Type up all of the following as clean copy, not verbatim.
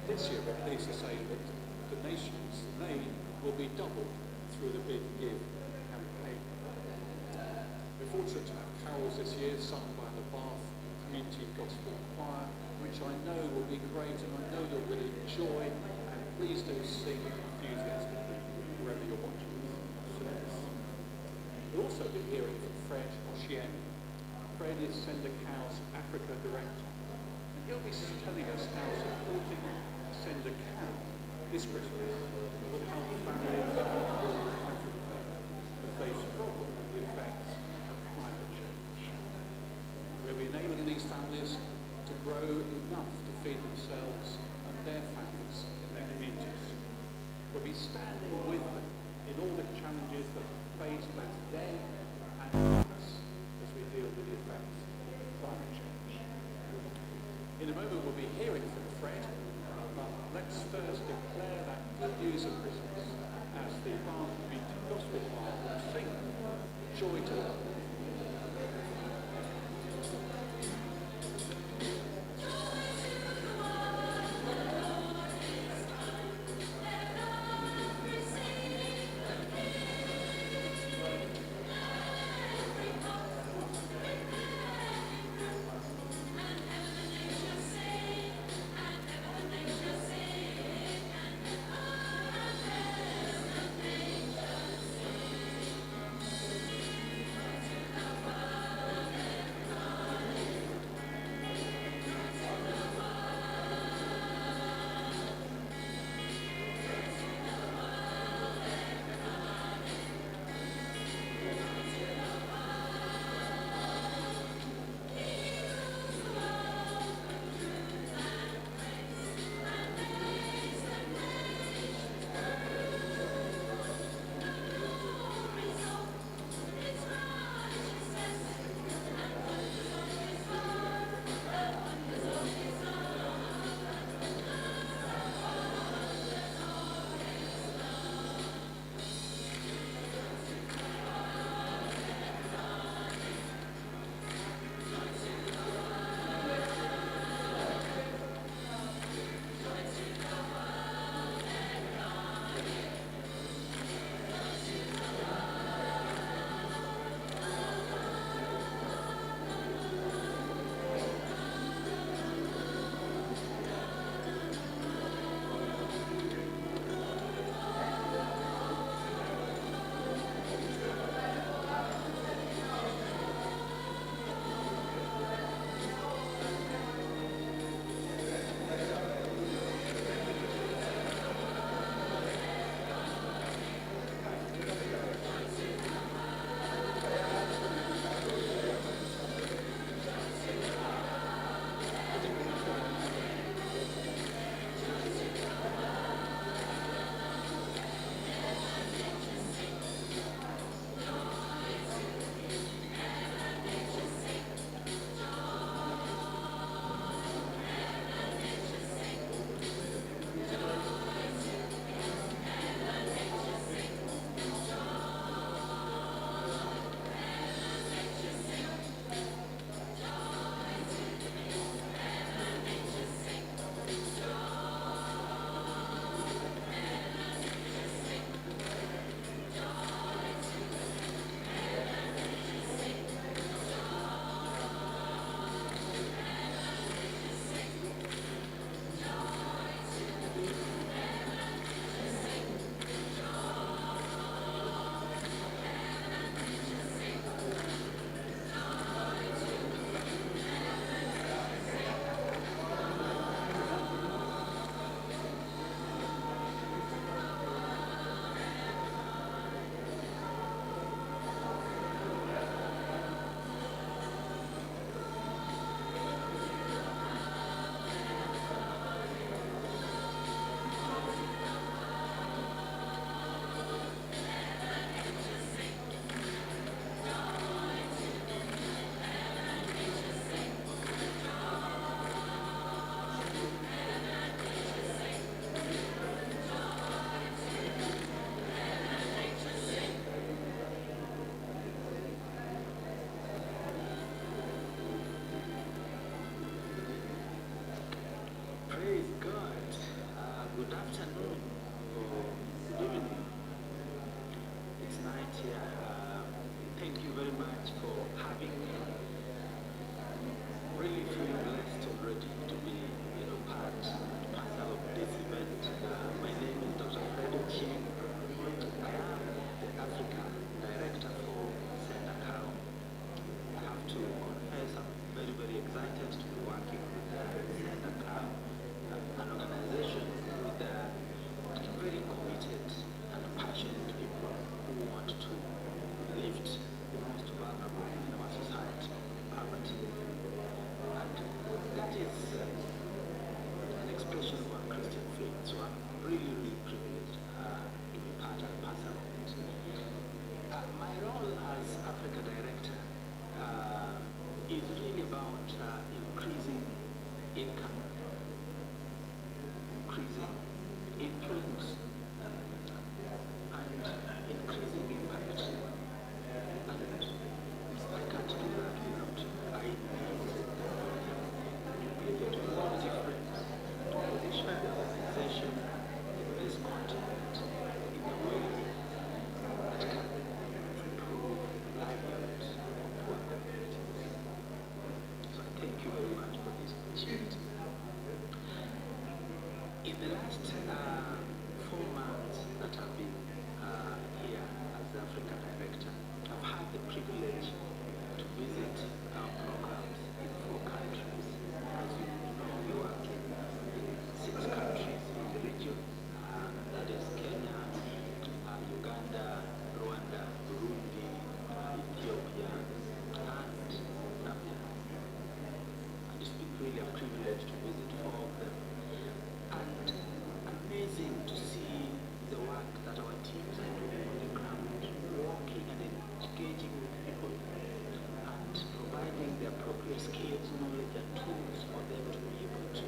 This year, we're pleased to say that donations made will be doubled through the Big Give campaign. We're fortunate to have carols this year sung by the Bath Community Gospel Choir, which I know will be great, and I know you'll really enjoy, and please do sing enthusiastically wherever you're watching this service. We'll also be hearing from Fred Oshien. Fred is Send a Cow's Africa Director, and he'll be telling us how supporting Send a Cow this Christmas will help families in rural Africa who face struggle with the effects of climate change. We'll be enabling these families to grow enough to feed themselves and their families in their communities. We'll be standing with them in all the challenges that face both them and us as we deal with the effects of climate change. In a moment we'll be hearing from Fred, but let's first declare that good news of Christmas as the Bath Community Gospel Choir will sing Joy to Love. afternoon or good evening. It's night here. Thank you very much for having me. Really feel blessed already to be, part of this event. My name is Dr. Fredo Ching. I am the Africa Director for Send a Cow. I have to confess I'm very, very excited to be working with Send a Cow, an organization with very committed and passionate people who want to lift the most vulnerable in our society, poverty. And that is an expression of our Christian faith. So I'm really, really privileged to be part and parcel of it. My role as Africa Director is really about increasing income, increasing influence, and increasing impact. And I can't do that without I need to make a difference to position the organization in this continent in a way that can improve livelihoods of poor communities. So I thank you very much for this opportunity. In the last 4 months that I've been here as the Africa Director, I've had the privilege to visit our programs in 4 countries. As you know, we work in 6 countries in the region. That is Kenya, Uganda, Rwanda, Burundi, Ethiopia, and Namibia. And it's been really a privilege to visit 4 of them. And amazing to see the work that our teams are doing on the ground, walking and engaging with people and providing the appropriate skills, knowledge and tools for them to be able to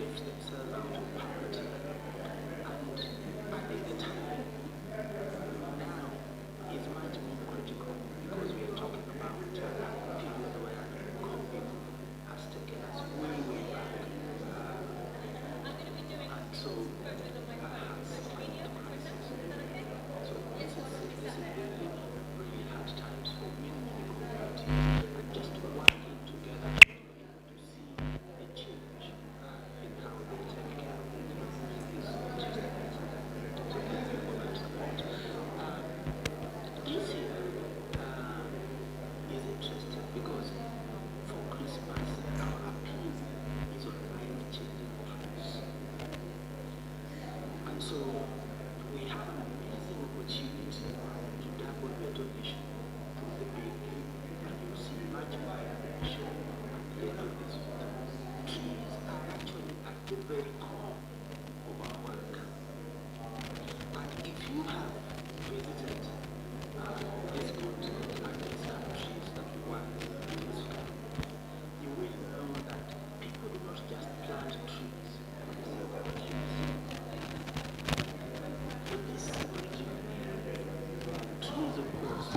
lift themselves out of poverty. And I think the time now is much more critical because we are talking about a period where COVID has taken us way, way back. And so has spiked the crisis. So this is really, really hard times for many, many communities. And just working together to be able to see a change in how they take care of it is just amazing. So thank you for that support. This year is interesting because for Christmas, our appeal is on life-changing offerings. And so we have an amazing opportunity to double the donation through the big game, and you'll see much more information at the end of this video. Trees are actually at the very core of our work. And if you have visited this continent and these countries that we work in this country, you will know that people do not just plant trees for the sake of trees. In this region, trees, of course,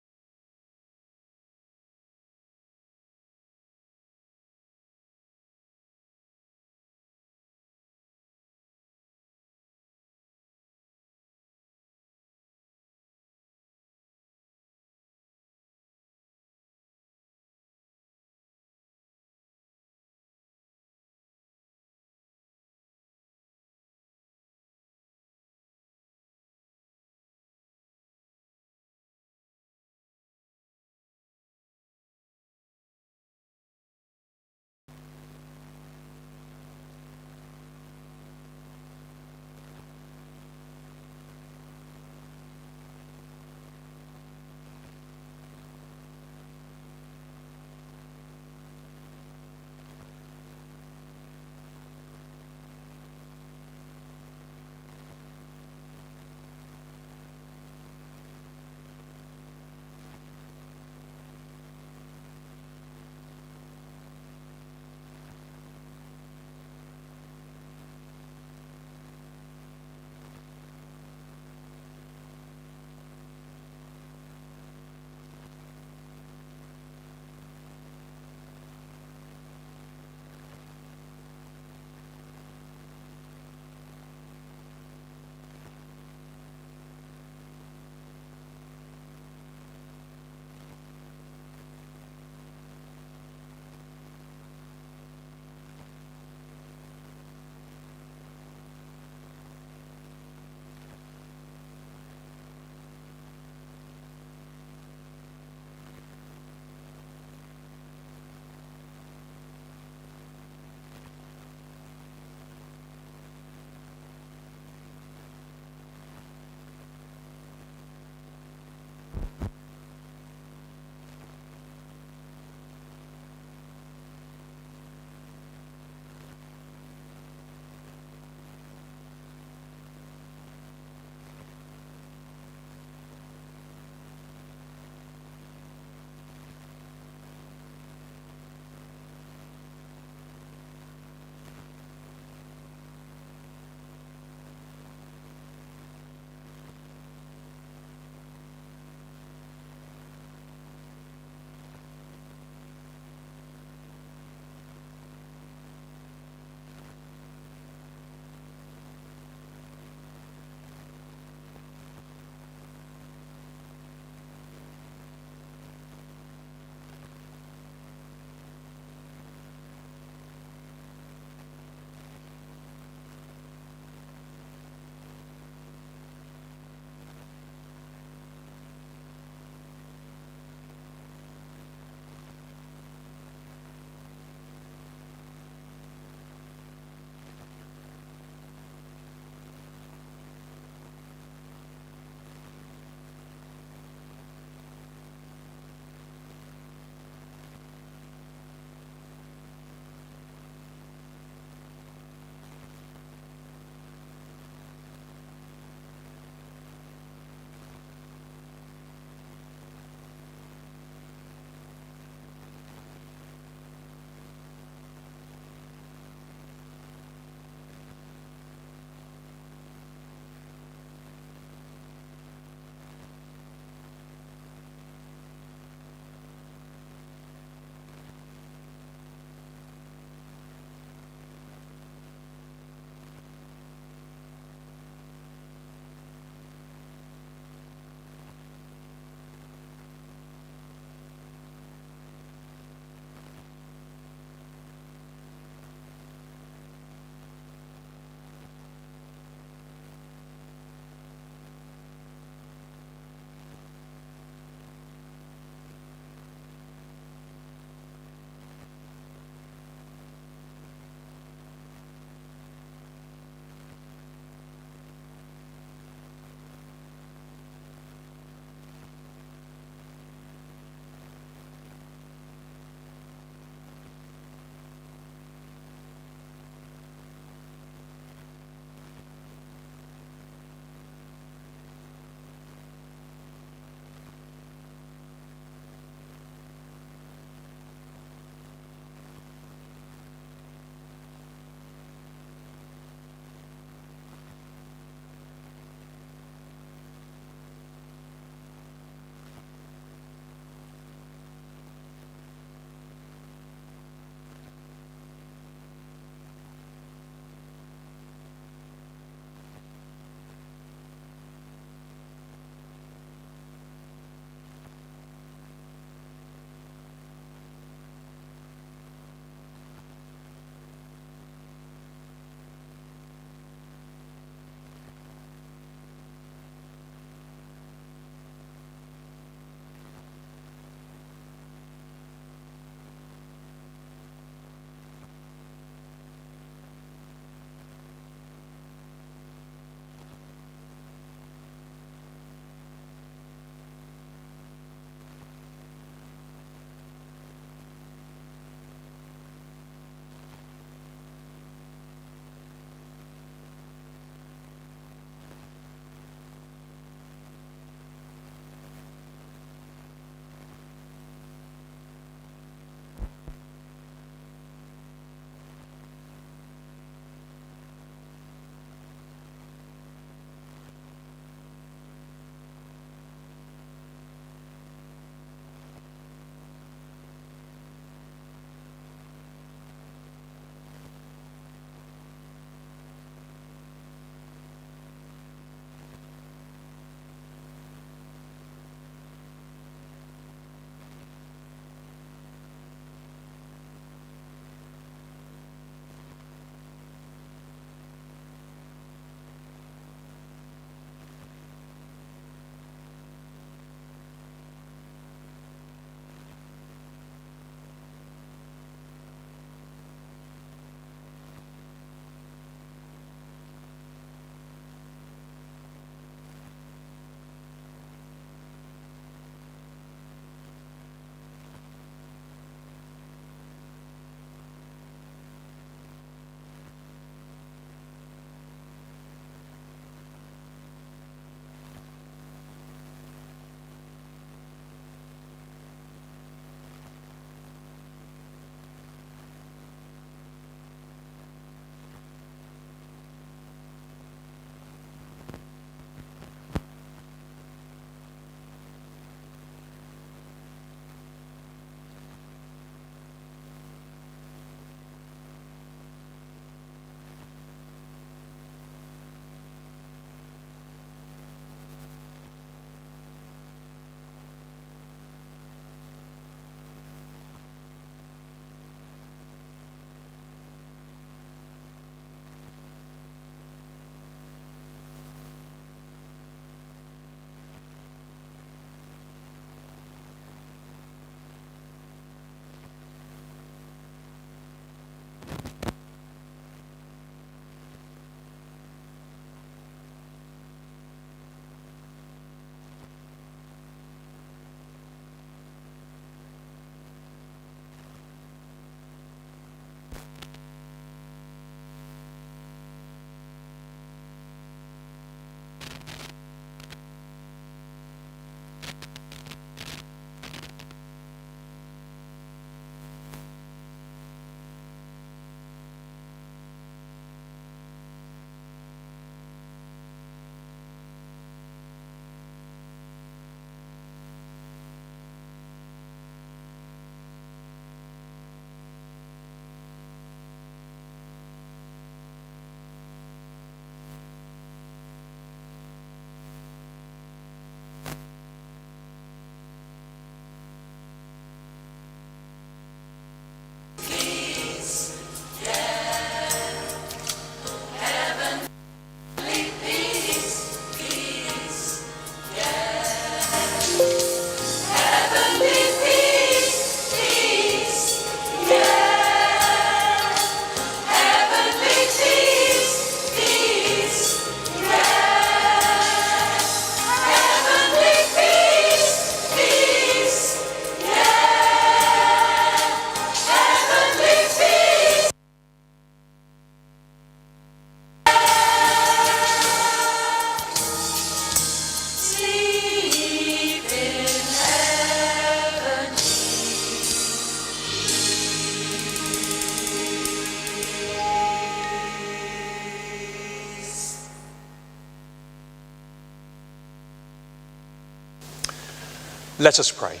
Let us pray.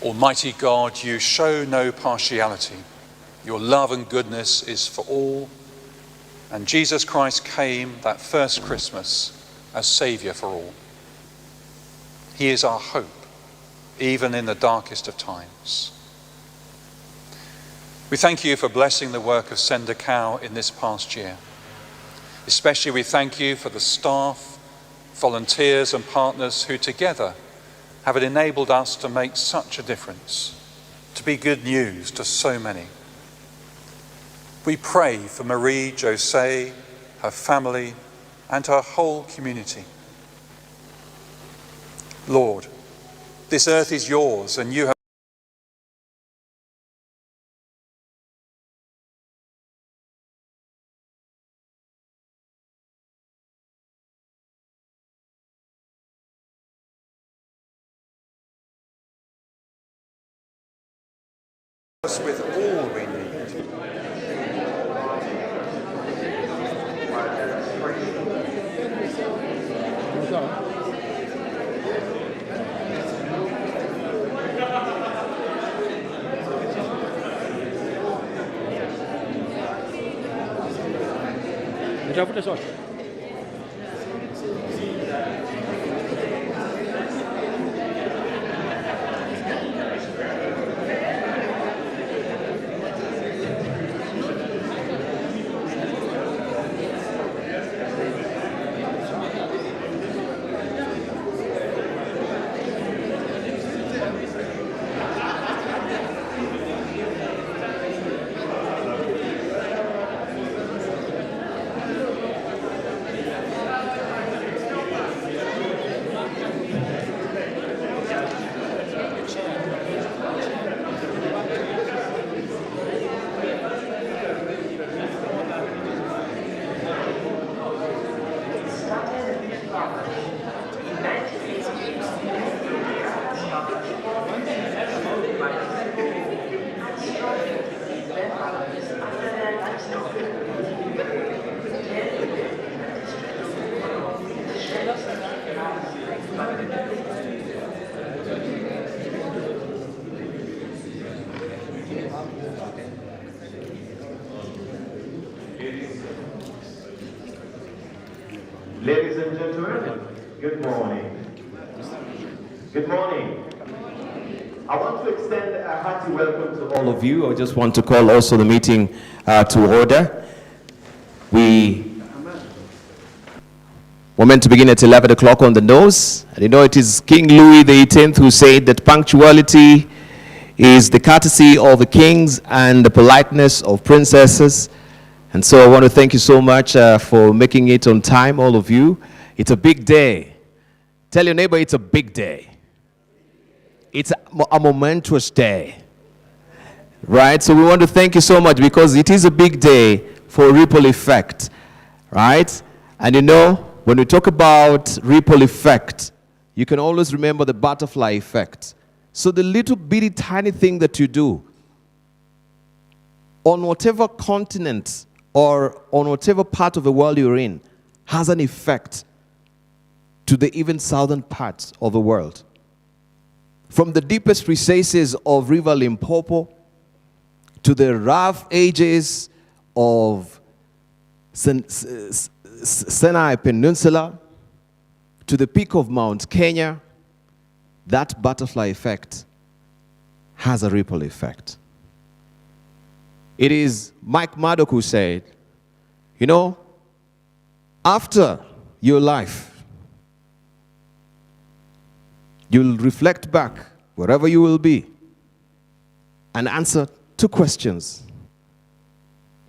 Almighty God, you show no partiality. Your love and goodness is for all. And Jesus Christ came that first Christmas as Saviour for all. He is our hope, even in the darkest of times. We thank you for blessing the work of Send a Cow in this past year. Especially we thank you for the staff, volunteers and partners who together have enabled us to make such a difference, to be good news to so many. We pray for Marie Jose, her family, and her whole community. Lord, this earth is yours, and you have us with all we need. Ladies and gentlemen, good morning. Good morning. I want to extend a hearty welcome to all of you. I just want to call also the meeting to order. We were meant to begin at 11 o'clock on the nose. And you know, it is King Louis XVIII who said that punctuality is the courtesy of the kings and the politeness of princesses. And so I want to thank you so much for making it on time, all of you. It's a big day. Tell your neighbor it's a big day. It's a momentous day. Right? So we want to thank you so much because it is a big day for ripple effect. Right? And you know, when we talk about ripple effect, you can always remember the butterfly effect. So the little bitty tiny thing that you do on whatever continent or on whatever part of the world you're in has an effect to the even southern parts of the world. From the deepest recesses of River Limpopo to the rough edges of Sinai Peninsula to the peak of Mount Kenya, that butterfly effect has a ripple effect. It is Mike Murdoch who said, you know, after your life, you'll reflect back wherever you will be and answer two questions.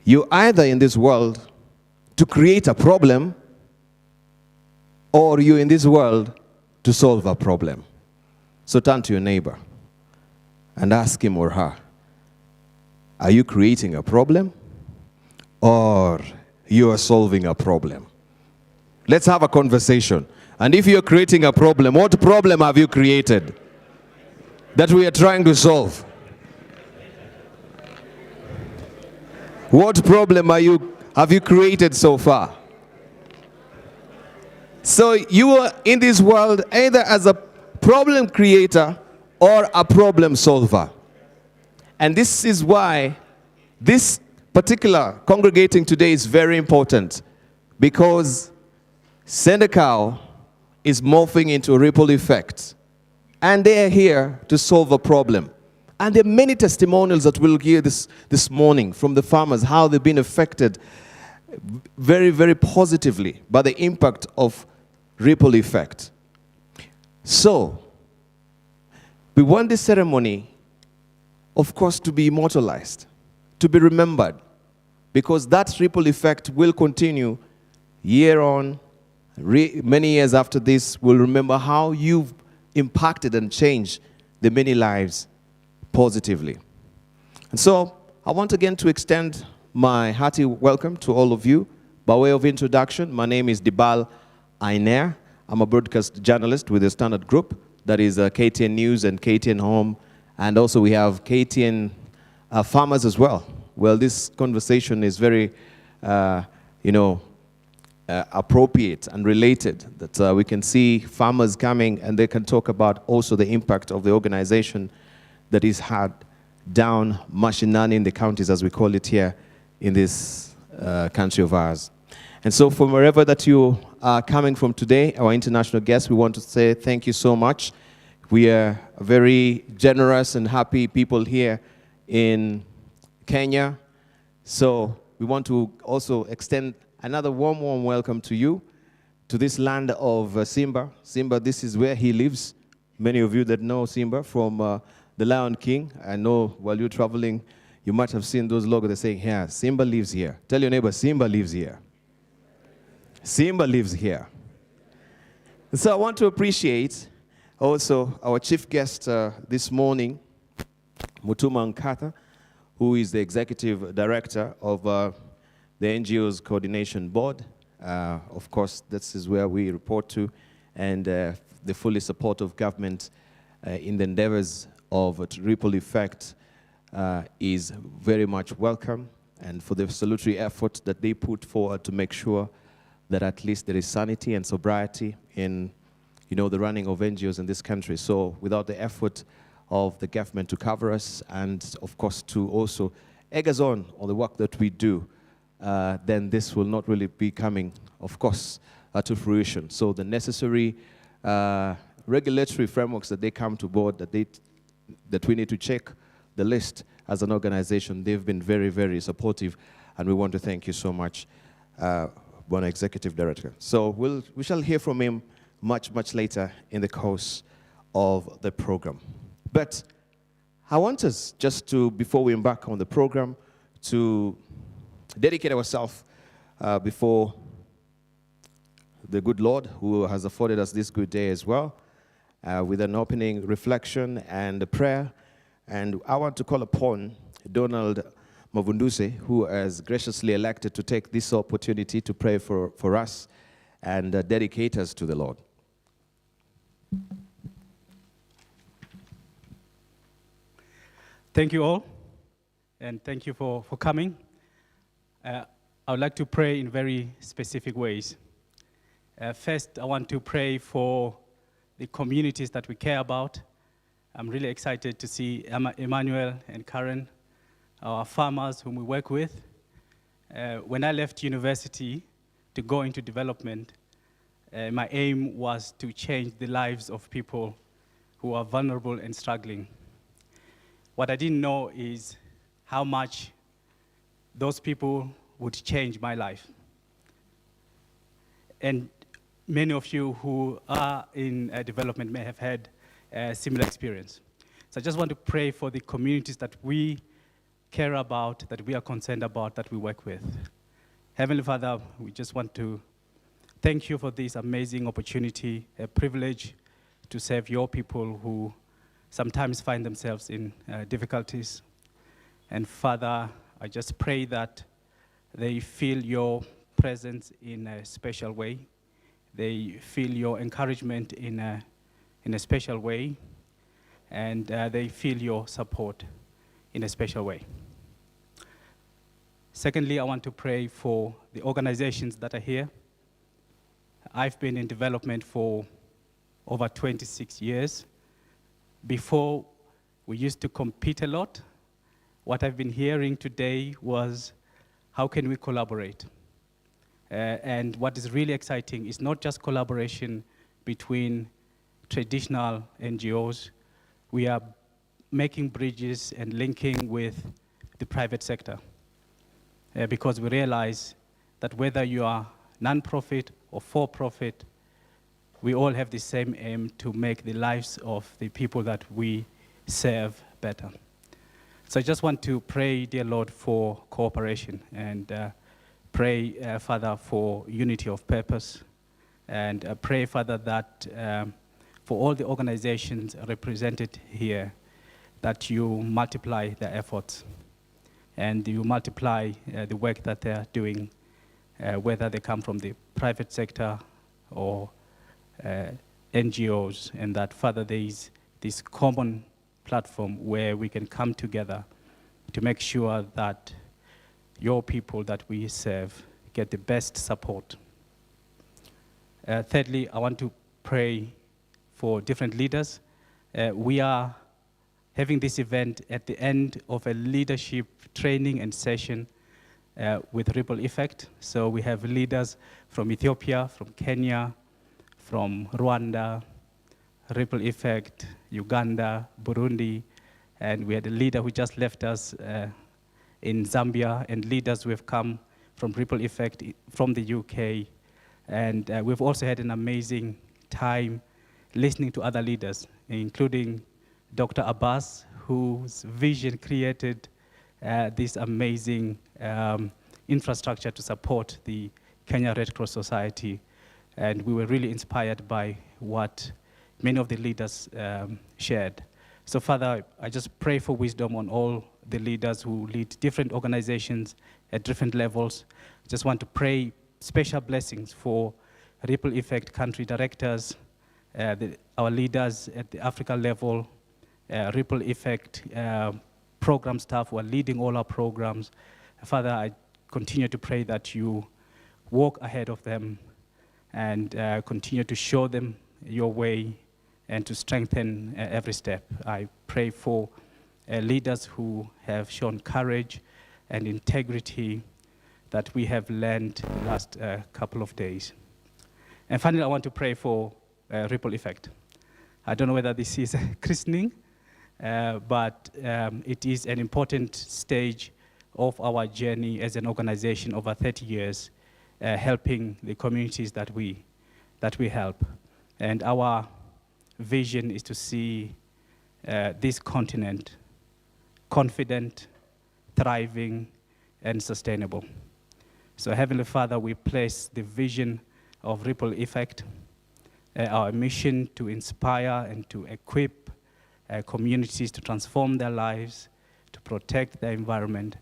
You're either in this world to create a problem or you're in this world to solve a problem. So turn to your neighbor and ask him or her, are you creating a problem or you are solving a problem? Let's have a conversation. And if you're creating a problem, what problem have you created that we are trying to solve? What problem have you created so far? So you are in this world either as a problem creator or a problem solver. And this is why this particular congregating today is very important, because Sendakau is morphing into a ripple effect. And they are here to solve a problem. And there are many testimonials that we'll hear this morning from the farmers, how they've been affected very, very positively by the impact of ripple effect. So, we want this ceremony, of course, to be immortalized, to be remembered, because that ripple effect will continue year on, many years after this. We'll remember how you've impacted and changed the many lives positively. And so, I want again to extend my hearty welcome to all of you. By way of introduction, my name is Dibal Ainer. I'm a broadcast journalist with the Standard Group, that is KTN News and KTN Home, and also we have KTN Farmers as well. Well, this conversation is very, appropriate and related, that we can see farmers coming and they can talk about also the impact of the organization that is had down mashinani in the counties, as we call it here in this country of ours. And so from wherever that you are coming from today, our international guests, we want to say thank you so much. We are very generous and happy people here in Kenya. So we want to also extend another warm welcome to you, to this land of Simba. Simba, this is where he lives. Many of you that know Simba from The Lion King, I know while you're traveling, you might have seen those logos that say, here, Simba lives here. Tell your neighbor, Simba lives here. Simba lives here. And so I want to appreciate also our chief guest this morning, Mutuma Nkatha, who is the executive director of the NGO's Coordination Board. Of course, this is where we report to, and the fully support of government in the endeavors of ripple effect is very much welcome, and for the salutary effort that they put forward to make sure that at least there is sanity and sobriety in, the running of NGOs in this country. So without the effort of the government to cover us, and of course to also egg us on the work that we do, then this will not really be coming, of course, to fruition. So the necessary regulatory frameworks that they come to board, that we need to check the list as an organization, they've been very, very supportive, and we want to thank you so much, Boma Executive Director. So we shall hear from him much later in the course of the program. But I want us just to, before we embark on the program, to dedicate ourselves before the good Lord, who has afforded us this good day as well, with an opening reflection and a prayer. And I want to call upon Donald Mavunduse, who has graciously elected to take this opportunity to pray for us and dedicate us to the Lord. Thank you all, and thank you for coming. I would like to pray in very specific ways. First, I want to pray for the communities that we care about. I'm really excited to see Emmanuel and Karen, our farmers whom we work with. When I left university to go into development, my aim was to change the lives of people who are vulnerable and struggling. What I didn't know is how much those people would change my life. And many of you who are in development may have had a similar experience. So I just want to pray for the communities that we care about, that we are concerned about, that we work with. Heavenly Father, we just want to thank you for this amazing opportunity, a privilege to serve your people who sometimes find themselves in difficulties. And Father, I just pray that they feel your presence in a special way. They feel your encouragement in a special way. And they feel your support in a special way. Secondly, I want to pray for the organizations that are here. I've been in development for over 26 years. Before, we used to compete a lot. What I've been hearing today was, how can we collaborate? And what is really exciting is not just collaboration between traditional NGOs. We are making bridges and linking with the private sector. Because we realize that whether you are non-profit or for-profit, we all have the same aim to make the lives of the people that we serve better. So I just want to pray, dear Lord, for cooperation and pray, Father, for unity of purpose. And pray, Father, that for all the organizations represented here, that you multiply their efforts and you multiply the work that they are doing, whether they come from the private sector or NGOs, and that, Father, there is this common platform where we can come together to make sure that your people that we serve get the best support. Thirdly, I want to pray for different leaders. We are having this event at the end of a leadership training and session with Ripple Effect. So we have leaders from Ethiopia, from Kenya, from Rwanda, Ripple Effect, Uganda, Burundi, and we had a leader who just left us in Zambia, and leaders who have come from Ripple Effect from the UK. And we've also had an amazing time listening to other leaders, including Dr. Abbas, whose vision created this amazing infrastructure to support the Kenya Red Cross Society. And we were really inspired by what many of the leaders shared. So, Father, I just pray for wisdom on all the leaders who lead different organizations at different levels. I just want to pray special blessings for Ripple Effect country directors, our leaders at the Africa level, Ripple Effect program staff who are leading all our programs. Father, I continue to pray that you walk ahead of them and continue to show them your way and to strengthen every step. I pray for leaders who have shown courage and integrity that we have learned the last couple of days. And finally, I want to pray for Ripple Effect. I don't know whether this is a christening, but it is an important stage of our journey as an organization over 30 years, helping the communities that we help. And our vision is to see this continent confident, thriving, and sustainable. So, Heavenly Father, we place the vision of Ripple Effect, our mission to inspire and to equip communities to transform their lives, to protect their environment,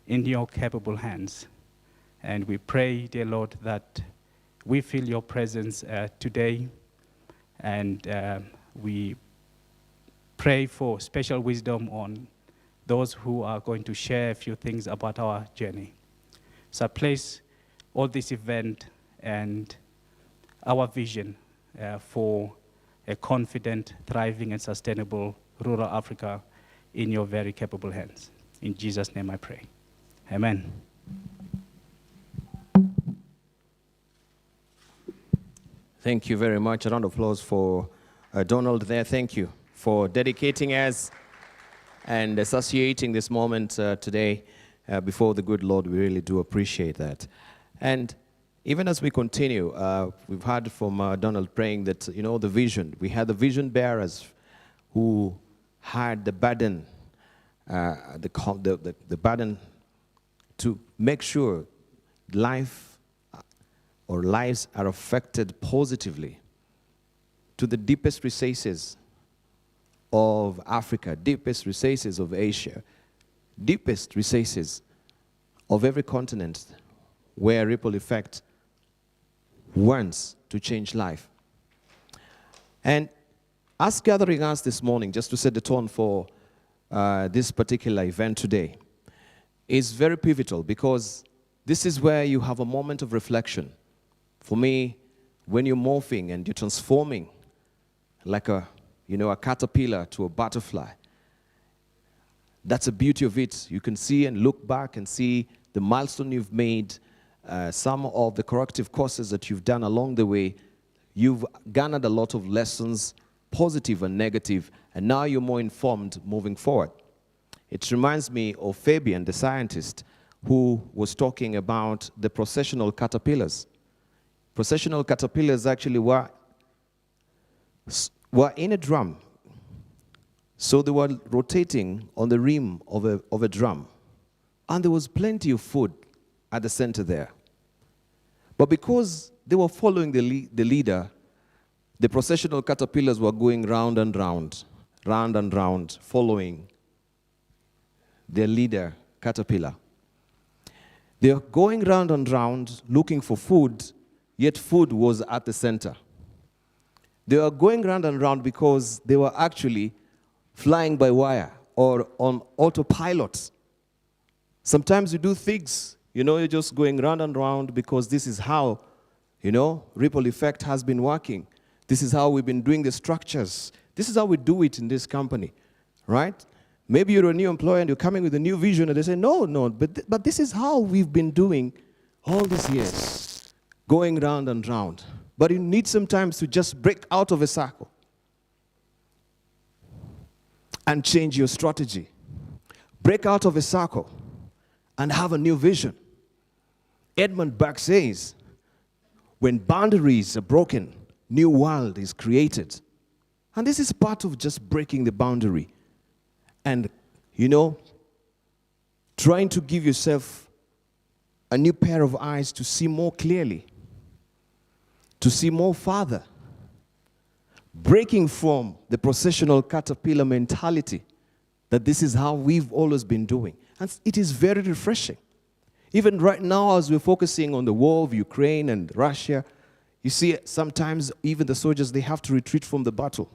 in your capable hands. And we pray, dear Lord, that we feel your presence today, and we pray for special wisdom on those who are going to share a few things about our journey. So I place all this event and our vision for a confident, thriving, and sustainable rural Africa in your very capable hands. In Jesus' name I pray. Amen. Thank you very much. A round of applause for Donald there. Thank you for dedicating us and associating this moment today before the good Lord. We really do appreciate that. And even as we continue, we've heard from Donald praying that, you know, the vision. We had the vision bearers who had the burden, the burden to make sure life or lives are affected positively to the deepest recesses of Africa, deepest recesses of Asia, deepest recesses of every continent where Ripple Effect wants to change life. And us gathering us this morning, just to set the tone for this particular event today, is very pivotal, because this is where you have a moment of reflection. For me, when you're morphing and you're transforming like a caterpillar to a butterfly. That's the beauty of it. You can see and look back and see the milestone you've made, some of the corrective courses that you've done along the way. You've garnered a lot of lessons, positive and negative, and now you're more informed moving forward. It reminds me of Fabian, the scientist, who was talking about the processional caterpillars. Processional caterpillars actually were in a drum. So they were rotating on the rim of a drum. And there was plenty of food at the center there. But because they were following the leader, the processional caterpillars were going round and round, following their leader, caterpillar. They were going round and round, looking for food, yet food was at the center. They were going round and round because they were actually flying by wire or on autopilot. Sometimes you do things, you're just going round and round because this is how, ripple effect has been working. This is how we've been doing the structures. This is how we do it in this company, right? Maybe you're a new employee and you're coming with a new vision and they say, no, but this is how we've been doing all these years, going round and round. But you need sometimes to just break out of a circle and change your strategy. Break out of a circle and have a new vision. Edmund Burke says, when boundaries are broken, new world is created. And this is part of just breaking the boundary. And, trying to give yourself a new pair of eyes to see more clearly, to see more farther. Breaking from the processional caterpillar mentality that this is how we've always been doing. And it is very refreshing. Even right now, as we're focusing on the war of Ukraine and Russia, you see sometimes even the soldiers, they have to retreat from the battle.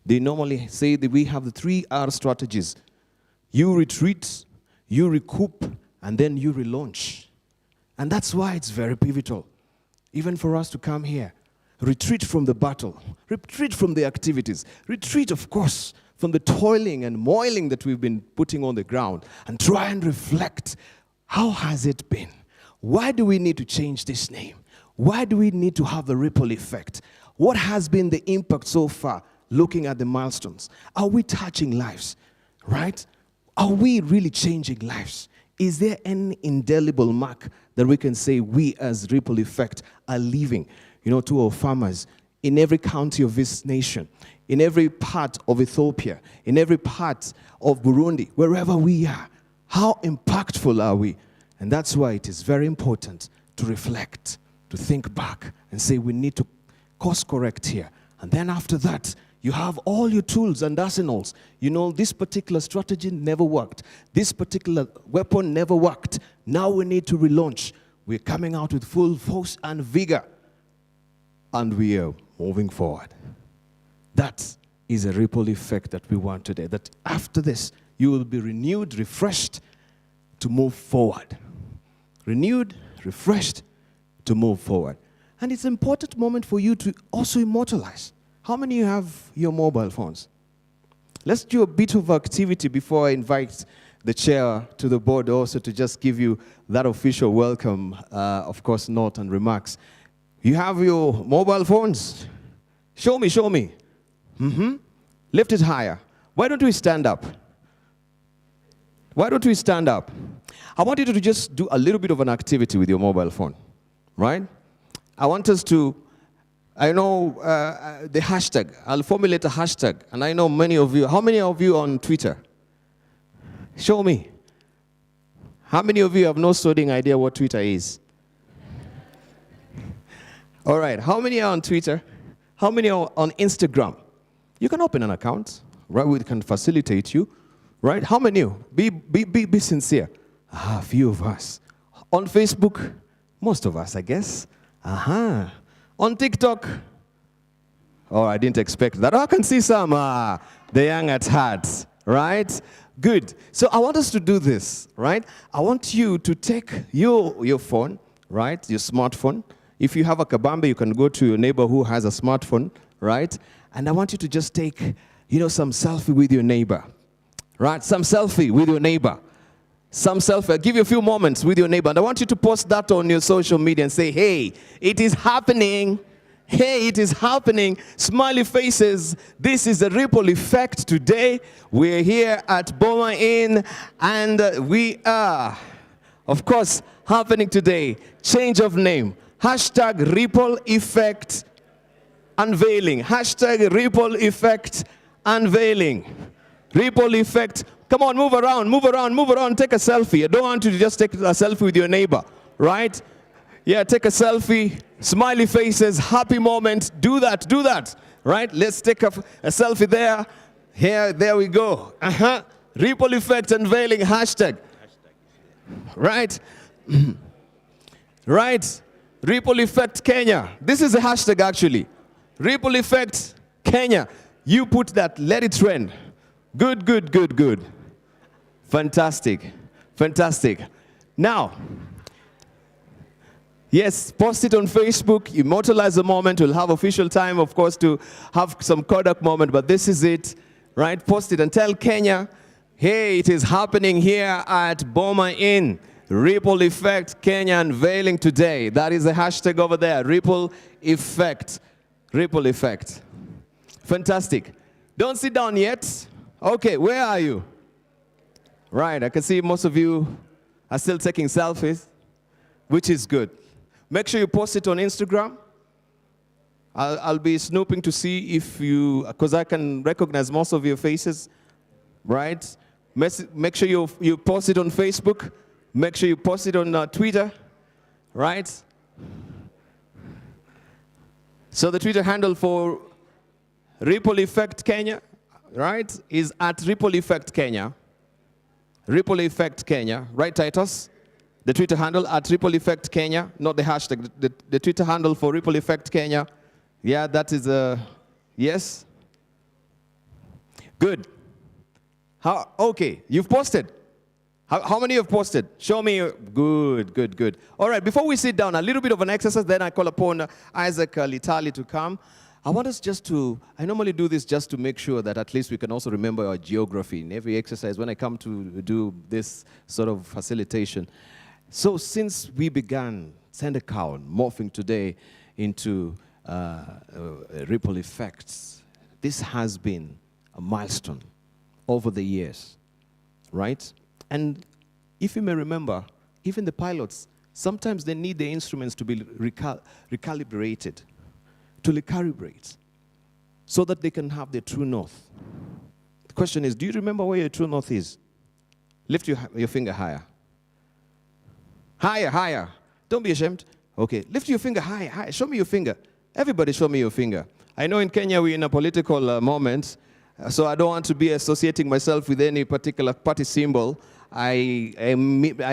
They normally say that we have the 3R strategies. You retreat, you recoup, and then you relaunch. And that's why it's very pivotal, even for us to come here. Retreat from the battle, retreat from the activities, retreat, of course, from the toiling and moiling that we've been putting on the ground, and try and reflect, how has it been? Why do we need to change this name? Why do we need to have the ripple effect? What has been the impact so far, looking at the milestones? Are we touching lives, right? Are we really changing lives? Is there any indelible mark that we can say we as Ripple Effect are leaving, to our farmers in every county of this nation, in every part of Ethiopia, in every part of Burundi, wherever we are? How impactful are we? And that's why it is very important to reflect, to think back and say we need to course correct here. And then after that, you have all your tools and arsenals. This particular strategy never worked. This particular weapon never worked. Now we need to relaunch. We're coming out with full force and vigor. And we are moving forward. That is a ripple effect that we want today. That after this, you will be renewed, refreshed to move forward. Renewed, refreshed to move forward. And it's an important moment for you to also immortalize. How many of you have your mobile phones? Let's do a bit of activity before I invite the chair to the board also to just give you that official welcome, of course, note and remarks. You have your mobile phones? Show me. Lift it higher. Why don't we stand up? Why don't we stand up? I want you to just do a little bit of an activity with your mobile phone, right? I want us to, I know the hashtag. I'll formulate a hashtag. And I know many of you. How many of you on Twitter? Show me. How many of you have no sodding idea what Twitter is? All right. How many are on Twitter? How many are on Instagram? You can open an account, right? We can facilitate you, right? How many? Be sincere. A few of us. On Facebook? Most of us, I guess. On TikTok? Oh, I didn't expect that. Oh, I can see some, the young at heart, right? Good. So I want us to do this, right? I want you to take your phone, right, your smartphone. If you have a kabambe, you can go to your neighbor who has a smartphone, right? And I want you to just take, some selfie with your neighbor, right? Some selfie with your neighbor. Some selfie. Give you a few moments with your neighbor. And I want you to post that on your social media and say, hey, it is happening. Hey, it is happening. Smiley faces. This is the ripple effect today. We're here at Boma Inn, and we are, of course, happening today. Change of name. Hashtag ripple effect unveiling. Hashtag ripple effect unveiling. Ripple effect. Come on, move around, move around, move around. Take a selfie. I don't want you to just take a selfie with your neighbor, right? Yeah, take a selfie. Smiley faces, happy moment. Do that, right? Let's take a selfie there. Here, there we go. Ripple effect unveiling hashtag. Right? Right? Ripple effect Kenya. This is a hashtag actually. Ripple effect Kenya. You put that, let it trend. Good. Fantastic. Now, yes, post it on Facebook, immortalize the moment. We'll have official time, of course, to have some Kodak moment, but this is it, right? Post it and tell Kenya, hey, it is happening here at Boma Inn. Ripple effect Kenya unveiling today. That is the hashtag over there, ripple effect. Ripple effect. Fantastic. Don't sit down yet. Okay, where are you? Right, I can see most of you are still taking selfies, which is good. Make sure you post it on Instagram. I'll be snooping to see if you, because I can recognize most of your faces, right? Make sure you post it on Facebook. Make sure you post it on Twitter, right? So the Twitter handle for Ripple Effect Kenya, right, is at Ripple Effect Kenya. Ripple Effect Kenya, right, Titus? The Twitter handle at Ripple Effect Kenya, not the hashtag. The Twitter handle for Ripple Effect Kenya. Yeah, that is yes. Good. Okay, you've posted. How many have posted? Show me. Good. All right, before we sit down, a little bit of an exercise, then I call upon Isaac Litali to come. I want us I normally do this just to make sure that at least we can also remember our geography in every exercise when I come to do this sort of facilitation. So since we began Sendacount, morphing today into ripple effects, this has been a milestone over the years, right? And if you may remember, even the pilots, sometimes they need the instruments to be recalibrated, to recalibrate, so that they can have their true north. The question is, do you remember where your true north is? Lift your finger higher. Higher. Don't be ashamed. Okay, lift your finger high. Show me your finger. Everybody show me your finger. I know in Kenya we're in a political moment, so I don't want to be associating myself with any particular party symbol. I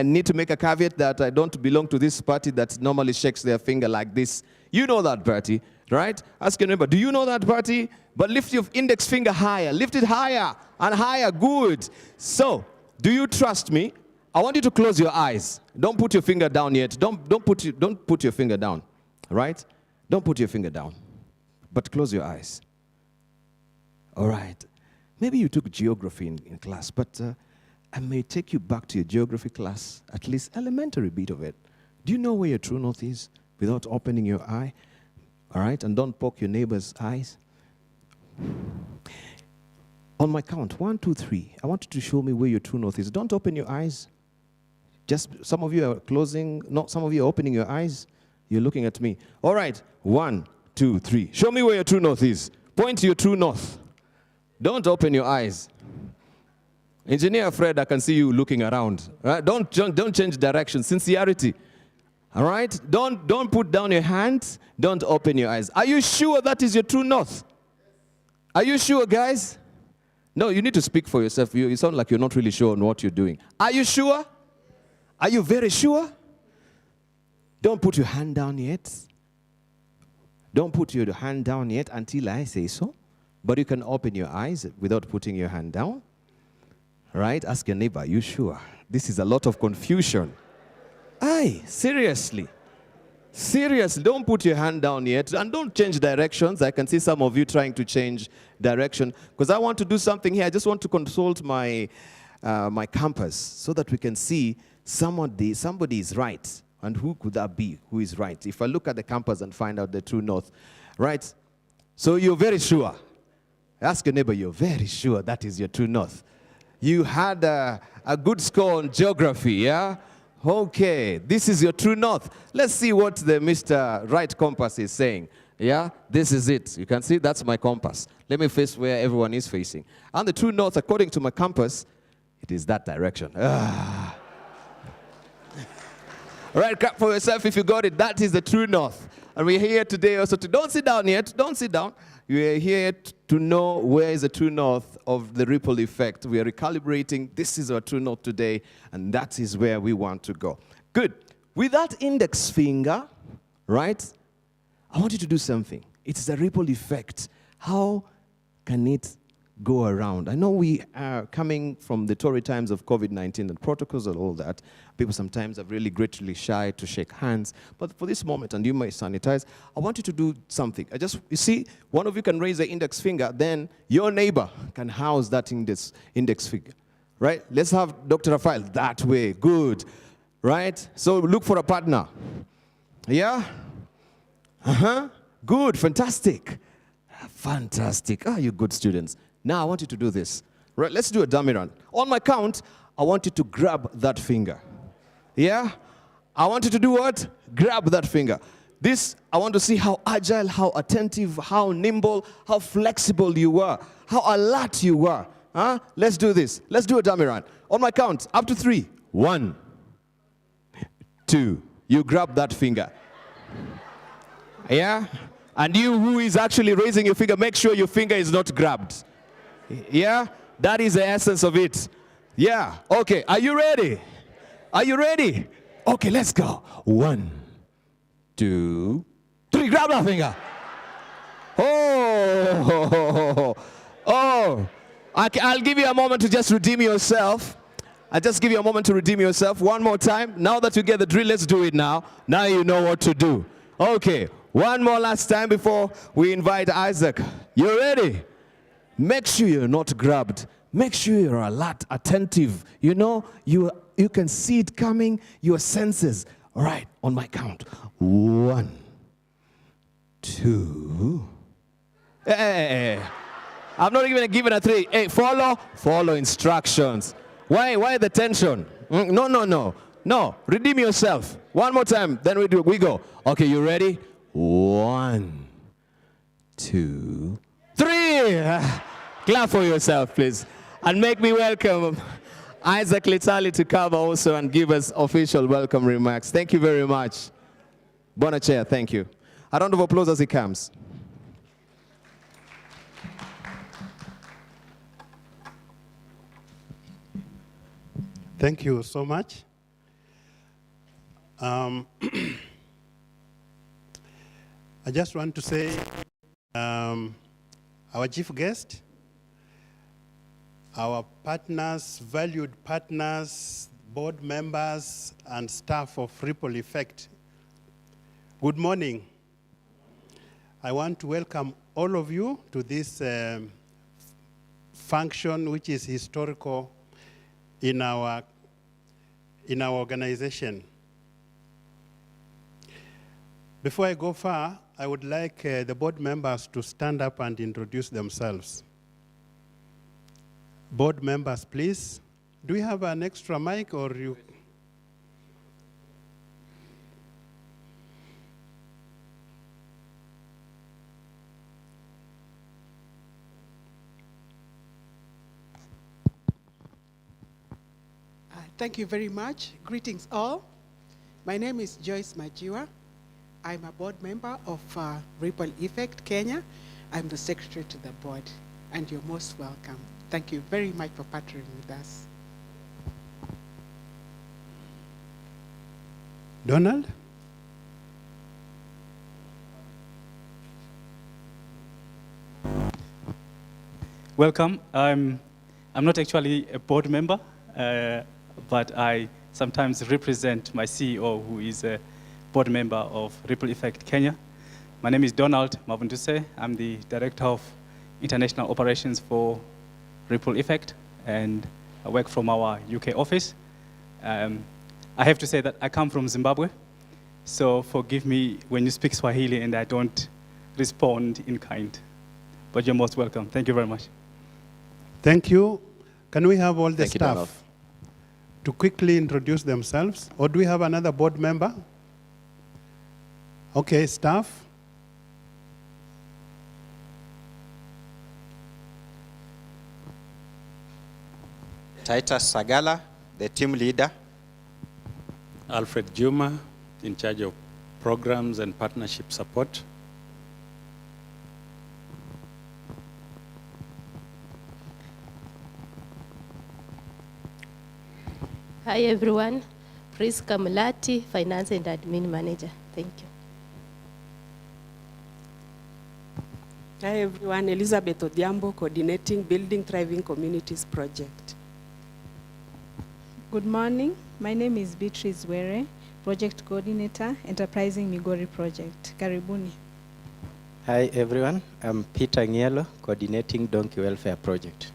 need to make a caveat that I don't belong to this party that normally shakes their finger like this. You know that party, right? Ask your neighbor, do you know that party? But lift your index finger higher. Lift it higher and higher. Good. So, do you trust me? I want you to close your eyes. Don't put your finger down yet. Don't put your finger down, right? Don't put your finger down, but close your eyes. All right. Maybe you took geography in class, but I may take you back to your geography class, at least elementary bit of it. Do you know where your true north is without opening your eye? All right, and don't poke your neighbor's eyes. On my count, 1, 2, 3, I want you to show me where your true north is. Don't open your eyes. Just some of you are closing, some of you are opening your eyes. You're looking at me. All right, 1, 2, 3. Show me where your true north is. Point to your true north. Don't open your eyes. Engineer Fred, I can see you looking around. Right? Don't change direction. Sincerity. All right? Don't put down your hands. Don't open your eyes. Are you sure that is your true north? Are you sure, guys? No, you need to speak for yourself. You sound like you're not really sure on what you're doing. Are you sure? Are you very sure? Don't put your hand down yet. Don't put your hand down yet until I say so. But you can open your eyes without putting your hand down. Right? Ask your neighbor, are you sure? This is a lot of confusion. Aye, seriously. Seriously, don't put your hand down yet. And don't change directions. I can see some of you trying to change direction. Because I want to do something here. I just want to consult my, my campus so that we can see somebody is right. And who could that be who is right? If I look at the campus and find out the true north, right? So you're very sure. Ask your neighbor, you're very sure that is your true north. You had a good score on geography, yeah? Okay, this is your true north. Let's see what the Mr. Right Compass is saying. Yeah, this is it. You can see that's my compass. Let me face where everyone is facing. And the true north, according to my compass, it is that direction. Ah. All right, clap for yourself if you got it. That is the true north. And we're here today also to, don't sit down yet, don't sit down. We're here to know where is the true north of the ripple effect. We are recalibrating. This is our true north today, and that is where we want to go. Good. With that index finger, right, I want you to do something. It's the ripple effect. How can it go around? I know we are coming from the torrid times of COVID-19 and protocols and all that. People sometimes are really gratefully shy to shake hands. But for this moment, and you may sanitize, I want you to do something. You see, one of you can raise the index finger, then your neighbor can house that index finger, right? Let's have Dr. Rafael that way. Good, right? So look for a partner. Yeah? Good, fantastic. Fantastic. Ah, you good students. Now I want you to do this. Right, let's do a dummy run. On my count, I want you to grab that finger. Yeah? I want you to do what? Grab that finger. This, I want to see how agile, how attentive, how nimble, how flexible you were, how alert you were. Huh? Let's do this. Let's do a dummy run. On my count, up to 3. 1, 2. You grab that finger. Yeah? And you who is actually raising your finger, make sure your finger is not grabbed. Yeah? That is the essence of it. Yeah. Okay. Are you ready? Are you ready? Okay, let's go. 1, 2, 3. Grab that finger. Oh. Oh. I'll give you a moment to just redeem yourself. I'll just give you a moment to redeem yourself. One more time. Now that you get the drill, let's do it now. Now you know what to do. Okay. One more last time before we invite Isaac. You ready? Make sure you're not grabbed. Make sure you're alert, attentive. You know, you can see it coming, your senses. All right, on my count. 1, 2. Hey, I'm not even giving a 3. Hey, follow instructions. Why the tension? No, redeem yourself. One more time, then we go. Okay, you ready? 1, 2, 3. Clap for yourself, please. And make me welcome Isaac Litali to come also and give us official welcome remarks. Thank you very much. Bona chair, thank you. A round of applause as he comes. Thank you so much. I just want to say our chief guest, our partners, valued partners, board members, and staff of Ripple Effect, good morning. I want to welcome all of you to this function, which is historical in our organization. Before I go far, I would like the board members to stand up and introduce themselves. Board members, please. Do we have an extra mic or you? Thank you very much. Greetings all. My name is Joyce Majiwa. I'm a board member of Ripple Effect Kenya. I'm the secretary to the board, and you're most welcome. Thank you very much for partnering with us. Donald? Welcome. I'm not actually a board member, but I sometimes represent my CEO, who is board member of Ripple Effect Kenya. My name is Donald Mavunduse. I'm the Director of International Operations for Ripple Effect, and I work from our UK office. I have to say that I come from Zimbabwe, so forgive me when you speak Swahili and I don't respond in kind. But you're most welcome. Thank you very much. Thank you. Can we have all the Thank you, Donald. staff to quickly introduce themselves? Or do we have another board member? Okay, staff. Titus Sagala, the team leader. Alfred Juma, in charge of programs and partnership support. Hi everyone, Priska Mulati, Finance and Admin Manager. Thank you. Hi everyone, Elizabeth Odiambo, coordinating Building Thriving Communities project. Good morning, my name is Beatrice Were, Project Coordinator, Enterprising Migori Project. Karibuni. Hi everyone, I'm Peter Ngielo, coordinating Donkey Welfare Project.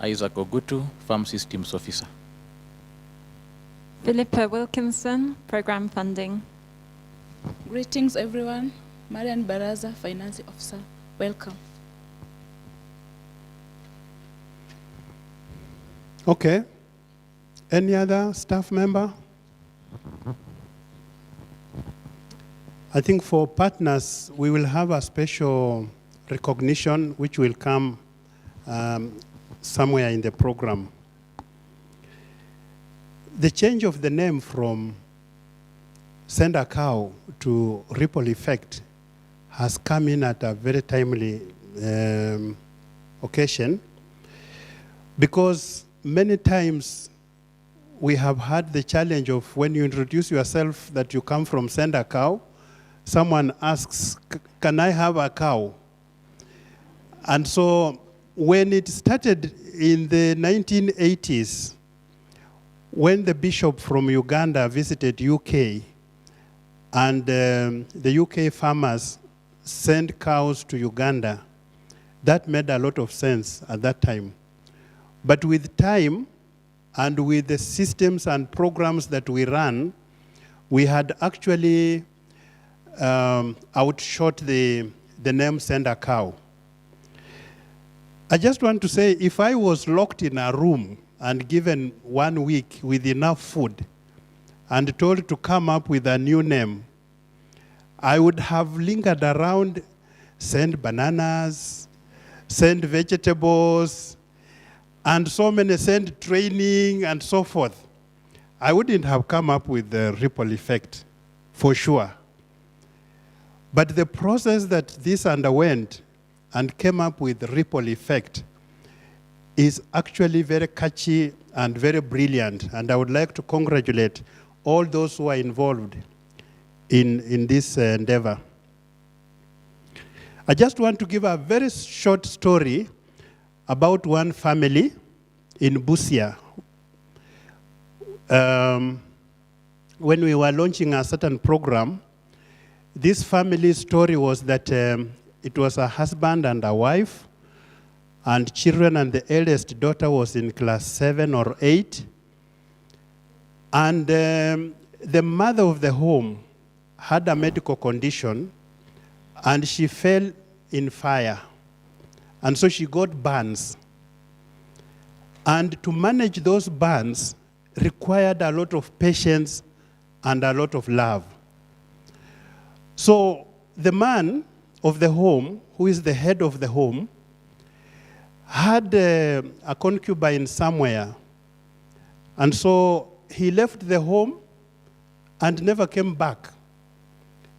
Isaac Ogutu, Farm Systems Officer. Philippa Wilkinson, Program Funding. Greetings everyone, Marian Baraza, Finance Officer. Welcome. Okay. Any other staff member? I think for partners, we will have a special recognition which will come somewhere in the program. The change of the name from Send a Cow to Ripple Effect has come in at a very timely occasion, because many times we have had the challenge of when you introduce yourself that you come from Send a Cow, someone asks, can I have a cow? And so when it started in the 1980s, when the bishop from Uganda visited UK, and the UK farmers sent cows to Uganda, that made a lot of sense at that time. But with time, and with the systems and programs that we ran, we had actually outshot the name Send a Cow. I just want to say, if I was locked in a room and given 1 week with enough food and told to come up with a new name, I would have lingered around, send bananas, send vegetables, and so many, send training and so forth. I wouldn't have come up with the Ripple Effect, for sure. But the process that this underwent and came up with Ripple Effect is actually very catchy and very brilliant, and I would like to congratulate all those who are involved in this endeavor. I just want to give a very short story about one family in Busia. When we were launching a certain program, this family's story was that it was a husband and a wife and children, and the eldest daughter was in class 7 or 8. And the mother of the home had a medical condition, and she fell in fire. And so she got burns. And to manage those burns required a lot of patience and a lot of love. So the man of the home, who is the head of the home, had a concubine somewhere. And so he left the home and never came back.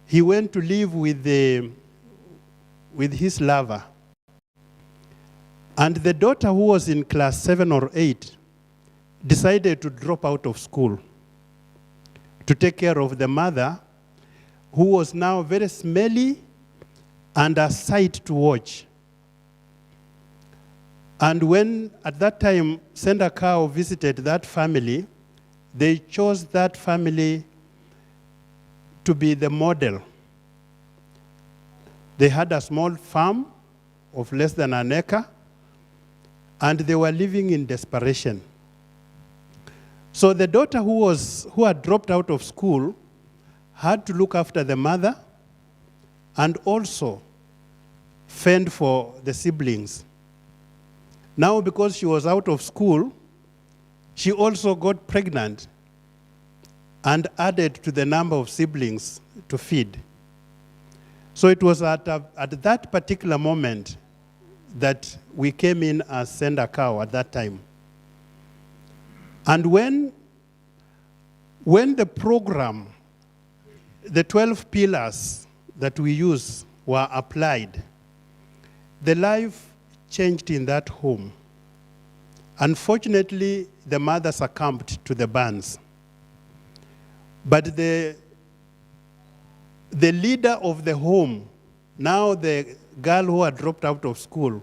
He went to live with his lover. And the daughter, who was in class 7 or 8, decided to drop out of school to take care of the mother, who was now very smelly and a sight to watch. And when, at that time, Send a Cow visited that family, they chose that family to be the model. They had a small farm of less than an acre, and they were living in desperation. So the daughter who had dropped out of school had to look after the mother and also fend for the siblings. Now, because she was out of school, she also got pregnant and added to the number of siblings to feed. So it was at that particular moment that we came in as Send a Cow at that time. And when the program, the 12 pillars that we use were applied, the life changed in that home. Unfortunately, the mother succumbed to the burns. But the leader of the home, now the girl who had dropped out of school,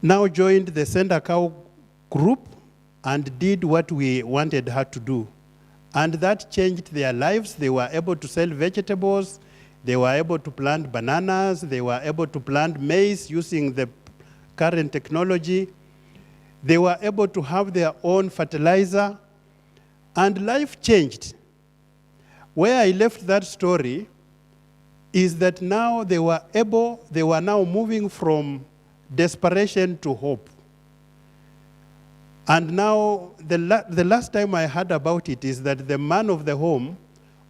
now joined the Send a Cow group and did what we wanted her to do. And that changed their lives. They were able to sell vegetables. They were able to plant bananas. They were able to plant maize using the current technology. They were able to have their own fertilizer. And life changed. Where I left that story is that now they were now moving from desperation to hope. And now, the last time I heard about it is that the man of the home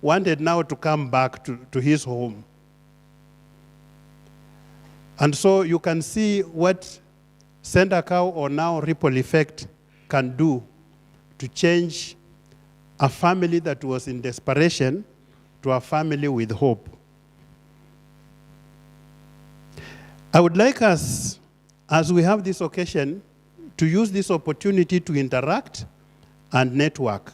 wanted now to come back to his home. And so you can see what Send a Cow or now Ripple Effect can do to change a family that was in desperation to a family with hope. I would like us, as we have this occasion, to use this opportunity to interact and network.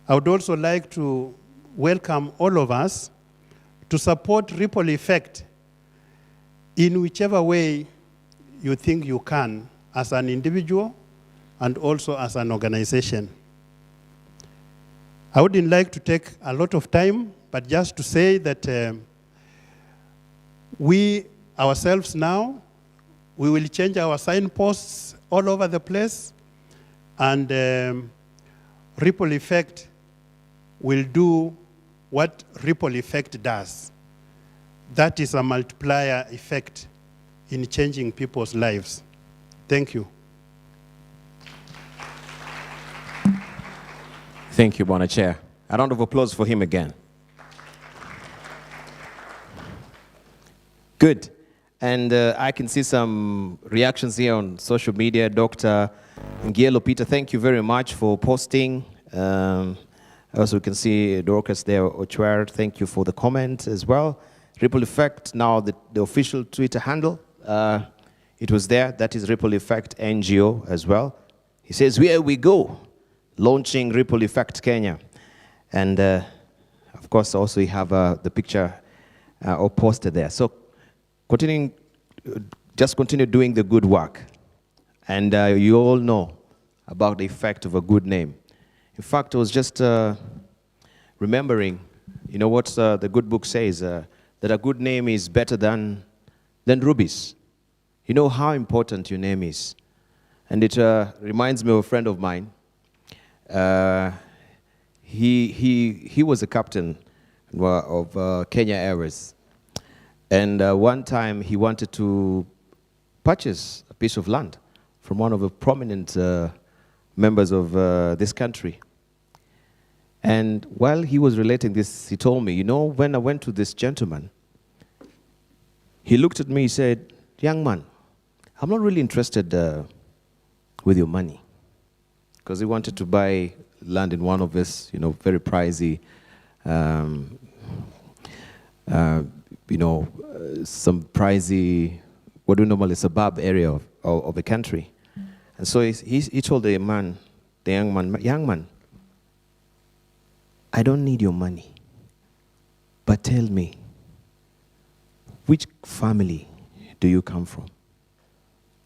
I would also like to welcome all of us to support Ripple Effect in whichever way you think you can, as an individual and also as an organization. I wouldn't like to take a lot of time, but just to say that we ourselves now, we will change our signposts all over the place, and Ripple Effect will do what Ripple Effect does. That is a multiplier effect in changing people's lives. Thank you. Thank you, Bwana Chair. A round of applause for him again. Good. And I can see some reactions here on social media. Dr. Ngielo Peter, thank you very much for posting. Also, we can see Dorcas there, Ochwer, thank you for the comment as well. Ripple Effect, now the official Twitter handle, it was there. That is Ripple Effect NGO as well. He says, here we go, launching Ripple Effect Kenya. And of course, also you have the picture or poster there. So just continue doing the good work. And you all know about the effect of a good name. In fact, I was just remembering, you know what the good book says, that a good name is better than rubies. You know how important your name is. And it reminds me of a friend of mine. He was a captain of Kenya Airways. And one time he wanted to purchase a piece of land from one of the prominent members of this country. And while he was relating this, he told me, you know, when I went to this gentleman, he looked at me, he said, young man, I'm not really interested with your money. Because he wanted to buy land in one of his, you know, very pricey, some pricey, what we normally suburb area of the country. And so he told the young man, I don't need your money, but tell me, which family do you come from?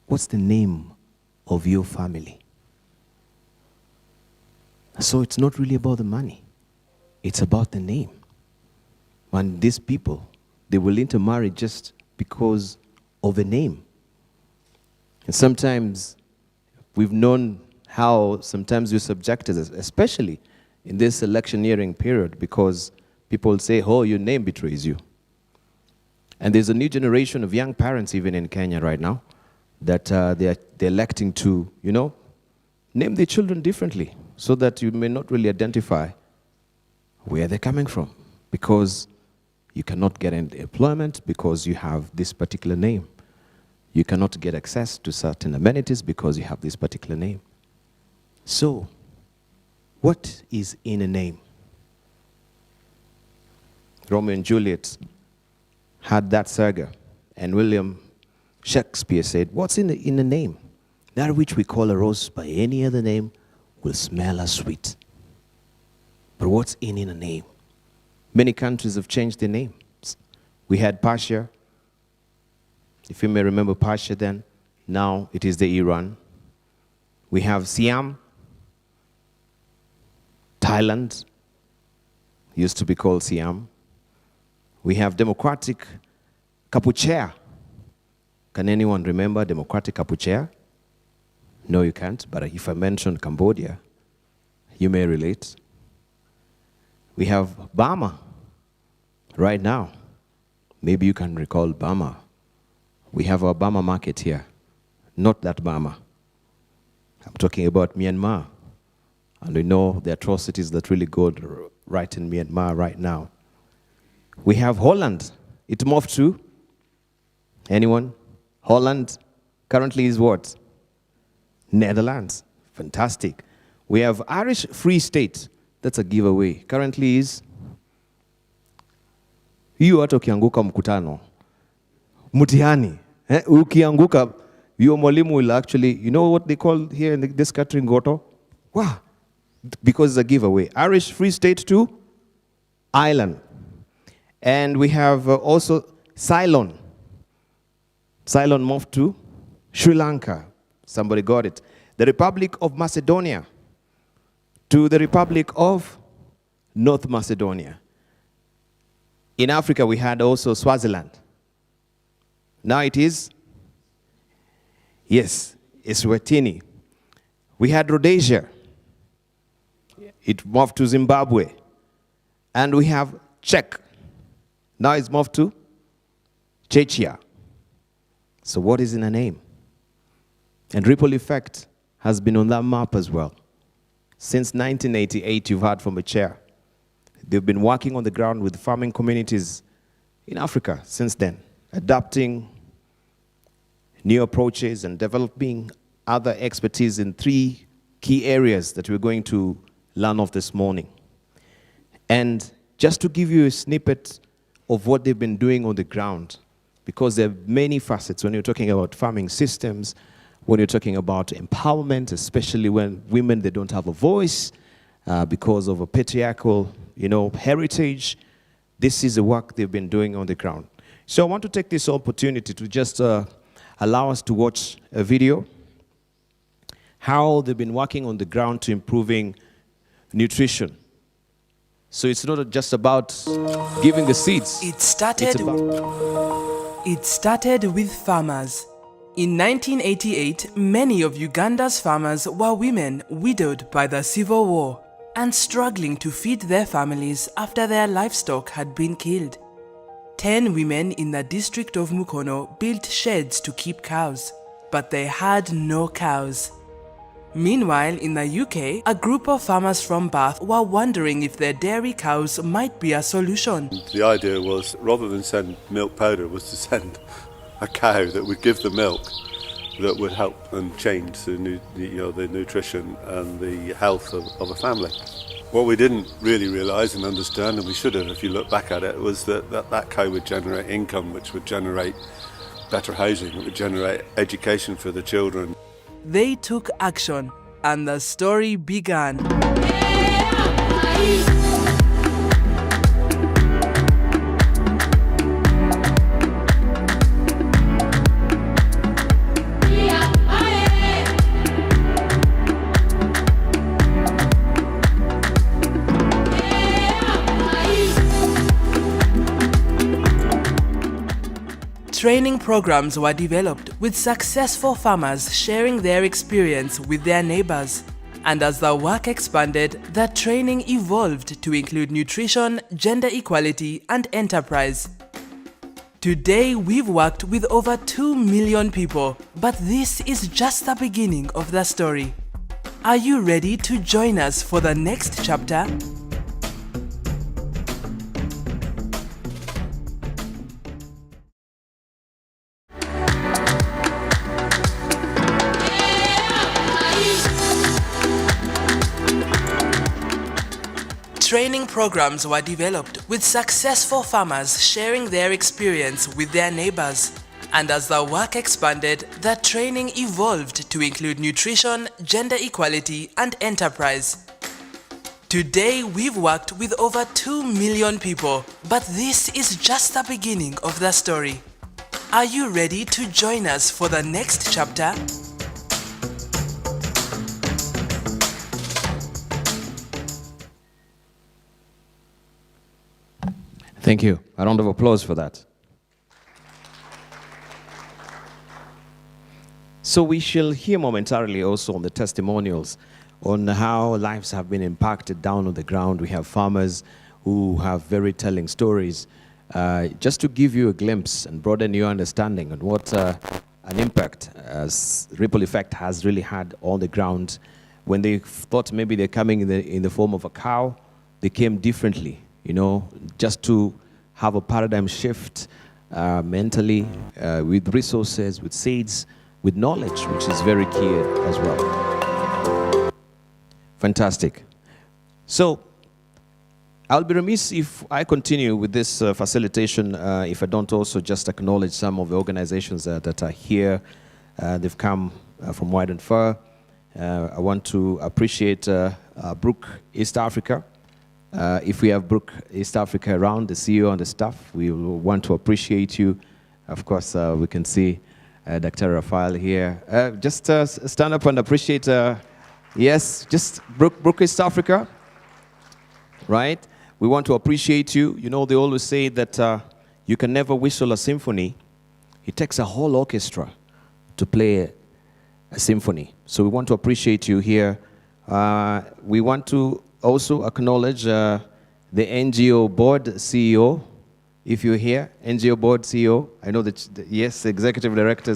What's the name of your family? So it's not really about the money. It's about the name. And these people, they will intermarry just because of a name. And sometimes we've known how sometimes we're subjected, especially in this electioneering period, because people say, oh, your name betrays you. And there's a new generation of young parents even in Kenya right now that they're electing to, name their children differently so that you may not really identify where they're coming from, because you cannot get employment because you have this particular name. You cannot get access to certain amenities because you have this particular name. So, what is in a name? Romeo and Juliet had that saga, and William Shakespeare said, what's in a name? That which we call a rose by any other name will smell as sweet. But what's in a name? Many countries have changed their names. We had Persia. If you may remember Persia then, now it is the Iran. We have Siam. Thailand used to be called Siam. We have Democratic Kampuchea. Can anyone remember Democratic Kampuchea? No, you can't, but if I mention Cambodia, you may relate. We have Boma right now. Maybe you can recall Boma. We have our Boma market here, not that Boma. I'm talking about Myanmar. And we know the atrocities that really go right in Myanmar right now. We have Holland. It moved to, anyone? Holland currently is what? Netherlands. Fantastic. We have Irish Free State. That's a giveaway. Currently is, hiyo hata ukianguka mkutano, mtihani. Ukianguka, your mwalimu will actually, you know what they call here in this country, ngoto? Wow. Because it's a giveaway. Irish Free State to Ireland. And we have also Ceylon. Ceylon moved to Sri Lanka. Somebody got it. The Republic of Macedonia to the Republic of North Macedonia. In Africa, we had also Swaziland. Now it is, yes, Eswatini. We had Rhodesia. It moved to Zimbabwe. And we have Czech. Now it's moved to Czechia. So what is in a name? And ripple effect has been on that map as well. Since 1988, you've heard from a chair. They've been working on the ground with farming communities in Africa since then, adapting new approaches and developing other expertise in 3 key areas that we're going to learn of this morning. And just to give you a snippet of what they've been doing on the ground, because there are many facets when you're talking about farming systems, when you're talking about empowerment, especially when women, they don't have a voice because of a patriarchal, heritage. This is the work they've been doing on the ground. So I want to take this opportunity to just allow us to watch a video, how they've been working on the ground to improving nutrition. So it's not just about giving the seeds. It started with farmers. In 1988, many of Uganda's farmers were women widowed by the civil war and struggling to feed their families after their livestock had been killed. 10 women in the district of Mukono built sheds to keep cows, but they had no cows. Meanwhile, in the UK, a group of farmers from Bath were wondering if their dairy cows might be a solution. The idea was, rather than send milk powder, was to send a cow that would give the milk that would help and change the nutrition and the health of a family. What we didn't really realise and understand, and we should have if you look back at it, was that cow would generate income, which would generate better housing, it would generate education for the children. They took action, and the story began. Training programs were developed with successful farmers sharing their experience with their neighbors. And as the work expanded, the training evolved to include nutrition, gender equality, and enterprise. Today, we've worked with over 2 million people, but this is just the beginning of the story. Are you ready to join us for the next chapter? Training programs were developed with successful farmers sharing their experience with their neighbors. And as the work expanded, the training evolved to include nutrition, gender equality, and enterprise. Today, we've worked with over 2 million people, but this is just the beginning of the story. Are you ready to join us for the next chapter? Thank you. A round of applause for that. So we shall hear momentarily also on the testimonials on how lives have been impacted down on the ground. We have farmers who have very telling stories. Just to give you a glimpse and broaden your understanding on what an impact ripple effect has really had on the ground. When they thought maybe they're coming in the form of a cow, they came differently. You know, just to have a paradigm shift mentally, with resources, with seeds, with knowledge, which is very key as well. Fantastic. So, I'll be remiss if I continue with this facilitation if I don't also just acknowledge some of the organizations that are here. They've come from wide and far. I want to appreciate Brook East Africa. If we have Brook East Africa around, the CEO and the staff, we will want to appreciate you. Of course, we can see Dr. Rafael here. Just stand up and appreciate, yes, just Brook East Africa, right? We want to appreciate you. You know, they always say that you can never whistle a symphony. It takes a whole orchestra to play a symphony. So we want to appreciate you here. We want to also acknowledge the NGO board CEO, if you're here, NGO board CEO. I know that, yes, the executive director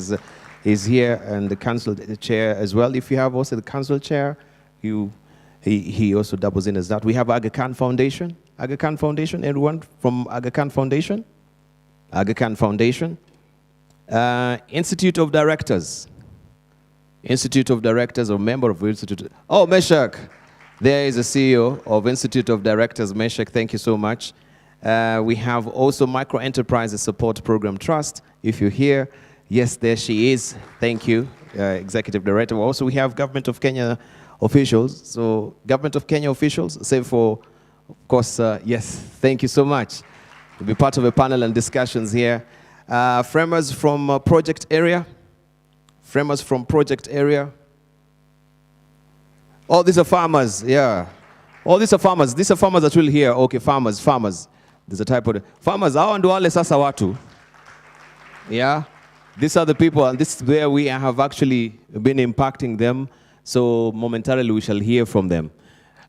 is here, and the council chair as well. If you have also the council chair, he also doubles in as that. We have Aga Khan Foundation. Aga Khan Foundation, everyone from Aga Khan Foundation? Aga Khan Foundation. Institute of Directors. Institute of Directors, or member of Institute. Oh, Meshach. There is a CEO of Institute of Directors, Meshach. Thank you so much. We have also Micro Enterprises Support Program Trust. If you're here, yes, there she is. Thank you, Executive Director. Also, we have Government of Kenya officials. So, Government of Kenya officials, save for, of course, yes, thank you so much to be part of a panel and discussions here. Framers from project area. Framers from project area. Oh, these are farmers, yeah. Oh, these are farmers. These are farmers that will hear. Okay, farmers. There's a type of farmers. Hao ndo wale sasa watu. Yeah. These are the people, and this is where we have actually been impacting them. So momentarily we shall hear from them.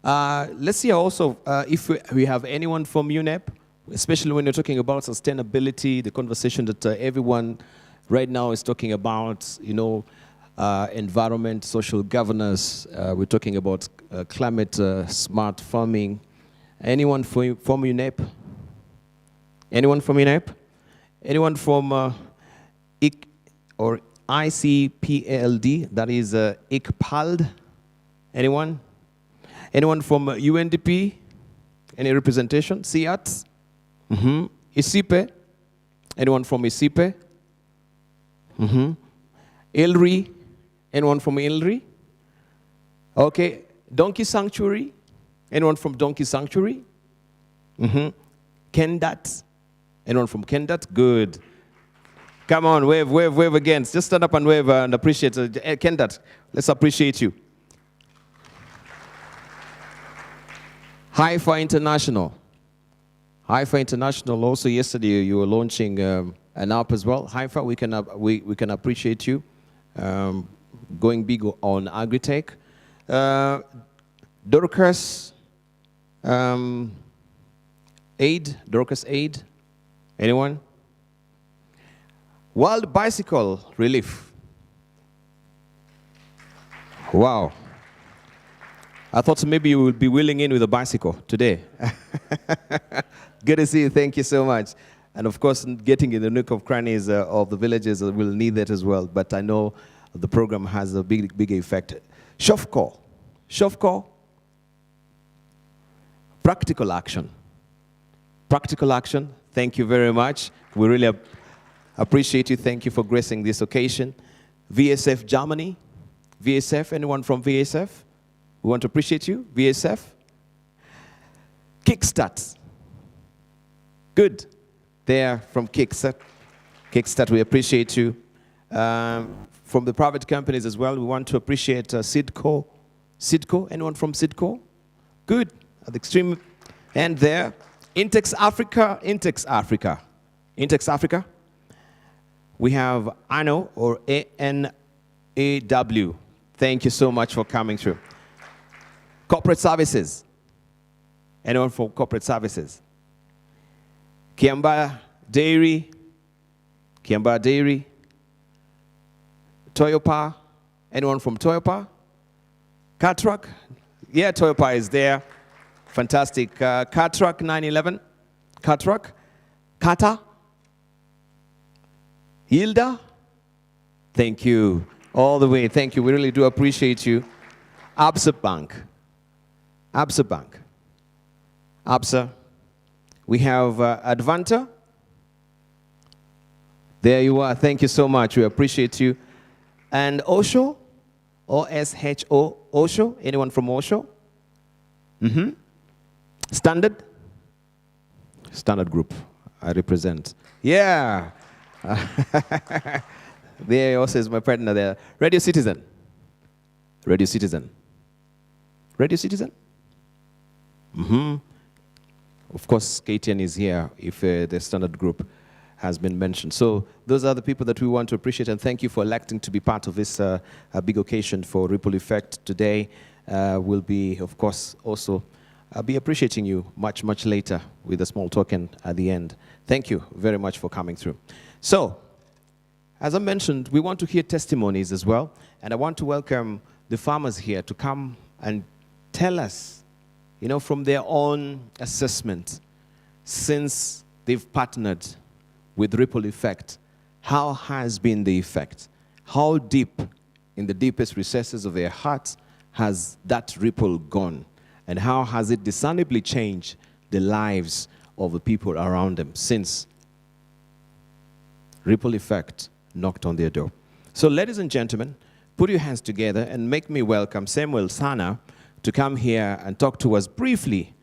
Let's see also if we have anyone from UNEP, especially when you're talking about sustainability, the conversation that everyone right now is talking about, you know, environment, social governance. We're talking about climate smart farming. Anyone from UNEP? Anyone from UNEP? Anyone from IC or ICPALD? That is ICPALD. Anyone? Anyone from UNDP? Any representation? SIAT? ISIPE? Anyone from ISIPE? ILRI? Anyone from ILRI? Okay. Donkey Sanctuary? Anyone from Donkey Sanctuary? Kendat? Anyone from Kendat? Good. Come on, wave again. Just stand up and wave and appreciate Kendat. Let's appreciate you. Haifa International. Haifa International, also yesterday you were launching and up as well. Haifa, we can appreciate you going big on agri-tech. Dorcas Aid, anyone? World Bicycle Relief. Wow. I thought maybe you would be wheeling in with a bicycle today. Good to see you. Thank you so much. And of course, getting in the nook of crannies of the villages will need that as well. But I know the program has a big effect. Shofco. Practical action. Thank you very much. We really appreciate you. Thank you for gracing this occasion. VSF Germany. VSF, anyone from VSF? We want to appreciate you. VSF. Kickstart. Good. There from Kickstart. Kickstart, we appreciate you. From the private companies as well, we want to appreciate Sidco. Sidco, anyone from Sidco? Good. At the extreme end there. Intex Africa. We have ANO or ANAW. Thank you so much for coming through. Corporate services. Anyone from corporate services? Kiamba Dairy. Toyopa. Anyone from Toyopa? Catruck? Yeah, Toyopa is there. Fantastic. Catruck 911. Catruck. Kata. Hilda. Thank you. All the way. Thank you. We really do appreciate you. Absa Bank. Absa. We have Advanta. There you are. Thank you so much. We appreciate you. And Osho. O-S-H-O. Osho. Anyone from Osho? Standard Group. I represent. Yeah. There also is my partner there. Radio Citizen. Of course, KTN is here if the Standard Group has been mentioned. So those are the people that we want to appreciate, and thank you for electing to be part of this big occasion for Ripple Effect today. We'll be, of course, also I'll be appreciating you much later with a small token at the end. Thank you very much for coming through. So, as I mentioned, we want to hear testimonies as well, and I want to welcome the farmers here to come and tell us, you know, from their own assessment, since they've partnered with Ripple Effect, how has been the effect? How deep, in the deepest recesses of their hearts, has that ripple gone? And how has it discernibly changed the lives of the people around them since Ripple Effect knocked on their door? So ladies and gentlemen, put your hands together and make me welcome Samuel Sana to come here and talk to us briefly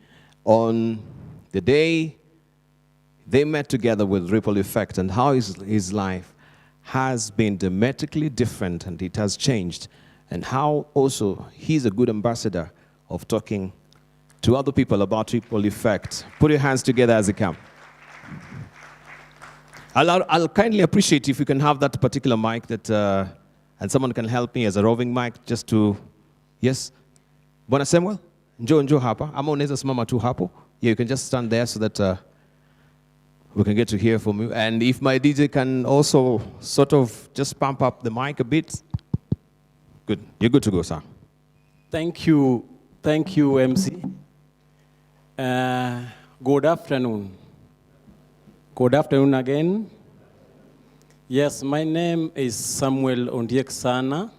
on the day they met together with Ripple Effect and how his life has been dramatically different and it has changed, and how also he's a good ambassador of talking to other people about Ripple Effect. Put your hands together as you come. I'll kindly appreciate if you can have that particular mic that, and someone can help me as a roving mic just to, yes? Bwana Samuel, njoo hapa. Ama unaweza simama tu hapo. Yeah, you can just stand there so that we can get to hear from you. And if my DJ can also sort of just pump up the mic a bit. Good. You're good to go, sir. Thank you, MC. Good afternoon. Good afternoon again. Yes, my name is Samuel Ondiek Sana.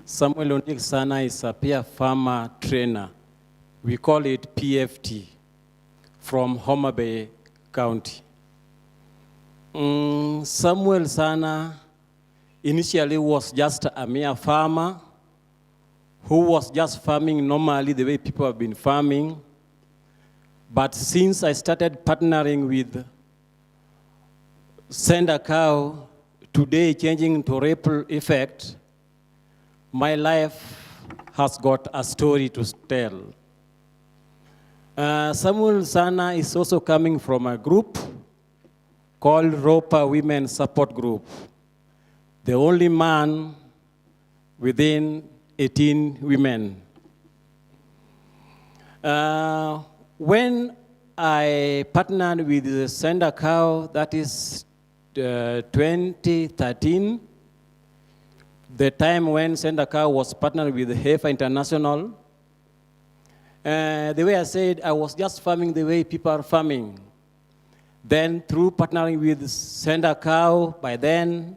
Samuel Ondiek Sana is a peer farmer trainer. We call it PFT from Homa Bay County. Samuel Sana initially was just a mere farmer who was just farming normally the way people have been farming. But since I started partnering with Send a Cow, today changing to Ripple Effect, my life has got a story to tell. Samuel Sana is also coming from a group called Ropa Women Support Group, the only man within 18 women. When I partnered with Send a Cow, that is 2013, the time when Send a Cow was partnered with Heifer International. The way I said, I was just farming the way people are farming. Then through partnering with Send a Cow, by then,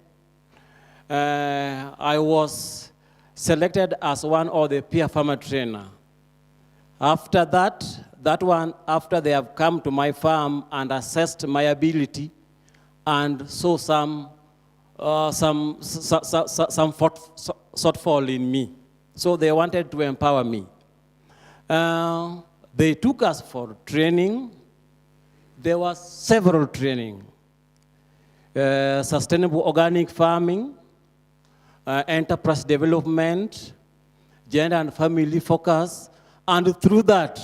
I was selected as one of the peer farmer trainer. After that, after they have come to my farm and assessed my ability and saw some shortfall in me. So they wanted to empower me. They took us for training. There was several training. Sustainable organic farming, enterprise development, gender and family focus, and through that,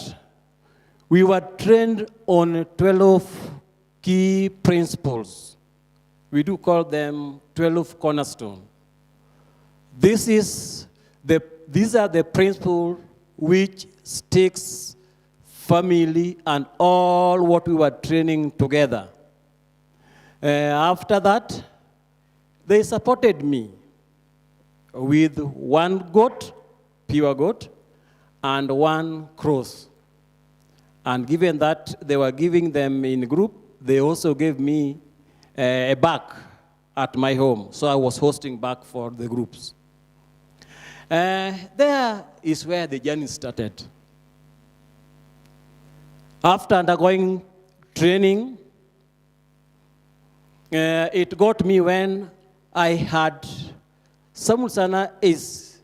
we were trained on 12 key principles. We do call them 12 cornerstones. These are the principles which sticks family and all what we were training together. After that, they supported me with one goat, pure goat, and one cross. And given that they were giving them in group, they also gave me a bag at my home. So I was hosting back for the groups. There is where the journey started. After undergoing training, it got me when I had, Samuel Sana is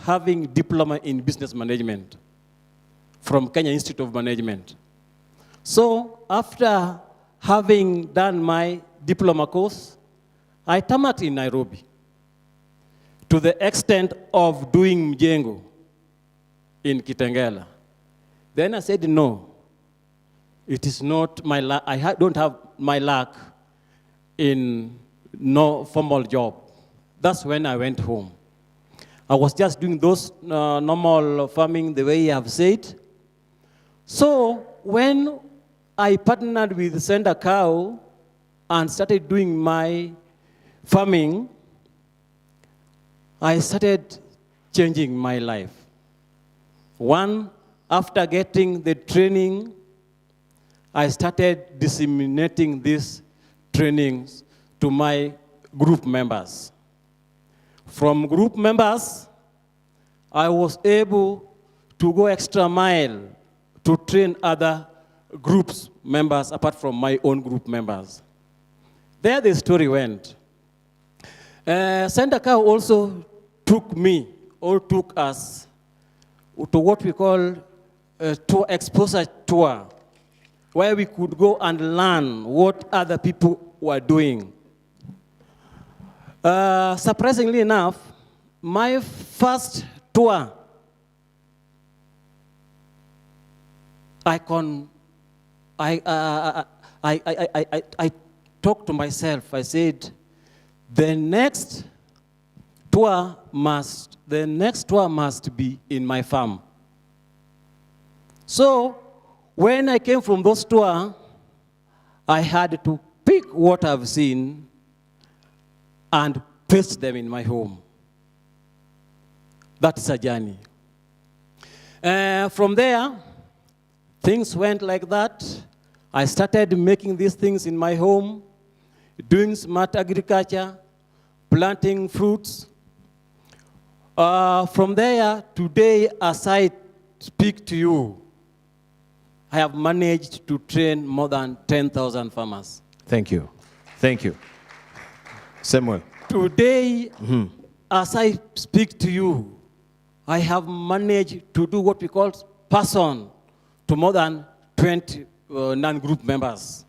having diploma in business management from Kenya Institute of Management. So after having done my diploma course, I tamared in Nairobi to the extent of doing mjengo in Kitengela. Then I said, no, it is not my luck. I don't have my luck in no formal job. That's when I went home. I was just doing those normal farming the way I have said. So when I partnered with Send a Cow and started doing my farming, I started changing my life. One, after getting the training, I started disseminating these trainings to my group members. From group members, I was able to go extra mile to train other groups members apart from my own group members. There the story went. Send a Cow also took me, or took us, to what we call a tour exposure tour, where we could go and learn what other people were doing. Surprisingly enough, my first tour, I talked to myself. I said, the next tour must be in my farm. So when I came from those tours, I had to pick what I've seen and paste them in my home. That's a journey. From there, things went like that. I started making these things in my home, doing smart agriculture, planting fruits. From there, today, as I speak to you, I have managed to train more than 10,000 farmers. Thank you. Thank you. Samuel. Today, as I speak to you, I have managed to do what we call person to more than 20 non-group members.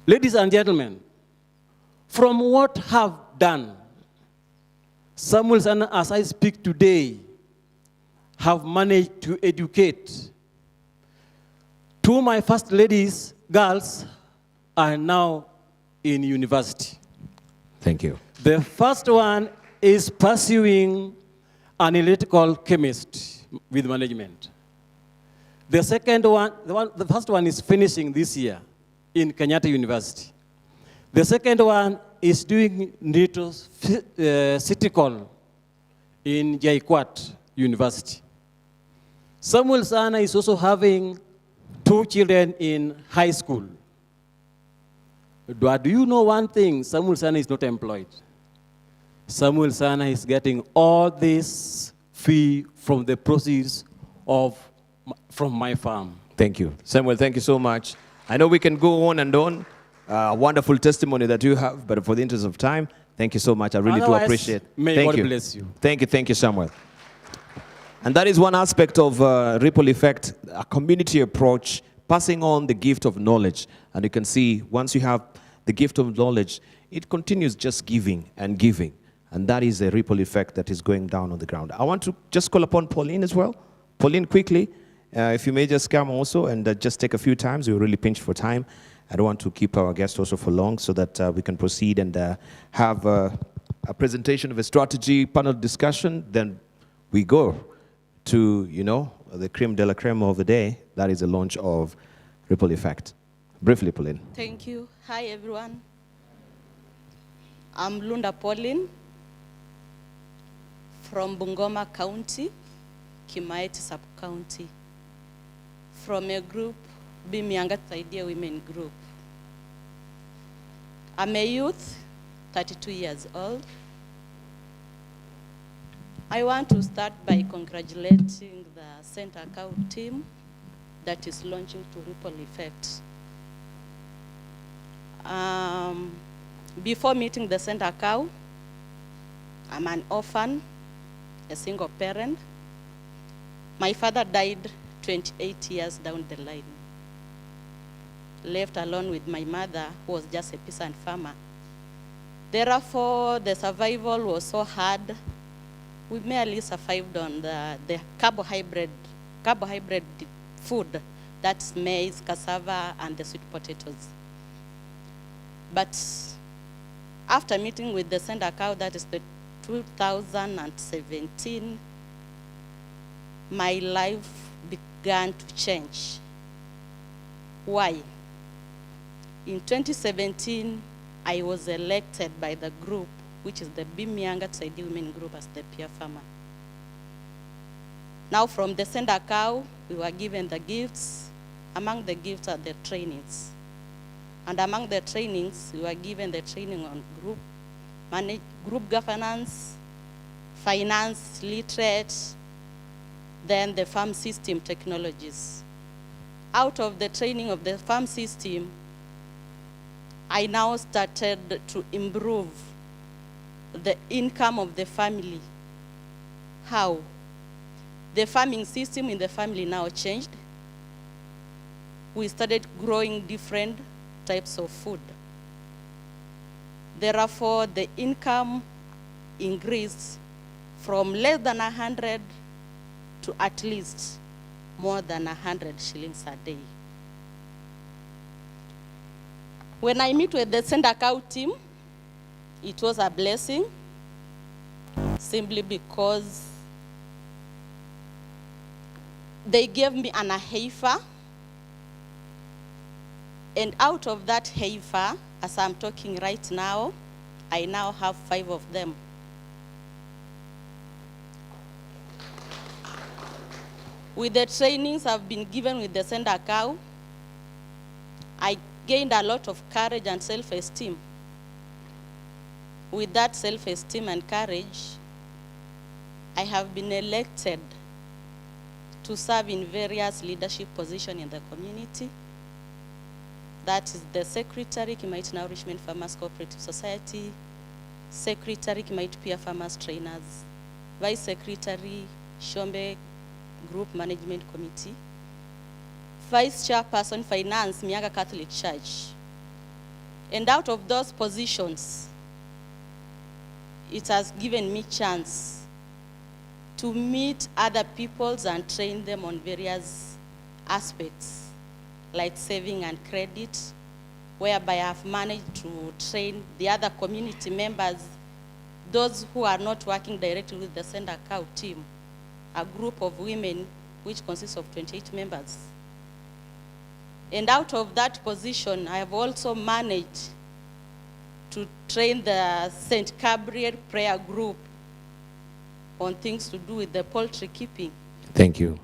Ladies and gentlemen, from what I have done, Samuel Sana, as I speak today, have managed to educate Two of my first ladies, girls, are now in university. Thank you. The first one is pursuing an electrical chemist with management. The second one, the first one is finishing this year in Kenyatta University. The second one is doing city call in JKUAT University. Samuel Sana is also having 2 children in high school. Do you know one thing? Samuel Sana is not employed. Samuel Sana is getting all this fee from the proceeds from my farm. Thank you. Samuel, thank you so much. I know we can go on and on. Wonderful testimony that you have, but for the interest of time, thank you so much. I really do appreciate it. May God bless you. Thank you, Samuel. And that is one aspect of Ripple Effect, a community approach, passing on the gift of knowledge. And you can see, once you have the gift of knowledge, it continues just giving and giving. And that is a ripple effect that is going down on the ground. I want to just call upon Pauline as well. Pauline, quickly, if you may just come also and just take a few times. We're really pinched for time. I don't want to keep our guests also for long so that we can proceed and have a presentation of a strategy panel discussion. Then we go to, the creme de la creme of the day. That is the launch of Ripple Effect. Briefly, Pauline. Thank you. Hi, everyone. I'm Lunda Pauline from Bungoma County, Kimaiti Sub-County, from a group, Bimianga Idea Women Group. I'm a youth, 32 years old. I want to start by congratulating the Center Cow team that is launching to Ripple Effect. Before meeting the Center Cow, I'm an orphan, a single parent. My father died 28 years down the line. Left alone with my mother, who was just a peasant farmer. Therefore, the survival was so hard. We merely survived on the carbohydrate food, that's maize, cassava, and the sweet potatoes. But after meeting with the Center Cow, that is the 2017, my life began to change. Why? In 2017, I was elected by the group, which is the Bimianga Tsaidi Women Group, as the peer farmer. Now from the Center Cow, we were given the gifts. Among the gifts are the trainings. And among the trainings, we were given the training on group governance, finance, literate, then the farm system technologies. Out of the training of the farm system, I now started to improve the income of the family. How? The farming system in the family now changed. We started growing different types of food. Therefore, the income increased from less than 100 to at least more than 100 shillings a day. When I meet with the Center Cow team, it was a blessing, simply because they gave me an heifer, and out of that heifer, as I'm talking right now, I now have 5 of them. With the trainings I've been given with the Center Cow, I gained a lot of courage and self-esteem. With that self-esteem and courage, I have been elected to serve in various leadership positions in the community. That is the Secretary, Kimaiti Nourishment Farmers Cooperative Society, Secretary, Kimaiti Peer Farmers Trainers, Vice Secretary, Shombe Group Management Committee, Vice Chairperson, Finance, Mianga Catholic Church. And out of those positions, it has given me chance to meet other peoples and train them on various aspects like saving and credit, whereby I have managed to train the other community members, those who are not working directly with the Send a Cow team, a group of women which consists of 28 members. And out of that position, I have also managed to train the St. Gabriel prayer group on things to do with the poultry keeping. Thank you.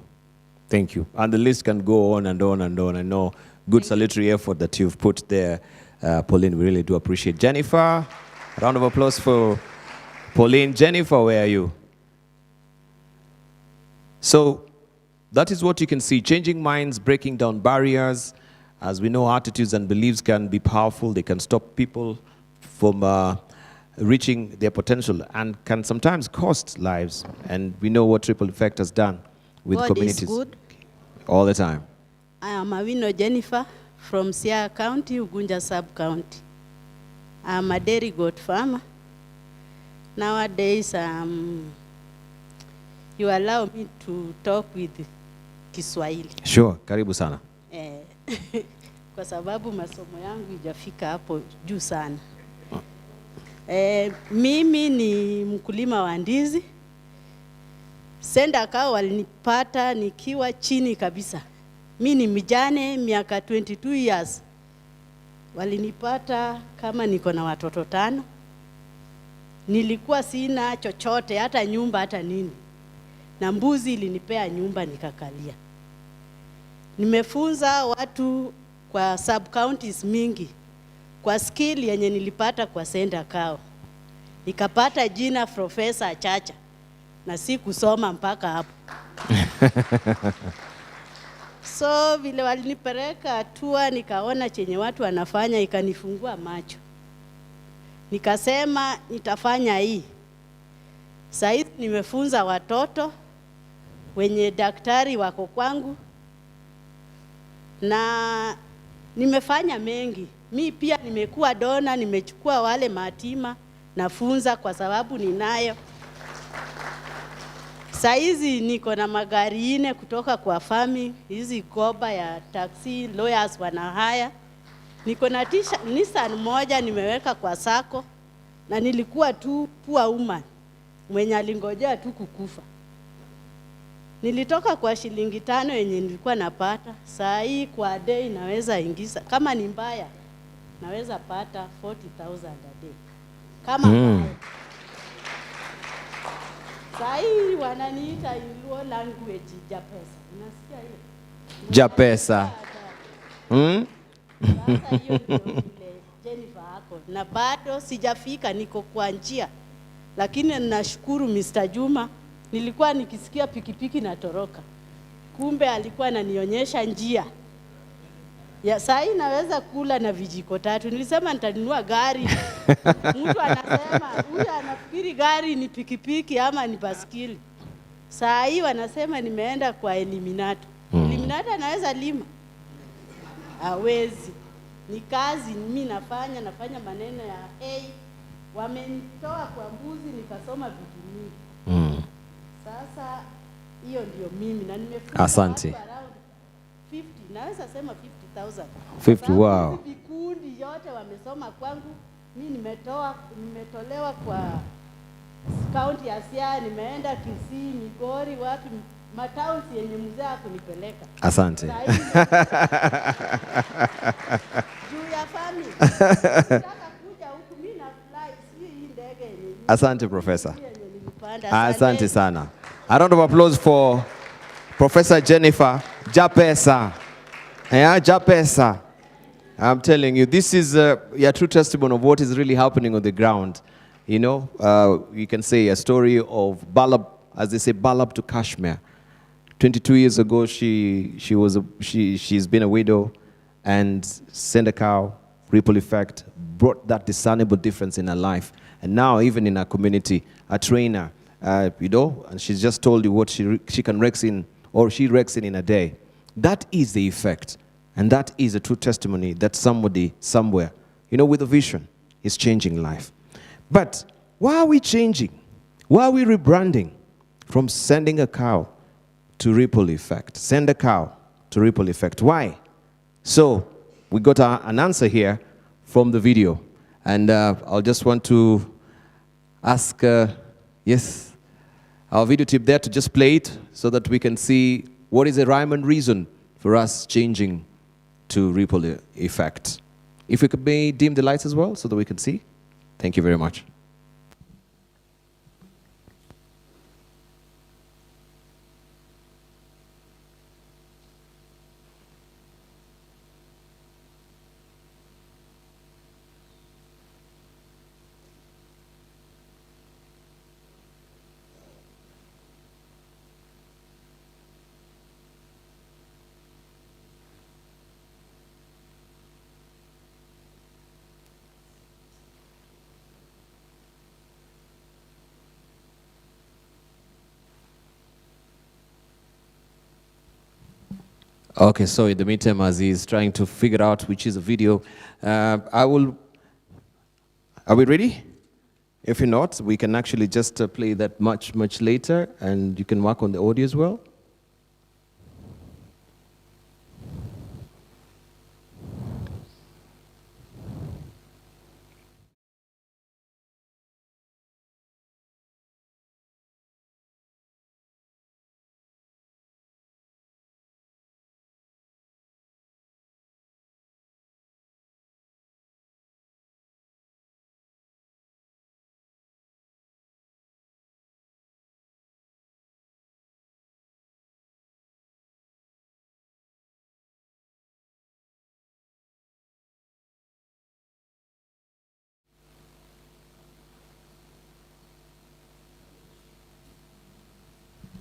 Thank you. And the list can go on and on and on. I know good salutary effort that you've put there, Pauline. We really do appreciate. Jennifer, a round of applause for Pauline. Jennifer, where are you? So that is what you can see. Changing minds, breaking down barriers. As we know, attitudes and beliefs can be powerful. They can stop people from reaching their potential and can sometimes cost lives. And we know what Ripple Effect has done with God communities. is good. All the time. I am Awino Jennifer from Siaya County, Ugunja Sub-County. I'm a dairy goat farmer. Nowadays, you allow me to talk with Kiswahili. Sure, karibu sana. Kwa sababu masomo yangu ijafika hapo juu sana. Mimi ni mkulima wa ndizi. Send a Cow walinipata nikiwa chini kabisa. Mimi ni mjane miaka 22 years. Walinipata kama niko na watoto 5. Nilikuwa sina chochote, hata nyumba hata nini. Na mbuzi ilinipea nyumba nikakalia. Nimefunza watu kwa sub-counties mingi. Kwa skill yenye nilipata kwa Send a Cow. Nikapata jina Professor Chacha. Na si kusoma mpaka hapo. So vile walinipeleka hatua nikaona chenye watu wanafanya ikanifungua macho. Nikasema nitafanya hii. Sasa nimefunza watoto wenye daktari wako kwangu na nimefanya mengi. Mi pia nimekuwa dona, nimechukua wale matima nafunza kwa sababu ninayo. Saizi niko na magari 4 kutoka kwa fami, hizi koba ya taxi, lawyers wanahaya. Niko na Nissan moja nimeweka kwa sako na nilikuwa tu poor woman mwenye alingojea tu kukufa. Nilitoka kwa shilingi 5 yenye nilikuwa napata, saa hii kwa day naweza ingiza, kama ni mbaya naweza pata 40,000 a day. Kama mbaya. Sai wananiita in Luo language Japesa. Unasikia hiyo? Japesa. Sasa hiyo ndio vile Jennifer hako. Na bado sijafika, niko kwa njia. Lakini nashukuru Mr. Juma, nilikuwa nikisikia pikipiki na toroka. Kumbe alikuwa ananionyesha njia. Ya saa hii naweza kula na vijiko 3. Nilisema nitanunua gari. Mtu anasema huyu anafikiri gari ni pikipiki ama ni baskili. Saa hii wanasema nimeenda kwa eliminato. Eliminato anaweza lima? Hawezi. Ni kazi mimi nafanya maneno ya wamenitoa kwa mbuzi nikasoma vitu mingi. Sasa hiyo ndio mimi na nimefunza. Asante. 50, naweza sema 50,000. 50, wow. Vikundi yote wamesoma kwangu. Mimi nimetolewa kwa county ya Siaya, nimeenda Kisii, Migori, wapi matowns yenye mzee akunipeleka. Asante. Juu ya family. Nataka kuja huku mimi na fly hii ndege yenye. Asante Professor. Asante sana. A round of applause for Professor Jennifer Japesa. Yeah, Japesa. I'm telling you, this is a true testimony of what is really happening on the ground. You know, you can say a story of Balab, as they say, Balab to Kashmir. 22 years ago, she's been a widow, and Send a Cow, Ripple Effect, brought that discernible difference in her life. And now, even in her community, a trainer, you know, and she's just told you what she can rex in, or she rex in a day. That is the effect. And that is a true testimony that somebody, somewhere, you know, with a vision, is changing life. But why are we changing? Why are we rebranding from Sending a Cow to Ripple Effect? Send a Cow to Ripple Effect. Why? So we got an answer here from the video. And I'll just want to ask, yes, our video tip there to just play it so that we can see what is the rhyme and reason for us changing to ripple effect. If we could may dim the lights as well so that we can see. Thank you very much. Okay, so in the meantime, as he's trying to figure out which is a video, are we ready? If you're not, we can actually just play that much later, and you can work on the audio as well.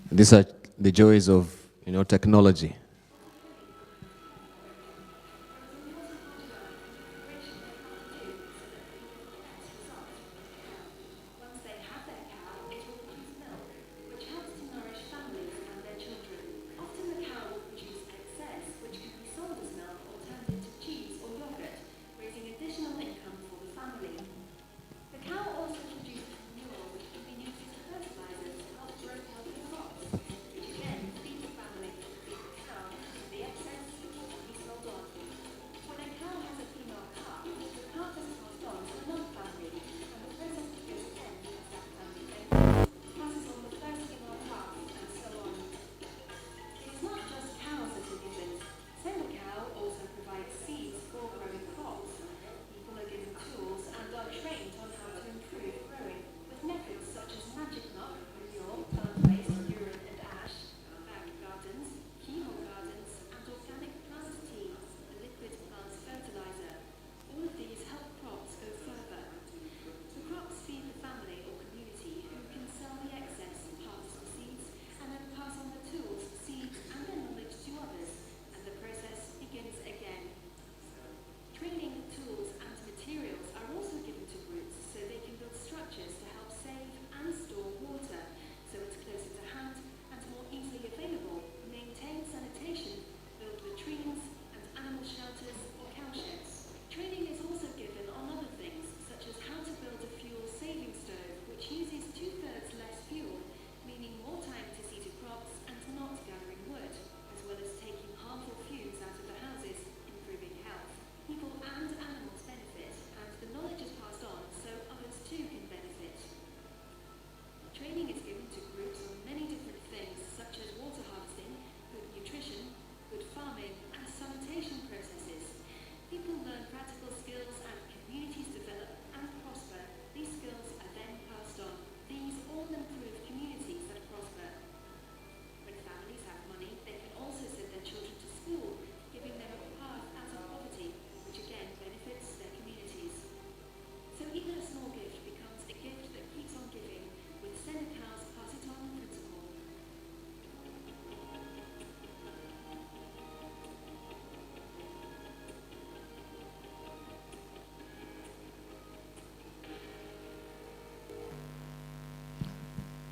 These are the joys of, technology.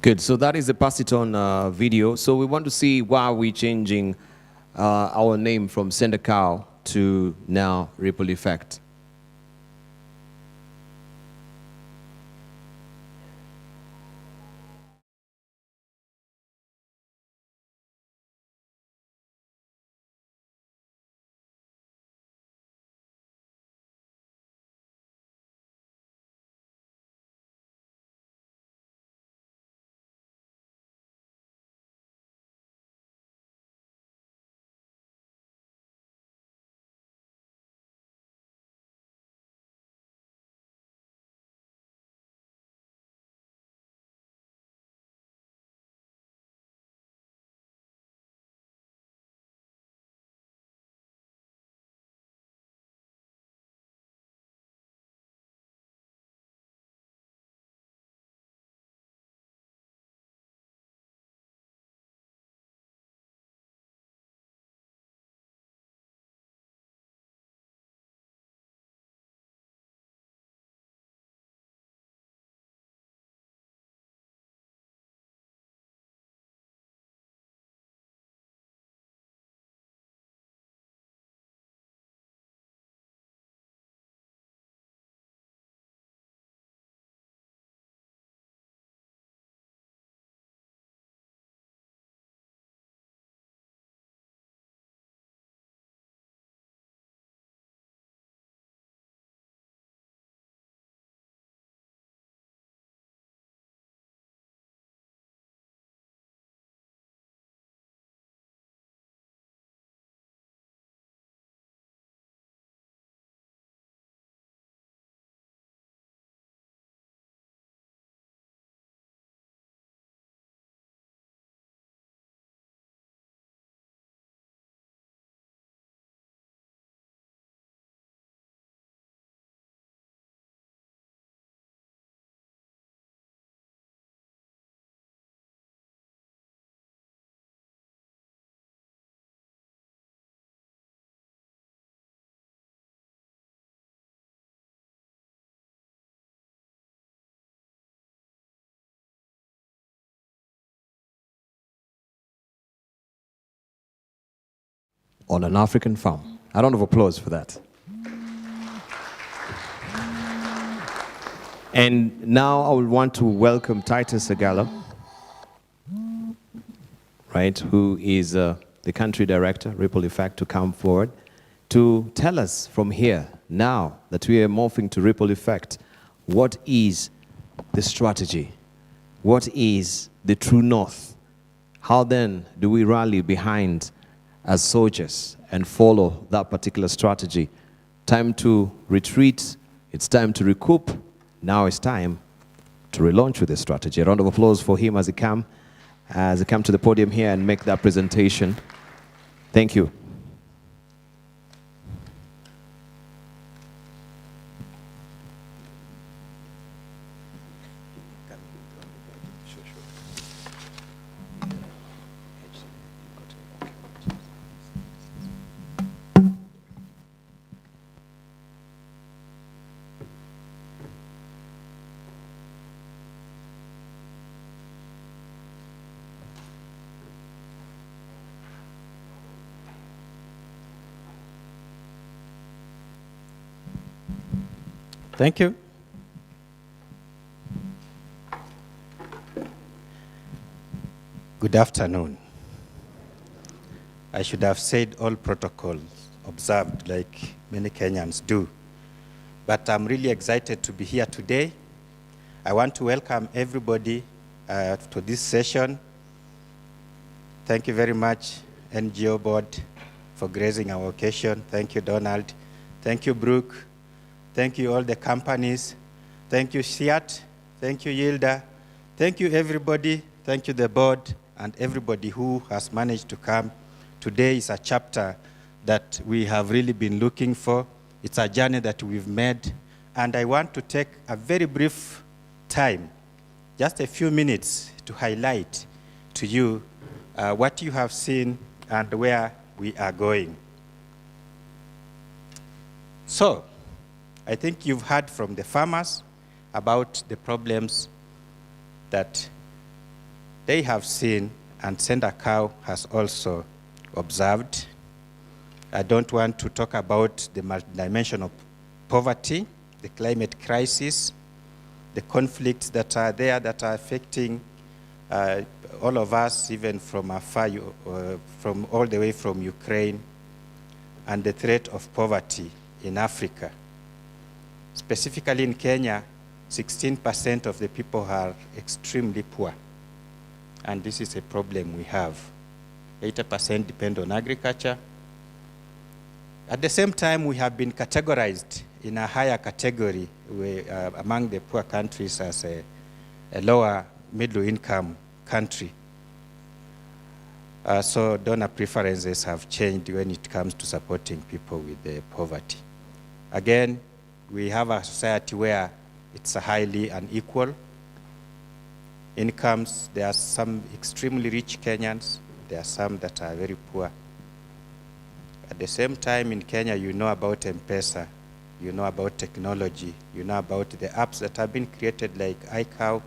Good. So that is the Pass It On video. So we want to see why we're changing our name from Send a Cow to now Ripple Effect. on an African farm. A round of applause for that. And now I would want to welcome Titus Sagala, right, who is the country director, Ripple Effect, to come forward to tell us from here, now that we are morphing to Ripple Effect, what is the strategy? What is the true north? How then do we rally behind as soldiers and follow that particular strategy? Time to retreat, it's time to recoup. Now it's time to relaunch with this strategy. A round of applause for him as he come to the podium here and make that presentation. Thank you. Thank you. Good afternoon. I should have said all protocols observed like many Kenyans do, but I'm really excited to be here today. I want to welcome everybody to this session. Thank you very much, NGO board, for gracing our occasion. Thank you, Donald. Thank you, Brooke. Thank you all the companies. Thank you, Siat. Thank you, Yilda. Thank you, everybody. Thank you, the board, and everybody who has managed to come. Today is a chapter that we have really been looking for. It's a journey that we've made. And I want to take a very brief time, just a few minutes, to highlight to you what you have seen and where we are going. So, I think you've heard from the farmers about the problems that they have seen and Senda Cow has also observed. I don't want to talk about the multidimensional poverty, the climate crisis, the conflicts that are there that are affecting all of us, even from afar, from all the way from Ukraine, and the threat of poverty in Africa. Specifically in Kenya, 16% of the people are extremely poor. And this is a problem we have. 80% depend on agriculture. At the same time, we have been categorized in a higher category among the poor countries as a lower middle income country. So donor preferences have changed when it comes to supporting people with the poverty. Again, we have a society where it's a highly unequal incomes. There are some extremely rich Kenyans. There are some that are very poor. At the same time, in Kenya, you know about M-Pesa, you know about technology, you know about the apps that have been created like iCow.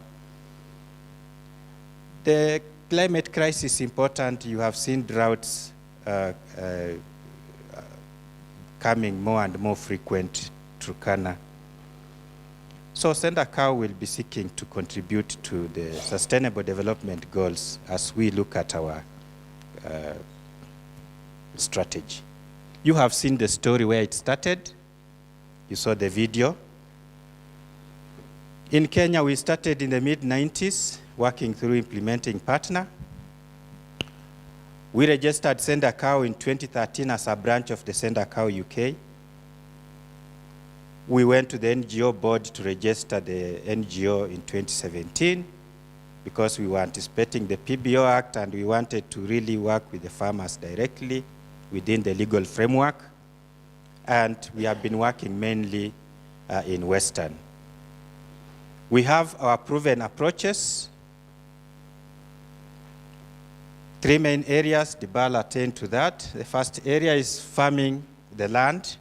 The climate crisis is important. You have seen droughts coming more and more frequent. Turkana. So Senda Cow will be seeking to contribute to the Sustainable Development Goals as we look at our strategy. You have seen the story where it started. You saw the video. In Kenya, we started in the mid-90s, working through implementing partner. We registered Senda Cow in 2013 as a branch of the Senda Cow UK. We went to the NGO board to register the NGO in 2017 because we were anticipating the PBO Act and we wanted to really work with the farmers directly within the legal framework. And we have been working mainly in Western. We have our proven approaches. 3 main areas, Dibala attend to that. The first area is farming the land.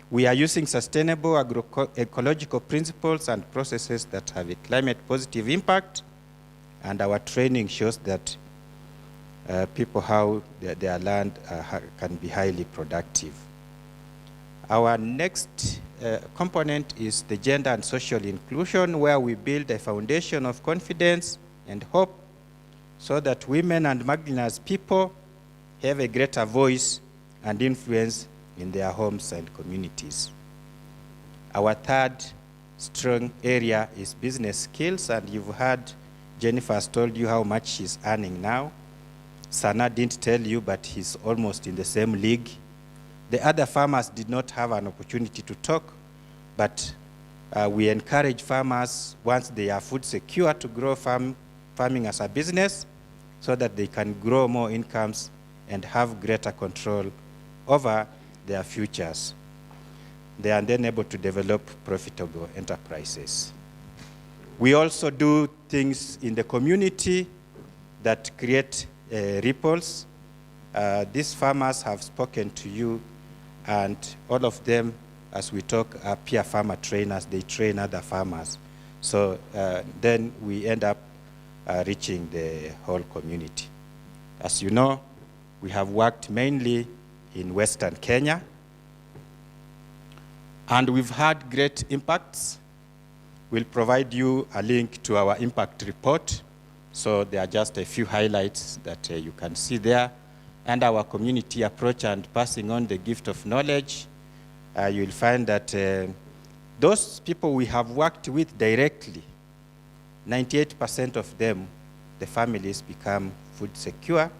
We are using sustainable agroecological principles and processes that have a climate positive impact, and our training shows that people how their land can be highly productive. Our next component is the gender and social inclusion, where we build a foundation of confidence and hope so that women and marginalized people have a greater voice and influence in their homes and communities. Our third strong area is business skills, and you've heard Jennifer has told you how much she's earning now. Sana didn't tell you, but he's almost in the same league. The other farmers did not have an opportunity to talk, but we encourage farmers, once they are food secure, to grow farming as a business so that they can grow more incomes and have greater control over their futures. They are then able to develop profitable enterprises. We also do things in the community that create ripples. These farmers have spoken to you, and all of them, as we talk, are peer farmer trainers. They train other farmers. So then we end up reaching the whole community. As you know, we have worked mainly in Western Kenya, and we've had great impacts. We'll provide you a link to our impact report. So there are just a few highlights that you can see there. And our community approach and passing on the gift of knowledge, you'll find that those people we have worked with directly, 98% of them, the families become food secure,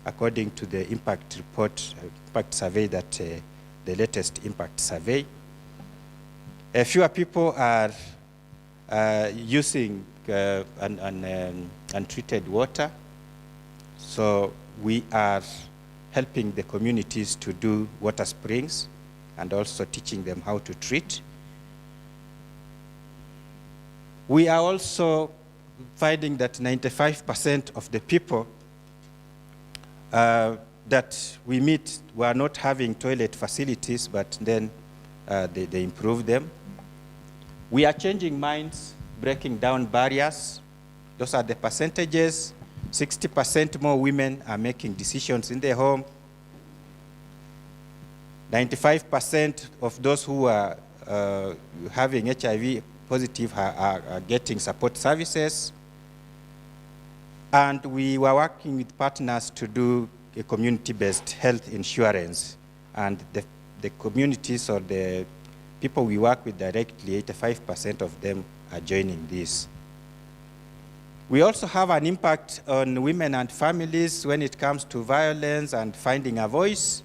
according to the impact report, impact survey, that the latest impact survey. Fewer people are using untreated water. So we are helping the communities to do water springs and also teaching them how to treat. We are also finding that 95% of the people that we meet were not having toilet facilities, but then they improve them. We are changing minds, breaking down barriers. Those are the percentages. 60% more women are making decisions in their home. 95% of those who are having HIV positive are getting support services. And we were working with partners to do a community-based health insurance. And the communities or the people we work with directly, 85% of them are joining this. We also have an impact on women and families when it comes to violence and finding a voice.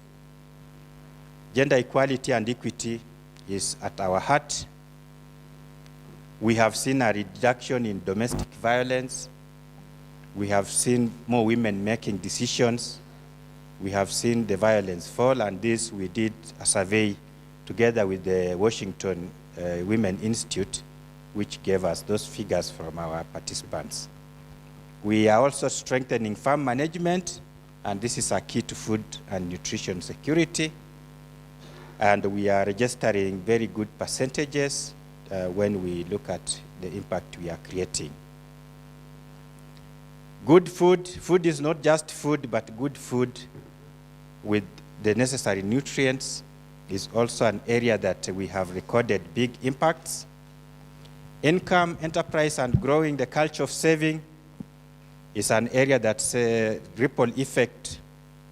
Gender equality and equity is at our heart. We have seen a reduction in domestic violence. We have seen more women making decisions. We have seen the violence fall, and this we did a survey together with the Washington Women Institute, which gave us those figures from our participants. We are also strengthening farm management, and this is a key to food and nutrition security. And we are registering very good percentages when we look at the impact we are creating. Good food. Food is not just food, but good food with the necessary nutrients is also an area that we have recorded big impacts. Income, enterprise, and growing the culture of saving is an area that's a ripple effect.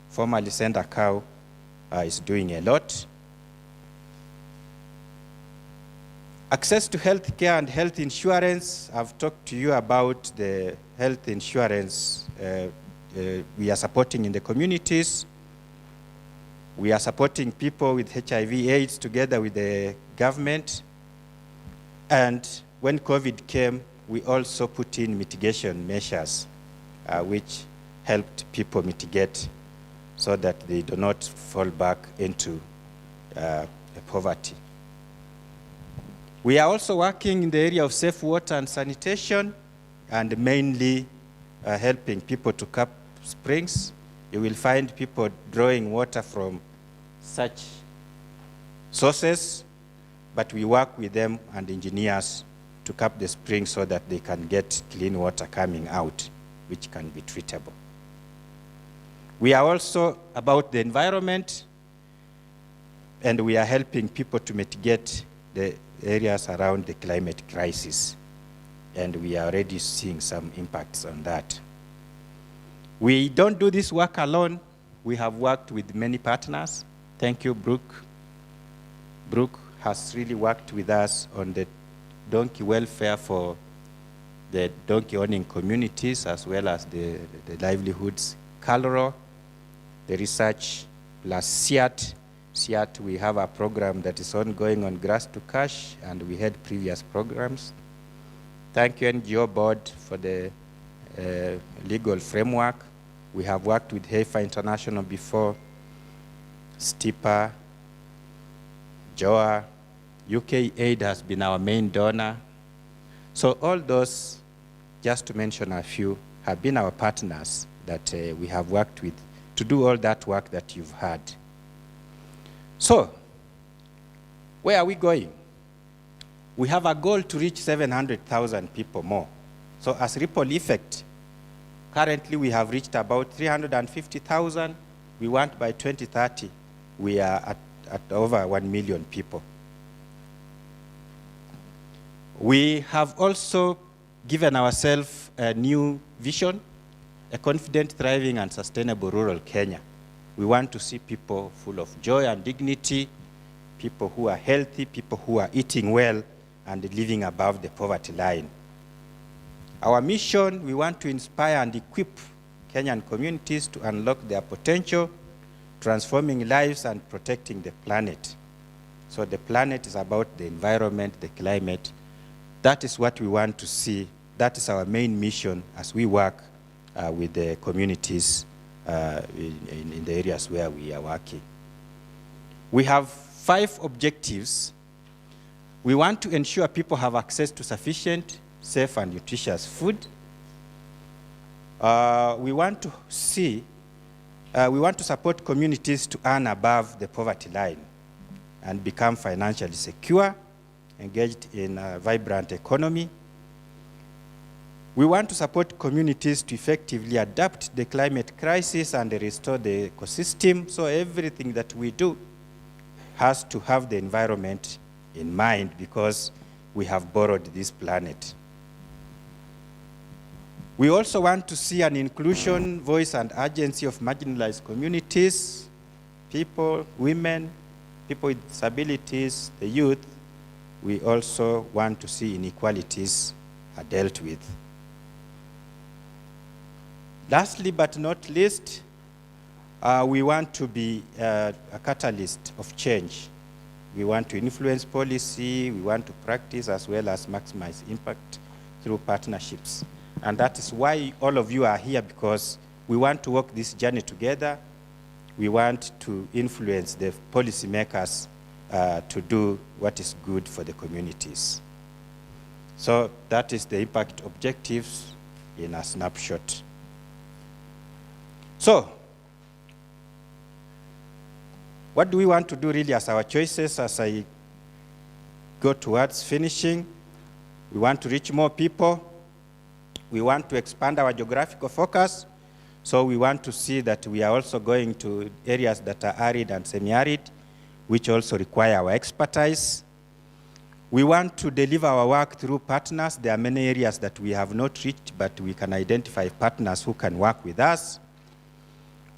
Formerly Send a Cow is doing a lot. Access to health care and health insurance. I've talked to you about the health insurance we are supporting in the communities. We are supporting people with HIV/AIDS together with the government. And when COVID came, we also put in mitigation measures, which helped people mitigate so that they do not fall back into poverty. We are also working in the area of safe water and sanitation, and mainly helping people to cap springs. You will find people drawing water from such sources, but we work with them and engineers to cap the springs so that they can get clean water coming out, which can be treatable. We are also about the environment, and we are helping people to mitigate the areas around the climate crisis. And we are already seeing some impacts on that. We don't do this work alone. We have worked with many partners. Thank you, Brooke. Brooke has really worked with us on the donkey welfare for the donkey owning communities as well as the livelihoods. Calro, the research plus SIAT. SIAT, we have a program that is ongoing on grass to cash, and we had previous programs. Thank you, NGO Board, for the legal framework. We have worked with HEFA International before, STIPA, JOA, UK Aid has been our main donor. So all those, just to mention a few, have been our partners that we have worked with to do all that work that you've heard. So, where are we going? We have a goal to reach 700,000 people more. So as ripple effect, currently we have reached about 350,000. We want by 2030, we are at over 1 million people. We have also given ourselves a new vision, a confident, thriving, and sustainable rural Kenya. We want to see people full of joy and dignity, people who are healthy, people who are eating well, and living above the poverty line. Our mission, we want to inspire and equip Kenyan communities to unlock their potential, transforming lives and protecting the planet. So the planet is about the environment, the climate. That is what we want to see. That is our main mission as we work with the communities in the areas where we are working. We have 5 objectives. We want to ensure people have access to sufficient, safe, and nutritious food. We want to support communities to earn above the poverty line and become financially secure, engaged in a vibrant economy. We want to support communities to effectively adapt the climate crisis and restore the ecosystem. So everything that we do has to have the environment in mind because we have borrowed this planet. We also want to see an inclusion, voice, and agency of marginalized communities, people, women, people with disabilities, the youth. We also want to see inequalities are dealt with. Lastly but not least, we want to be a catalyst of change. We want to influence policy, we want to practice as well as maximize impact through partnerships. And that is why all of you are here, because we want to walk this journey together. We want to influence the policymakers to do what is good for the communities. So that is the impact objectives in a snapshot. So, what do we want to do really as our choices as I go towards finishing? We want to reach more people. We want to expand our geographical focus. So we want to see that we are also going to areas that are arid and semi-arid, which also require our expertise. We want to deliver our work through partners. There are many areas that we have not reached, but we can identify partners who can work with us.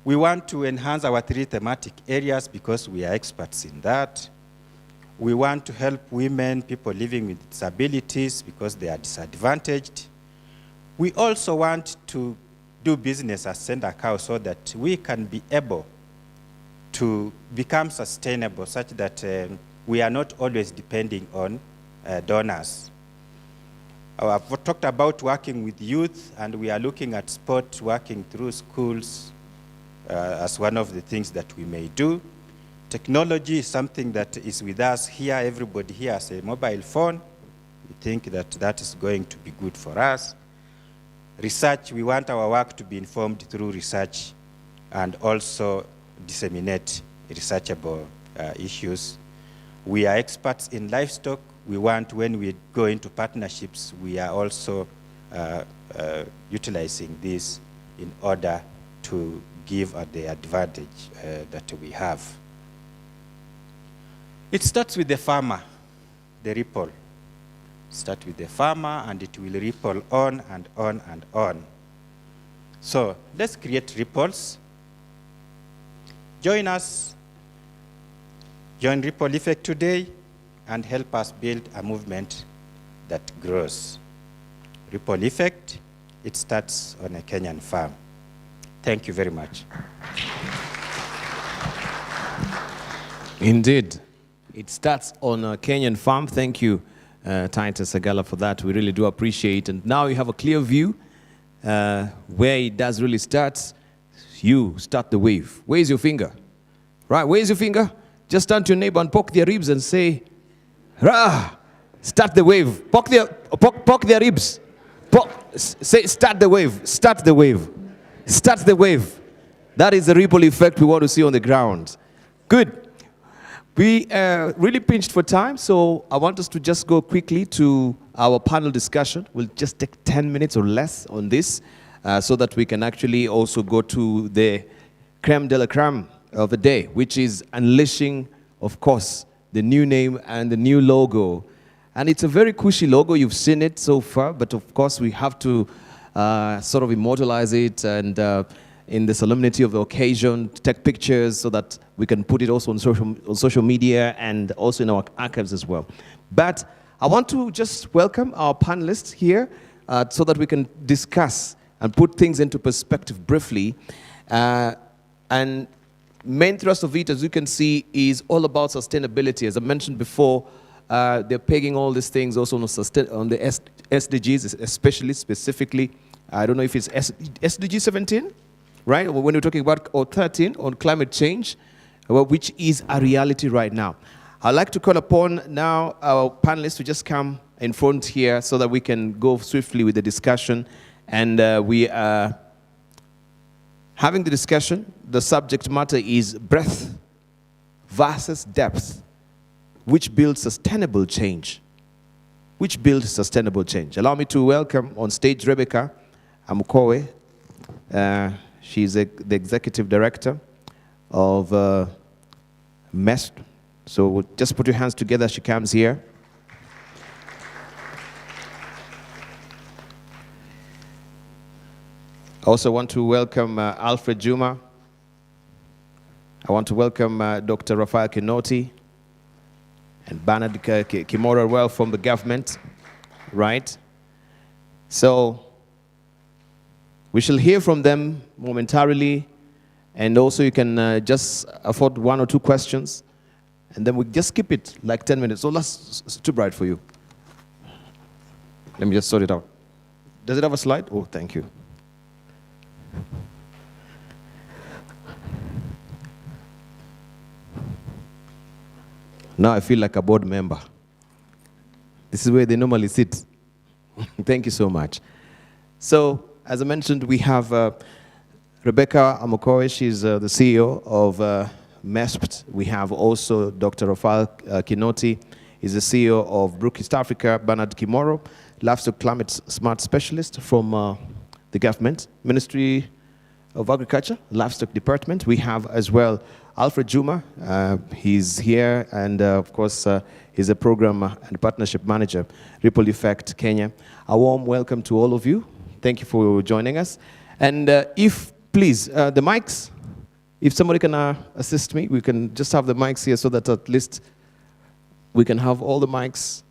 We want to enhance our 3 thematic areas because we are experts in that. We want to help women, people living with disabilities because they are disadvantaged. We also want to do business as Sender Cow so that we can be able to become sustainable such that we are not always depending on donors. I've talked about working with youth, and we are looking at sport, working through schools, as one of the things that we may do. Technology is something that is with us here. Everybody here has a mobile phone. We think that that is going to be good for us. Research, we want our work to be informed through research and also disseminate researchable issues. We are experts in livestock. We want, when we go into partnerships, we are also utilizing this in order to give at the advantage that we have. It starts with the farmer, the ripple. Start with the farmer, and it will ripple on and on and on. So let's create ripples. Join us, join Ripple Effect today, and help us build a movement that grows. Ripple Effect, it starts on a Kenyan farm. Thank you very much. Indeed. It starts on a Kenyan farm. Thank you, Titus Sagala, for that. We really do appreciate it. And now you have a clear view where it does really start. You start the wave. Where's your finger? Right, where's your finger? Just turn to your neighbor and poke their ribs and say, Rah! Start the wave. Poke their ribs. Say, start the wave. Start the wave. Start the wave. That is the ripple effect we want to see on the ground. Good. We really pinched for time, so I want us to just go quickly to our panel discussion. We'll just take 10 minutes or less on this so that we can actually also go to the creme de la creme of the day, which is unleashing, of course, the new name and the new logo. And it's a very cushy logo. You've seen it so far, but of course we have to sort of immortalize it and in the solemnity of the occasion, take pictures so that we can put it also on social media and also in our archives as well. But I want to just welcome our panelists here so that we can discuss and put things into perspective briefly. And main thrust of it, as you can see, is all about sustainability. As I mentioned before, they're pegging all these things also on the SDGs, especially, specifically. I don't know if it's SDG 17, right? When we're talking about, or 13, on climate change, which is a reality right now. I'd like to call upon now our panelists to just come in front here so that we can go swiftly with the discussion. And we are having the discussion. The subject matter is breadth versus depth, which builds sustainable change. Which builds sustainable change. Allow me to welcome on stage Rebecca Amukowe. She's the executive director of MEST. So just put your hands together as she comes here. I also want to welcome Alfred Juma. I want to welcome Dr. Rafael Kinoti and Bernard Kimora well from the government, right? So we shall hear from them momentarily, and also you can just afford 1 or 2 questions, and then we just keep it like 10 minutes. So it's too bright for you. Let me just sort it out. Does it have a slide? Oh, thank you. Now I feel like a board member. This is where they normally sit. Thank you so much. So, as I mentioned, we have Rebecca Amukowe. She's the CEO of MESPT. We have also Dr. Rafael Kinoti. He's the CEO of Brook East Africa. Bernard Kimoro, Livestock Climate Smart Specialist from the government, Ministry of Agriculture, Livestock Department. We have as well Alfred Juma. He's here, and of course, he's a program and partnership manager, Ripple Effect Kenya. A warm welcome to all of you. Thank you for joining us. And if, please, the mics, if somebody can assist me, we can just have the mics here so that at least we can have all the mics.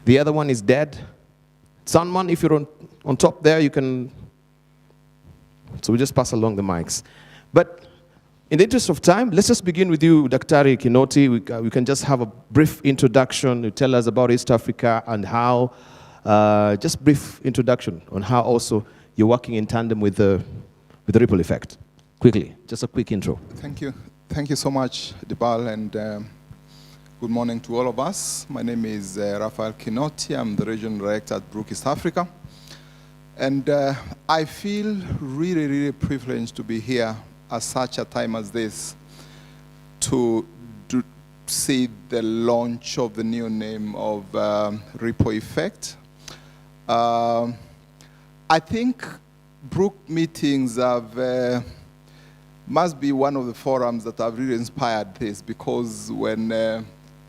The other one is dead. Someone, if you're on top there, you can. So we just pass along the mics. But in the interest of time, let's just begin with you, Dr. Kinoti. We can just have a brief introduction. You tell us about East Africa and how, just brief introduction on how also you're working in tandem with the Ripple Effect. Quickly, just a quick intro. Thank you. Thank you so much, Dibal, and good morning to all of us. My name is Rafael Kinoti. I'm the regional director at Brook East Africa. And I feel really, really privileged to be here at such a time as this to see the launch of the new name of Ripple Effect. I think Brook meetings have, must be one of the forums that have really inspired this, because when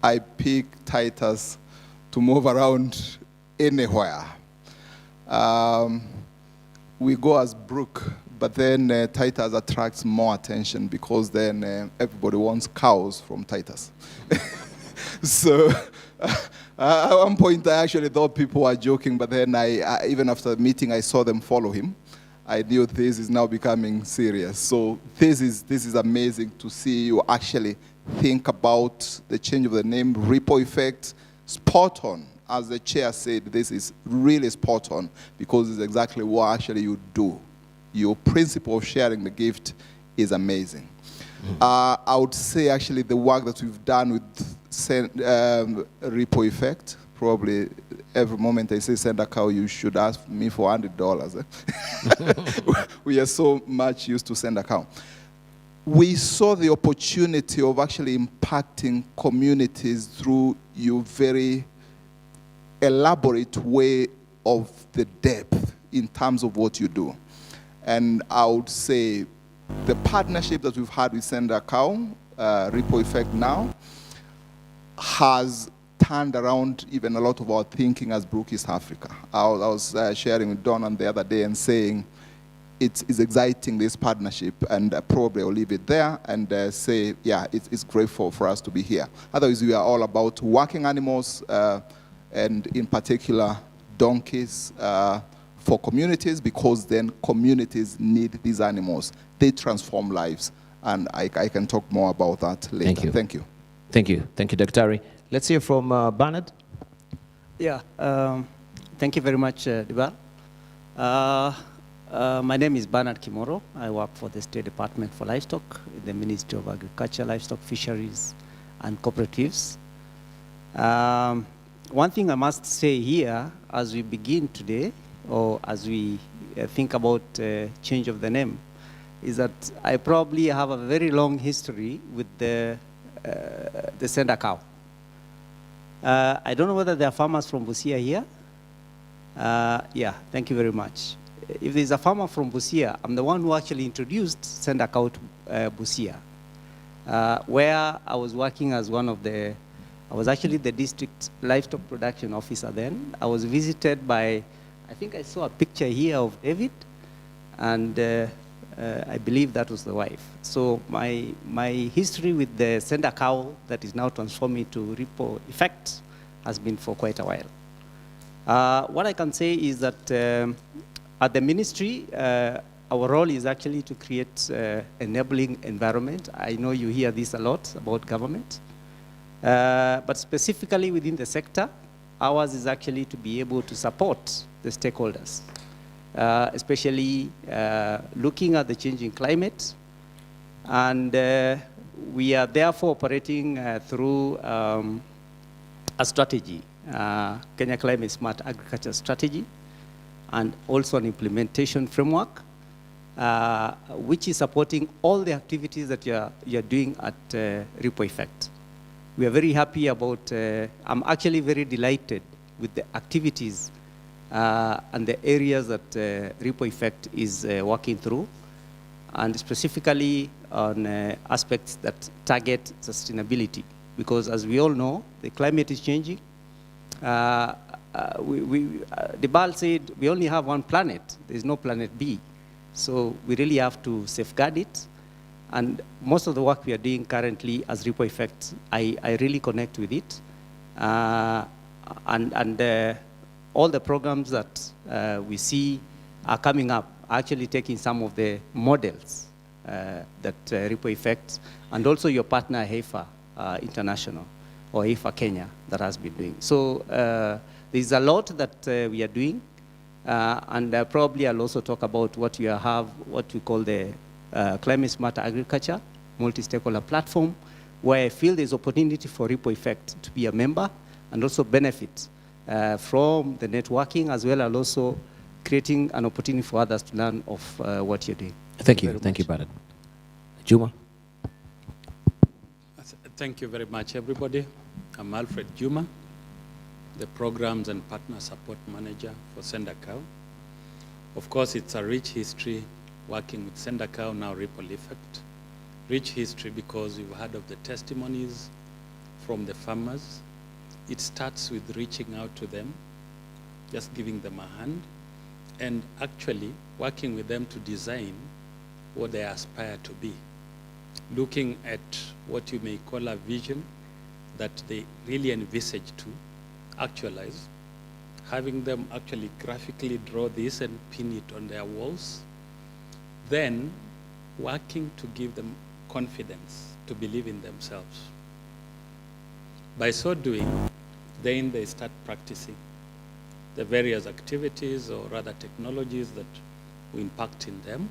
I pick Titus to move around anywhere, we go as Brook, but then Titus attracts more attention, because then everybody wants cows from Titus. So at one point I actually thought people were joking, but then I even after the meeting I saw them follow him. I knew this is now becoming serious. So this is amazing to see you actually think about the change of the name, ripple effect, spot on. As the chair said, this is really spot on, because it's exactly what actually you do. Your principle of sharing the gift is amazing. I would say actually the work that we've done with ripple effect, probably every moment I say send a cow, you should ask me for $100. We are so much used to send a cow. We saw the opportunity of actually impacting communities through your very elaborate way of the depth in terms of what you do. And I would say the partnership that we've had with Send a Cow, Ripple Effect now, has turned around even a lot of our thinking as Brook East Africa. I was sharing with Don the other day and saying it's exciting, this partnership, and probably I'll leave it there and say, yeah, it's great for us to be here. Otherwise, we are all about working animals, and in particular, donkeys, for communities, because then communities need these animals. They transform lives, and I can talk more about that later. Thank you. Thank you. Thank you. Thank you, Dr. Let's hear from Bernard. Yeah, thank you very much, Dibal. My name is Bernard Kimoro. I work for the State Department for Livestock in the Ministry of Agriculture, Livestock, Fisheries, and Cooperatives. One thing I must say here, as we begin today, or as we think about change of the name, is that I probably have a very long history with the Send a Cow. I don't know whether there are farmers from Busia here. Yeah, thank you very much. If there's a farmer from Busia, I'm the one who actually introduced Send a Cow to Busia, where I was working as one of the, I was actually the district livestock production officer then. I was visited by, I think I saw a picture here of David, and I believe that was the wife. So my history with the Send a Cow that is now transforming to Ripple Effect has been for quite a while. What I can say is that at the ministry, our role is actually to create enabling environment. I know you hear this a lot about government, but specifically within the sector, ours is actually to be able to support the stakeholders, especially looking at the changing climate. And we are therefore operating through a strategy, Kenya Climate Smart Agriculture Strategy, and also an implementation framework, which is supporting all the activities that you're doing at Ripple Effect. We are very happy about, I'm actually very delighted with the activities and the areas that Ripple Effect is working through, and specifically on aspects that target sustainability. Because as we all know, the climate is changing. Dibal said we only have one planet. There's no planet B. So we really have to safeguard it. And most of the work we are doing currently as Ripple Effect, I really connect with it. And all the programs that we see are coming up, actually taking some of the models that Ripple Effect, and also your partner HEFA International, or HEFA Kenya, that has been doing. So there's a lot that we are doing, and probably I'll also talk about what we have, what we call the Climate Smart Agriculture multi-stakeholder platform, where I feel there's opportunity for Ripple Effect to be a member and also benefit from the networking, as well as also creating an opportunity for others to learn of what you're doing. Thank you. Thank you, Bernard. Juma. Thank you very much, everybody. I'm Alfred Juma, the Programs and Partner Support Manager for Send a Cow. Of course, it's a rich history working with Sendakau, now Ripple Effect. Rich history because we've heard of the testimonies from the farmers. It starts with reaching out to them, just giving them a hand, and actually working with them to design what they aspire to be. Looking at what you may call a vision that they really envisage to actualize, having them actually graphically draw this and pin it on their walls, then working to give them confidence to believe in themselves. By so doing, then they start practicing the various activities or rather technologies that we impact in them.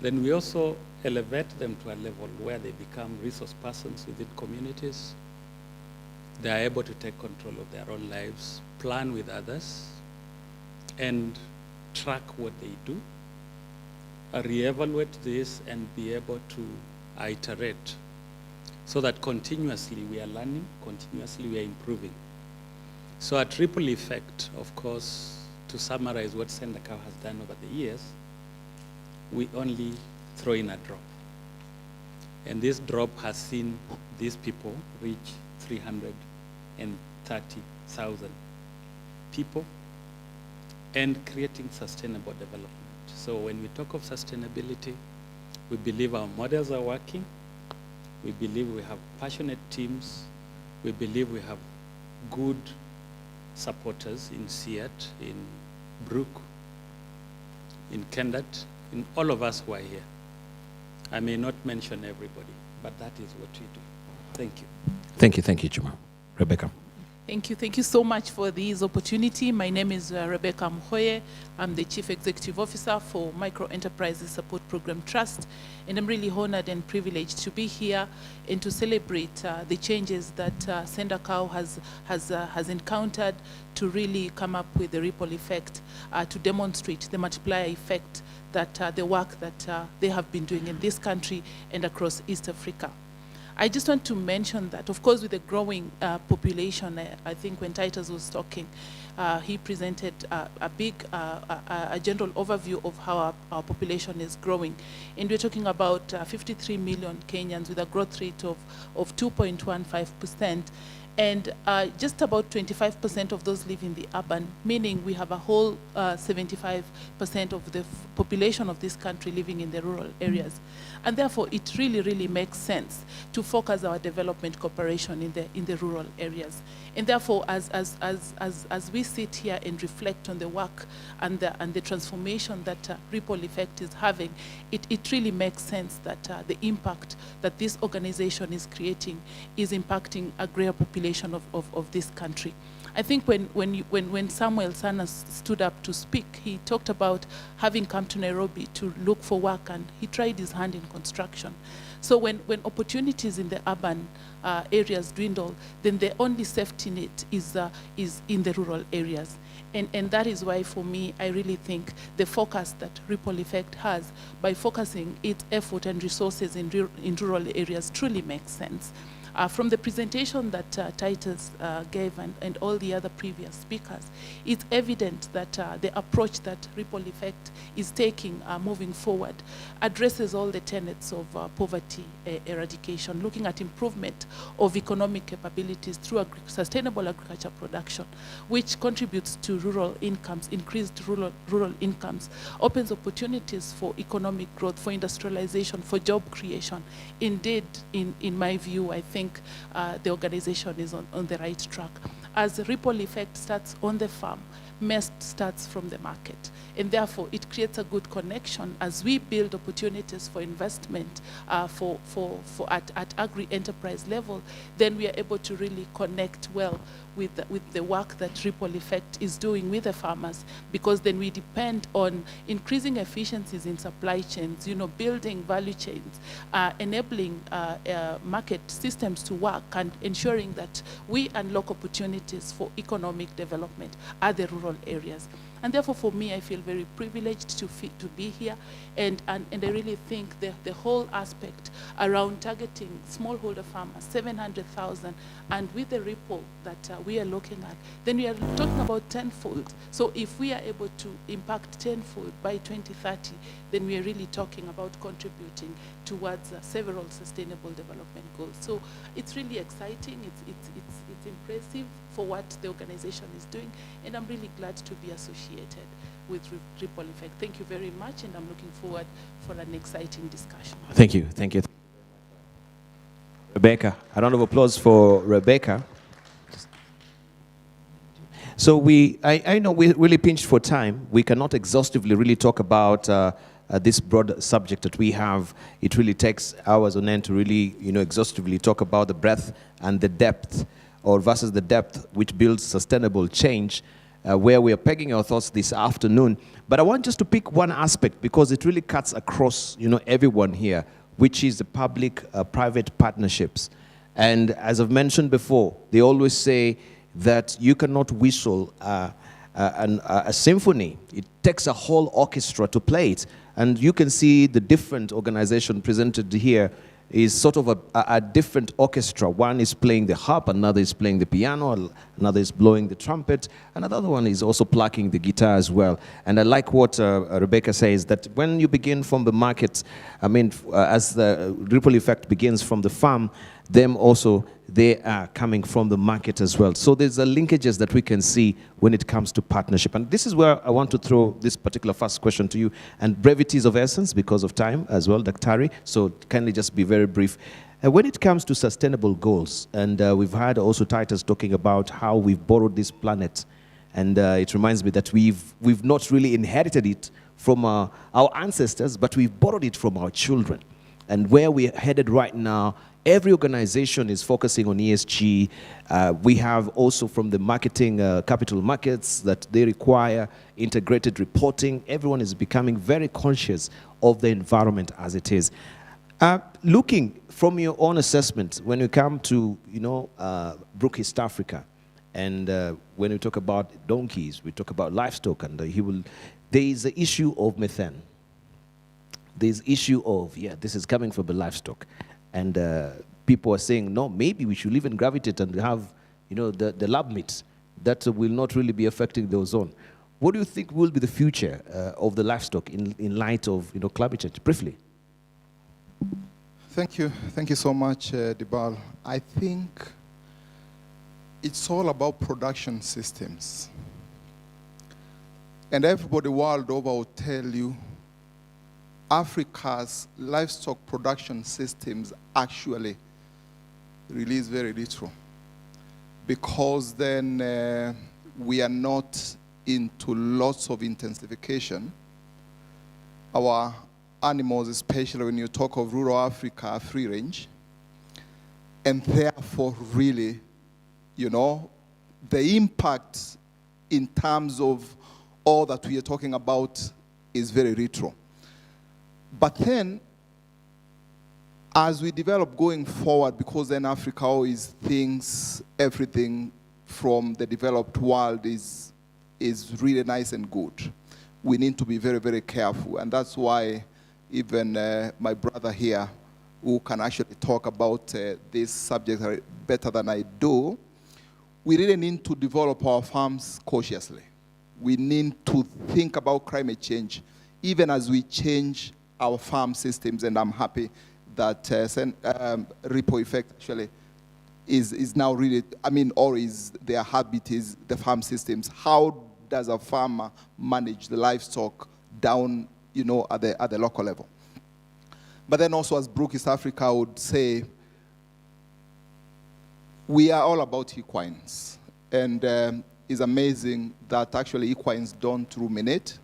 Then we also elevate them to a level where they become resource persons within communities. They are able to take control of their own lives, plan with others, and track what they do, reevaluate this, and be able to iterate so that continuously we are learning, continuously we are improving. So at Ripple Effect, of course, to summarize what Sendakau has done over the years, we only throw in a drop. And this drop has seen these people reach 330,000 people and creating sustainable development. So when we talk of sustainability, we believe our models are working. We believe we have passionate teams. We believe we have good supporters in SEAT, in Brook, in Kendat, in all of us who are here. I may not mention everybody, but that is what we do. Thank you. Thank you, Juma. Rebecca. Thank you so much for this opportunity. My name is Rebecca Mhoye. I'm the Chief Executive Officer for Micro Enterprises Support Program Trust, and I'm really honored and privileged to be here and to celebrate the changes that Sendakau has encountered to really come up with the ripple effect, to demonstrate the multiplier effect that the work that they have been doing in this country and across East Africa. I just want to mention that, of course, with the growing population, I think when Titus was talking, he presented a general overview of how our population is growing. And we're talking about 53 million Kenyans with a growth rate of 2.15%. And just about 25% of those live in the urban, meaning we have a whole 75% of the population of this country living in the rural areas. And therefore, it really makes sense to focus our development cooperation in the rural areas. And therefore, as we sit here and reflect on the work and the transformation that Ripple Effect is having, it really makes sense that the impact that this organization is creating is impacting a greater population of this country. I think when Samuel Sana stood up to speak, he talked about having come to Nairobi to look for work, and he tried his hand in construction. So when opportunities in the urban areas dwindle, then the only safety net is in the rural areas. And that is why, for me, I really think the focus that Ripple Effect has by focusing its effort and resources in rural areas truly makes sense. From the presentation that Titus gave and all the other previous speakers, it's evident that the approach that Ripple Effect is taking moving forward addresses all the tenets of poverty eradication, looking at improvement of economic capabilities through sustainable agriculture production, which contributes to rural incomes, increased rural incomes, opens opportunities for economic growth, for industrialization, for job creation. Indeed, in my view, I think the organization is on the right track. As the Ripple Effect starts on the farm, MEST starts from the market. And therefore, it creates a good connection as we build opportunities for investment at agri-enterprise level. Then we are able to really connect well with the work that Ripple Effect is doing with the farmers, because then we depend on increasing efficiencies in supply chains, building value chains, enabling market systems to work, and ensuring that we unlock opportunities for economic development at the rural areas. And therefore, for me, I feel very privileged to be here. And I really think the whole aspect around targeting smallholder farmers, 700,000, and with the ripple that we are looking at, then we are talking about tenfold. So if we are able to impact tenfold by 2030, then we are really talking about contributing towards several sustainable development goals. So it's really exciting, it's impressive for what the organization is doing, and I'm really glad to be associated with Ripple Effect. Thank you very much, and I'm looking forward for an exciting discussion. Thank you. Thank you. Rebecca, a round of applause for Rebecca. So I know we're really pinched for time. We cannot exhaustively really talk about this broad subject that we have. It really takes hours on end to really, exhaustively talk about the breadth and the depth, or versus the depth which builds sustainable change, where we are pegging our thoughts this afternoon. But I want just to pick one aspect because it really cuts across, everyone here, which is the public-private partnerships. And as I've mentioned before, they always say that you cannot whistle a symphony. It takes a whole orchestra to play it. And you can see the different organization presented here is sort of a different orchestra. One is playing the harp, another is playing the piano, another is blowing the trumpet, and another one is also plucking the guitar as well. And I like what Rebecca says, that when you begin from the market, as the ripple effect begins from the farm, them also, they are coming from the market as well. So there's linkages that we can see when it comes to partnership. And this is where I want to throw this particular first question to you. And brevity is of essence because of time as well, Daktari. So kindly just be very brief. When it comes to sustainable goals, and we've had also Titus talking about how we've borrowed this planet. And it reminds me that we've not really inherited it from our ancestors, but we've borrowed it from our children. And where we're headed right now, every organization is focusing on ESG. We have also from the marketing, capital markets, that they require integrated reporting. Everyone is becoming very conscious of the environment as it is. Looking from your own assessment, when you come to, Brook East Africa, and when we talk about donkeys, we talk about livestock, and there is the issue of methane. There's issue of, this is coming from the livestock. And people are saying, no, maybe we should even gravitate and have, the lab meat that will not really be affecting the ozone. What do you think will be the future of the livestock in light of, climate change? Briefly. Thank you. Thank you so much, Dibal. I think it's all about production systems. And everybody world over will tell you Africa's livestock production systems actually release very little, because then we are not into lots of intensification. Our animals, especially when you talk of rural Africa, are free range, and therefore really, the impact in terms of all that we are talking about is very little. But then, as we develop going forward, because then Africa always thinks everything from the developed world is really nice and good, we need to be very, very careful. And that's why even my brother here, who can actually talk about this subject better than I do, we really need to develop our farms cautiously. We need to think about climate change, even as we change our farm systems, and I'm happy that Ripple Effect actually is now really, or is their habit is the farm systems. How does a farmer manage the livestock down, at the local level? But then also, as Brook East Africa would say, we are all about equines. And it's amazing that actually equines don't ruminate,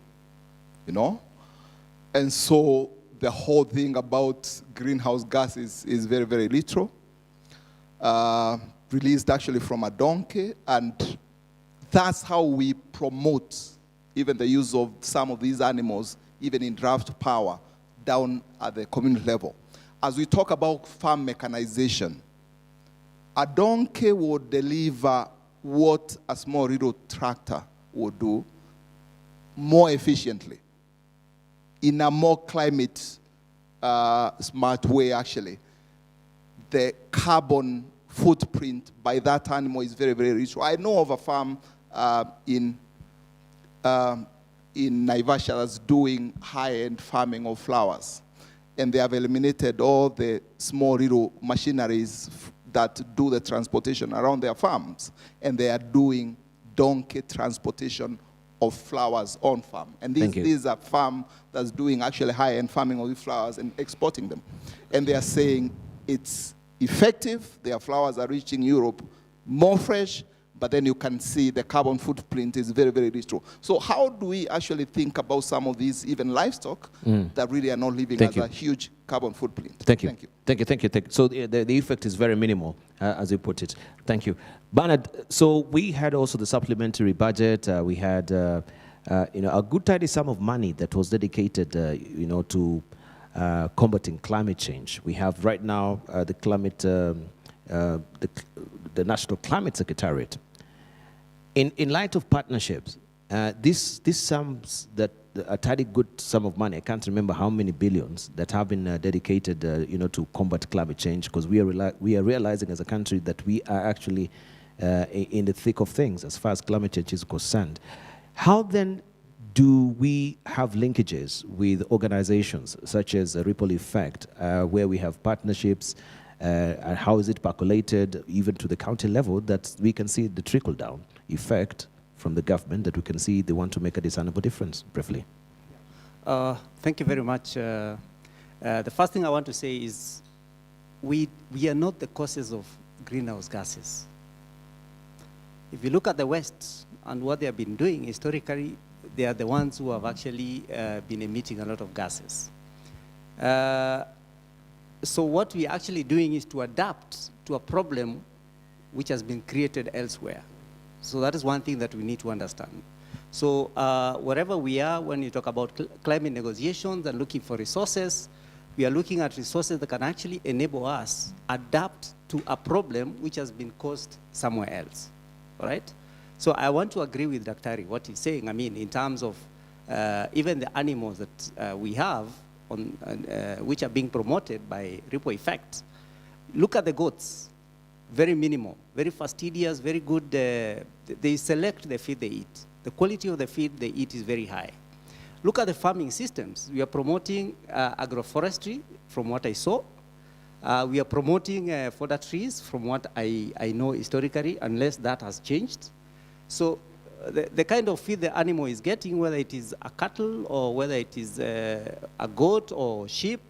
And so the whole thing about greenhouse gases is very, very little. Released actually from a donkey, and that's how we promote even the use of some of these animals, even in draft power, down at the community level. As we talk about farm mechanization, a donkey would deliver what a small little tractor would do more efficiently, in a more climate smart way, actually, the carbon footprint by that animal is very, very rich. I know of a farm in Naivasha that's doing high-end farming of flowers. And they have eliminated all the small little machineries that do the transportation around their farms. And they are doing donkey transportation of flowers on farm. And this is a farm that's doing actually high-end farming of these flowers and exporting them. And they are saying it's effective. Their flowers are reaching Europe more fresh, but then you can see the carbon footprint is very, very rich. So how do we actually think about some of these, even livestock, that really are not living as a huge carbon footprint? Thank you. Thank you. So the effect is very minimal, as you put it. Thank you. Bernard, so we had also the supplementary budget. We had a good tidy sum of money that was dedicated to combating climate change. We have right now the National Climate Secretariat. In light of partnerships, this sums that a tidy good sum of money, I can't remember how many billions, that have been dedicated to combat climate change, because we are realizing as a country that we are actually in the thick of things as far as climate change is concerned. How then do we have linkages with organizations such as Ripple Effect, where we have partnerships, and how is it percolated even to the county level, that we can see the trickle-down effect from the government, that we can see they want to make a discernible difference? Briefly. Thank you very much. The first thing I want to say is we are not the causes of greenhouse gases. If you look at the West and what they have been doing historically, they are the ones who have actually been emitting a lot of gases. So what we're actually doing is to adapt to a problem which has been created elsewhere. So that is one thing that we need to understand. So wherever we are, when you talk about climate negotiations and looking for resources, we are looking at resources that can actually enable us adapt to a problem which has been caused somewhere else, all right? So I want to agree with Dr. what he's saying. I mean, in terms of even the animals that we have, which are being promoted by Ripple Effect. Look at the goats, very minimal, very fastidious, very good. They select the feed they eat. The quality of the feed they eat is very high. Look at the farming systems. We are promoting agroforestry, from what I saw. We are promoting fodder trees, from what I know historically, unless that has changed. So the kind of feed the animal is getting, whether it is a cattle or whether it is a goat or sheep,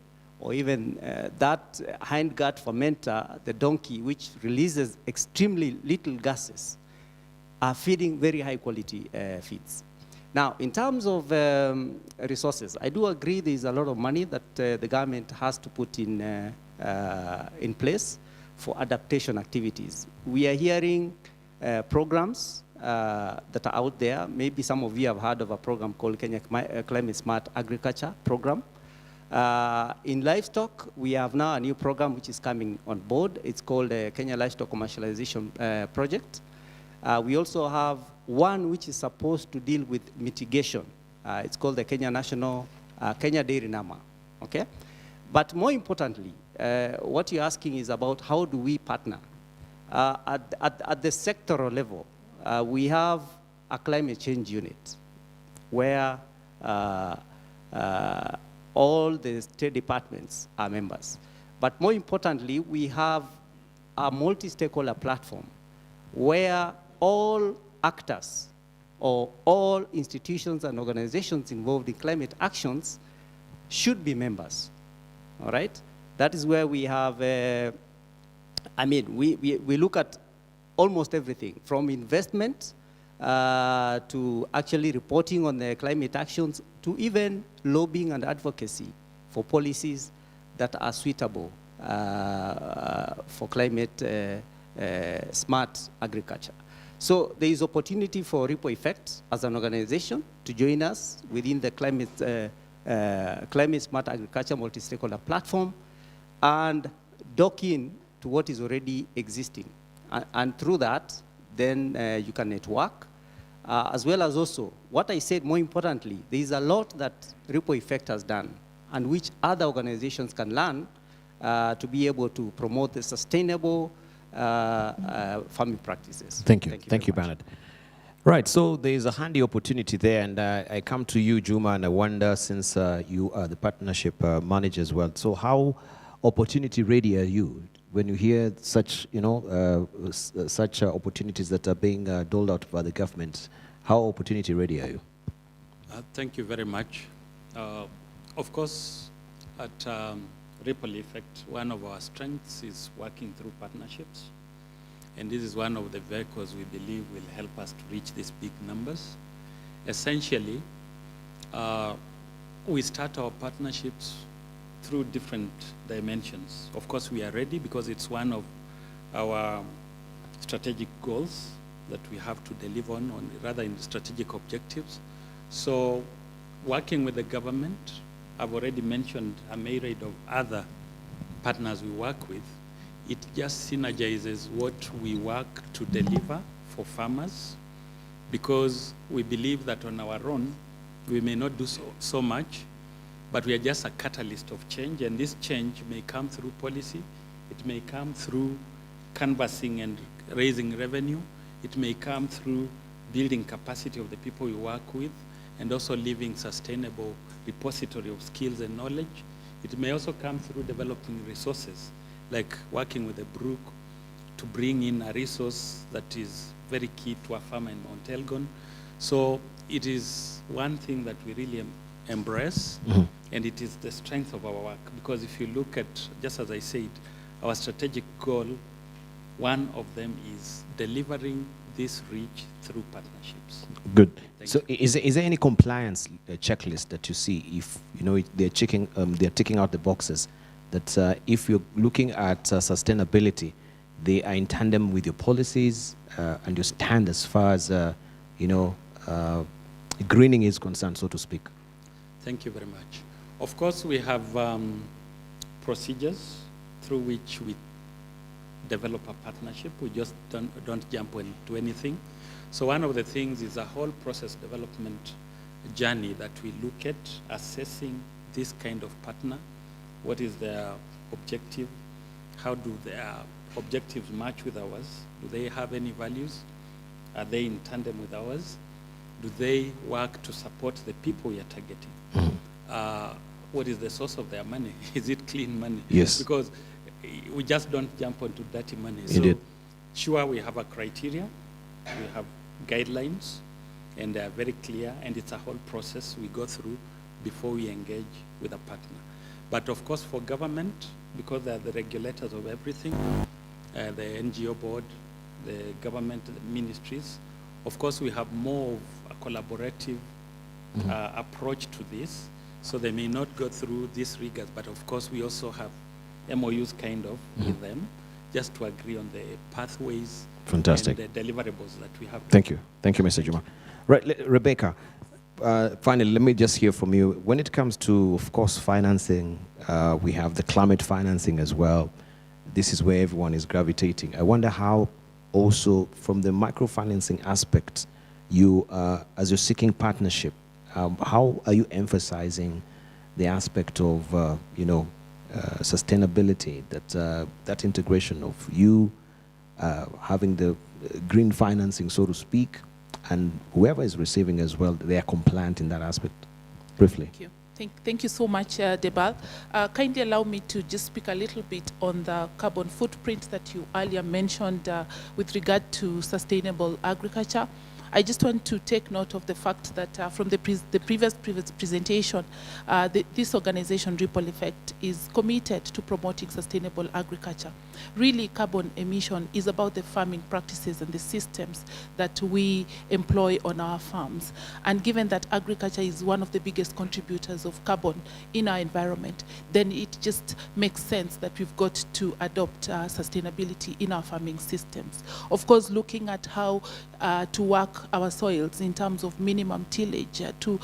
or even that hindgut fermenter, the donkey, which releases extremely little gases, are feeding very high quality feeds. Now, in terms of resources, I do agree there is a lot of money that the government has to put in place for adaptation activities. We are hearing programs that are out there. Maybe some of you have heard of a program called Kenya Climate Smart Agriculture Program. In livestock, we have now a new program which is coming on board. It's called Kenya Livestock Commercialization Project. We also have one which is supposed to deal with mitigation. It's called the Kenya Dairy Nama, okay? But more importantly, what you're asking is about how do we partner? At the sectoral level, we have a climate change unit where all the state departments are members. But more importantly, we have a multi-stakeholder platform where all actors or all institutions and organizations involved in climate actions should be members, all right? That is where we have, we look at almost everything, from investment to actually reporting on the climate actions, to even lobbying and advocacy for policies that are suitable for climate smart agriculture. So there is opportunity for Ripple Effect as an organization to join us within the climate smart agriculture multi-stakeholder platform and dock in to what is already existing. And through that, then you can network as well as also what I said more importantly, there is a lot that Ripple Effect has done and which other organizations can learn to be able to promote the sustainable farming practices. Thank you. Thank you, Bernard. Right, so there's a handy opportunity there, and I come to you, Juma, and I wonder, since you are the partnership manager as well, so how opportunity ready are you when you hear such, such opportunities that are being doled out by the government? How opportunity ready are you? Thank you very much. Of course, at Ripple Effect, one of our strengths is working through partnerships. And this is one of the vehicles we believe will help us to reach these big numbers. Essentially, we start our partnerships through different dimensions. Of course, we are ready because it's one of our strategic goals that we have to deliver on rather in the strategic objectives. So working with the government, I've already mentioned a myriad of other partners we work with. It just synergizes what we work to deliver for farmers, because we believe that on our own, we may not do so much, but we are just a catalyst of change, and this change may come through policy, it may come through canvassing and raising revenue, it may come through building capacity of the people we work with, and also leaving sustainable repository of skills and knowledge. It may also come through developing resources, like working with the Brook to bring in a resource that is very key to a farmer in Mount Elgon. So it is one thing that we really embrace, and it is the strength of our work. Because if you look at, just as I said, our strategic goal, one of them is delivering this reach through partnerships. Good. So is there any compliance checklist that you see if they're ticking out the boxes that if you're looking at sustainability, they are in tandem with your policies and your stand as far as greening is concerned, so to speak? Thank you very much. Of course, we have procedures through which we develop a partnership. We just don't jump into anything. So one of the things is a whole process development journey that we look at, assessing this kind of partner. What is their objective? How do their objectives match with ours? Do they have any values? Are they in tandem with ours? Do they work to support the people we are targeting? What is the source of their money? Is it clean money? Yes. Because we just don't jump onto dirty money. Indeed. So sure, we have a criteria, we have guidelines, and they are very clear, and it's a whole process we go through before we engage with a partner. But of course, for government, because they are the regulators of everything, the NGO board, the government, the ministries, of course, we have more of a collaborative approach to this. So they may not go through these rigors, but of course, we also have MOUs kind of with them, just to agree on the pathways. Fantastic. And the deliverables that we have. Thank you. Thank you, Mr. Juma. Right, Rebecca, finally, let me just hear from you. When it comes to, of course, financing, we have the climate financing as well. This is where everyone is gravitating. I wonder how also from the microfinancing aspect, you, as you're seeking partnership, how are you emphasizing the aspect of, sustainability, that integration of you having the green financing, so to speak, and whoever is receiving as well, they are compliant in that aspect? Briefly. Thank you. Thank you so much, Debal. Kindly allow me to just speak a little bit on the carbon footprint that you earlier mentioned with regard to sustainable agriculture. I just want to take note of the fact that from the previous presentation, this organization, Ripple Effect, is committed to promoting sustainable agriculture. Really, carbon emission is about the farming practices and the systems that we employ on our farms. And given that agriculture is one of the biggest contributors of carbon in our environment, then it just makes sense that we've got to adopt sustainability in our farming systems. Of course, looking at how to work our soils in terms of minimum tillage, to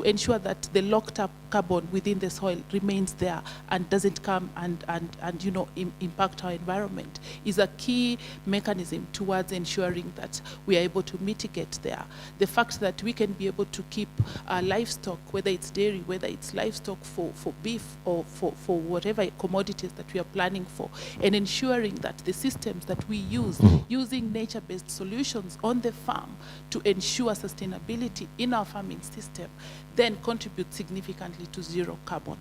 ensure that the locked up carbon within the soil remains there and doesn't come and impact our environment, is a key mechanism towards ensuring that we are able to mitigate there. The fact that we can be able to keep livestock, whether it's dairy, whether it's livestock for beef or for whatever commodities that we are planning for, and ensuring that the systems that we use, using nature-based solutions on the farm to ensure sustainability in our farming system, then contribute significantly to zero carbon.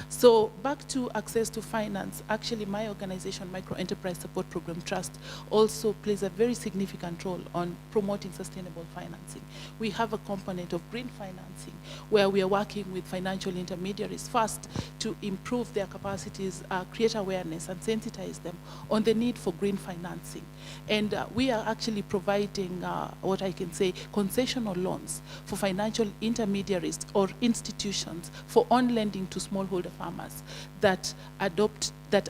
So back to access to finance, actually my organization, Micro Enterprise Support Program Trust, also plays a very significant role on promoting sustainable financing. We have a component of green financing where we are working with financial intermediaries first to improve their capacities, create awareness and sensitize them on the need for green financing. And we are actually providing what I can say concessional loans for financial intermediaries or institutions for on-lending to smallholder farmers that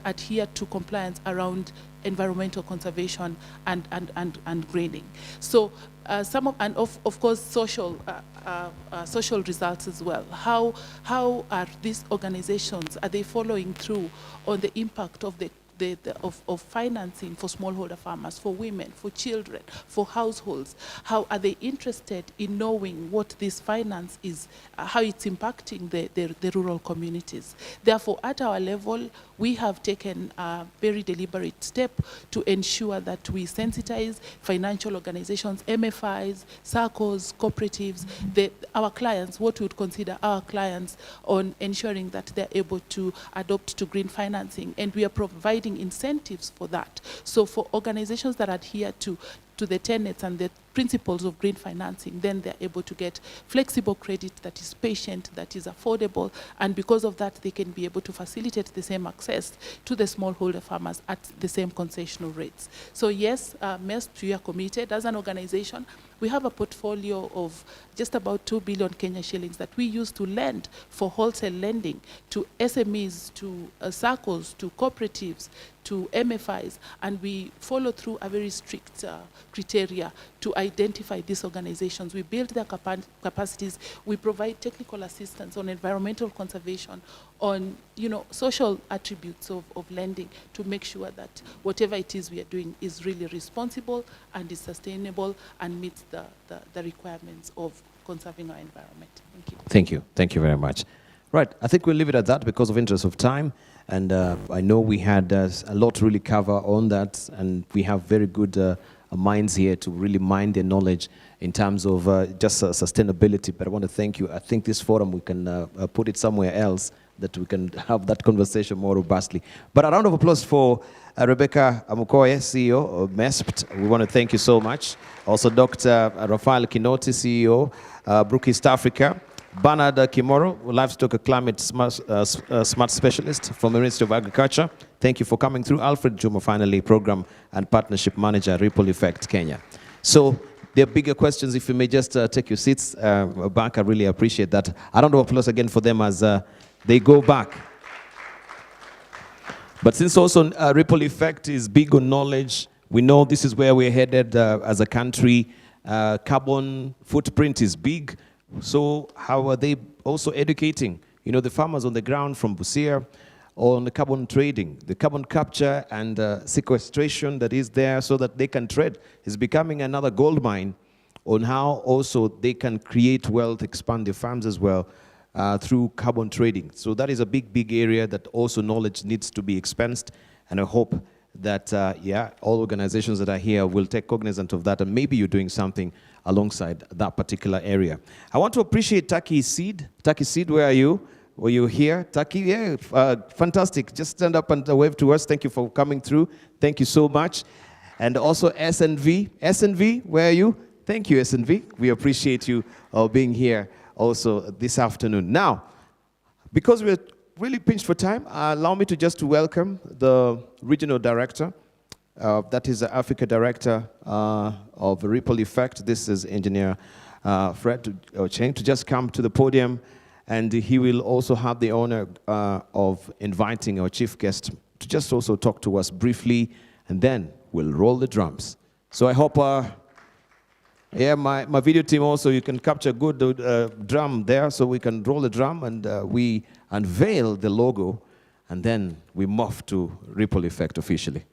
adhere to compliance around environmental conservation and greening. So of course social results as well. How are these organizations, are they following through on the impact of of financing for smallholder farmers, for women, for children, for households? How are they interested in knowing what this finance is, how it's impacting the rural communities? Therefore, at our level, we have taken a very deliberate step to ensure that we sensitize financial organizations, MFIs, SACCOs, cooperatives, our clients, what we would consider our clients, on ensuring that they're able to adopt to green financing. And we are providing incentives for that. So for organizations that adhere to the tenets and the principles of green financing, then they're able to get flexible credit that is patient, that is affordable, and because of that, they can be able to facilitate the same access to the smallholder farmers at the same concessional rates. So yes, MESP, we are committed as an organization. We have a portfolio of just about 2 billion Kenya shillings that we use to lend for wholesale lending to SMEs, to SACCOs, to cooperatives, to MFIs, and we follow through a very strict criteria to identify these organizations. We build their capacities. We provide technical assistance on environmental conservation, on social attributes of lending, to make sure that whatever it is we are doing is really responsible and is sustainable and meets the requirements of conserving our environment. Thank you. Thank you. Thank you very much. Right, I think we'll leave it at that because of interest of time. And I know we had a lot to really cover on that, and we have very good minds here to really mine their knowledge in terms of just sustainability. But I want to thank you. I think this forum, we can put it somewhere else that we can have that conversation more robustly. But a round of applause for Rebecca Amukoye, CEO of MESP. We want to thank you so much. Also Dr. Raphael Kinoti, CEO, Brook East Africa. Bernard Kimoro, Livestock Climate Smart Specialist from the Ministry of Agriculture. Thank you for coming through. Alfred Juma, finally, Program and Partnership Manager, Ripple Effect, Kenya. So there are bigger questions. If you may just take your seats back, I really appreciate that. A round of applause again for them as they go back. But since also Ripple Effect is big on knowledge, we know this is where we're headed as a country. Carbon footprint is big. So how are they also educating, the farmers on the ground from Busia on the carbon trading, the carbon capture and sequestration that is there so that they can trade? Is becoming another gold mine on how also they can create wealth, expand their farms as well through carbon trading. So that is a big, big area that also knowledge needs to be expensed. And I hope that, all organizations that are here will take cognizance of that, and maybe you're doing something alongside that particular area. I want to appreciate Taki Seed. Taki Seed, where are you? Were you here? Taki, yeah, fantastic. Just stand up and wave to us. Thank you for coming through. Thank you so much. And also SNV. SNV, where are you? Thank you, SNV. We appreciate you being here also this afternoon. Now, because we're really pinched for time, allow me to just welcome the regional director. That is the Africa Director of Ripple Effect. This is Engineer Fred Ocheng, to just come to the podium, and he will also have the honor of inviting our chief guest to just also talk to us briefly, and then we'll roll the drums. So I hope Yeah, my video team also, you can capture good drum there, so we can roll the drum and we unveil the logo, and then we morph to Ripple Effect officially.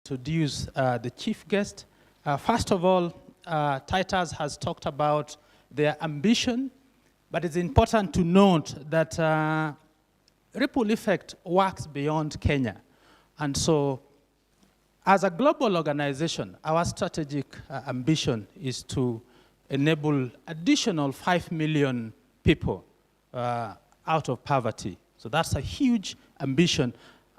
Introduce the chief guest. First of all, Titus has talked about their ambition, but it's important to note that Ripple Effect works beyond Kenya. And so, as a global organization, our strategic ambition is to enable additional 5 million people out of poverty. So that's a huge ambition.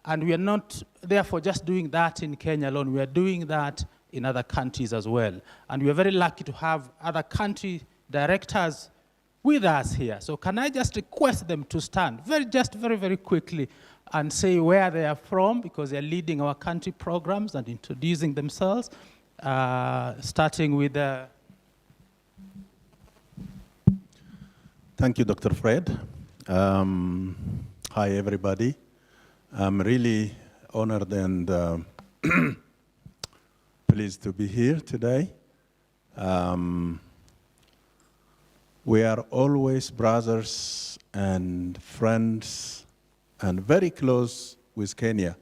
And we are not, therefore, just doing that in Kenya alone. We are doing that in other countries as well. And we are very lucky to have other country directors with us here. So can I just request them to stand very, very quickly and say where they are from, because they are leading our country programs and introducing themselves, starting with... Thank you, Dr. Fred. Hi, everybody. I'm really honored and pleased to be here today. We are always brothers and friends and very close with Kenya,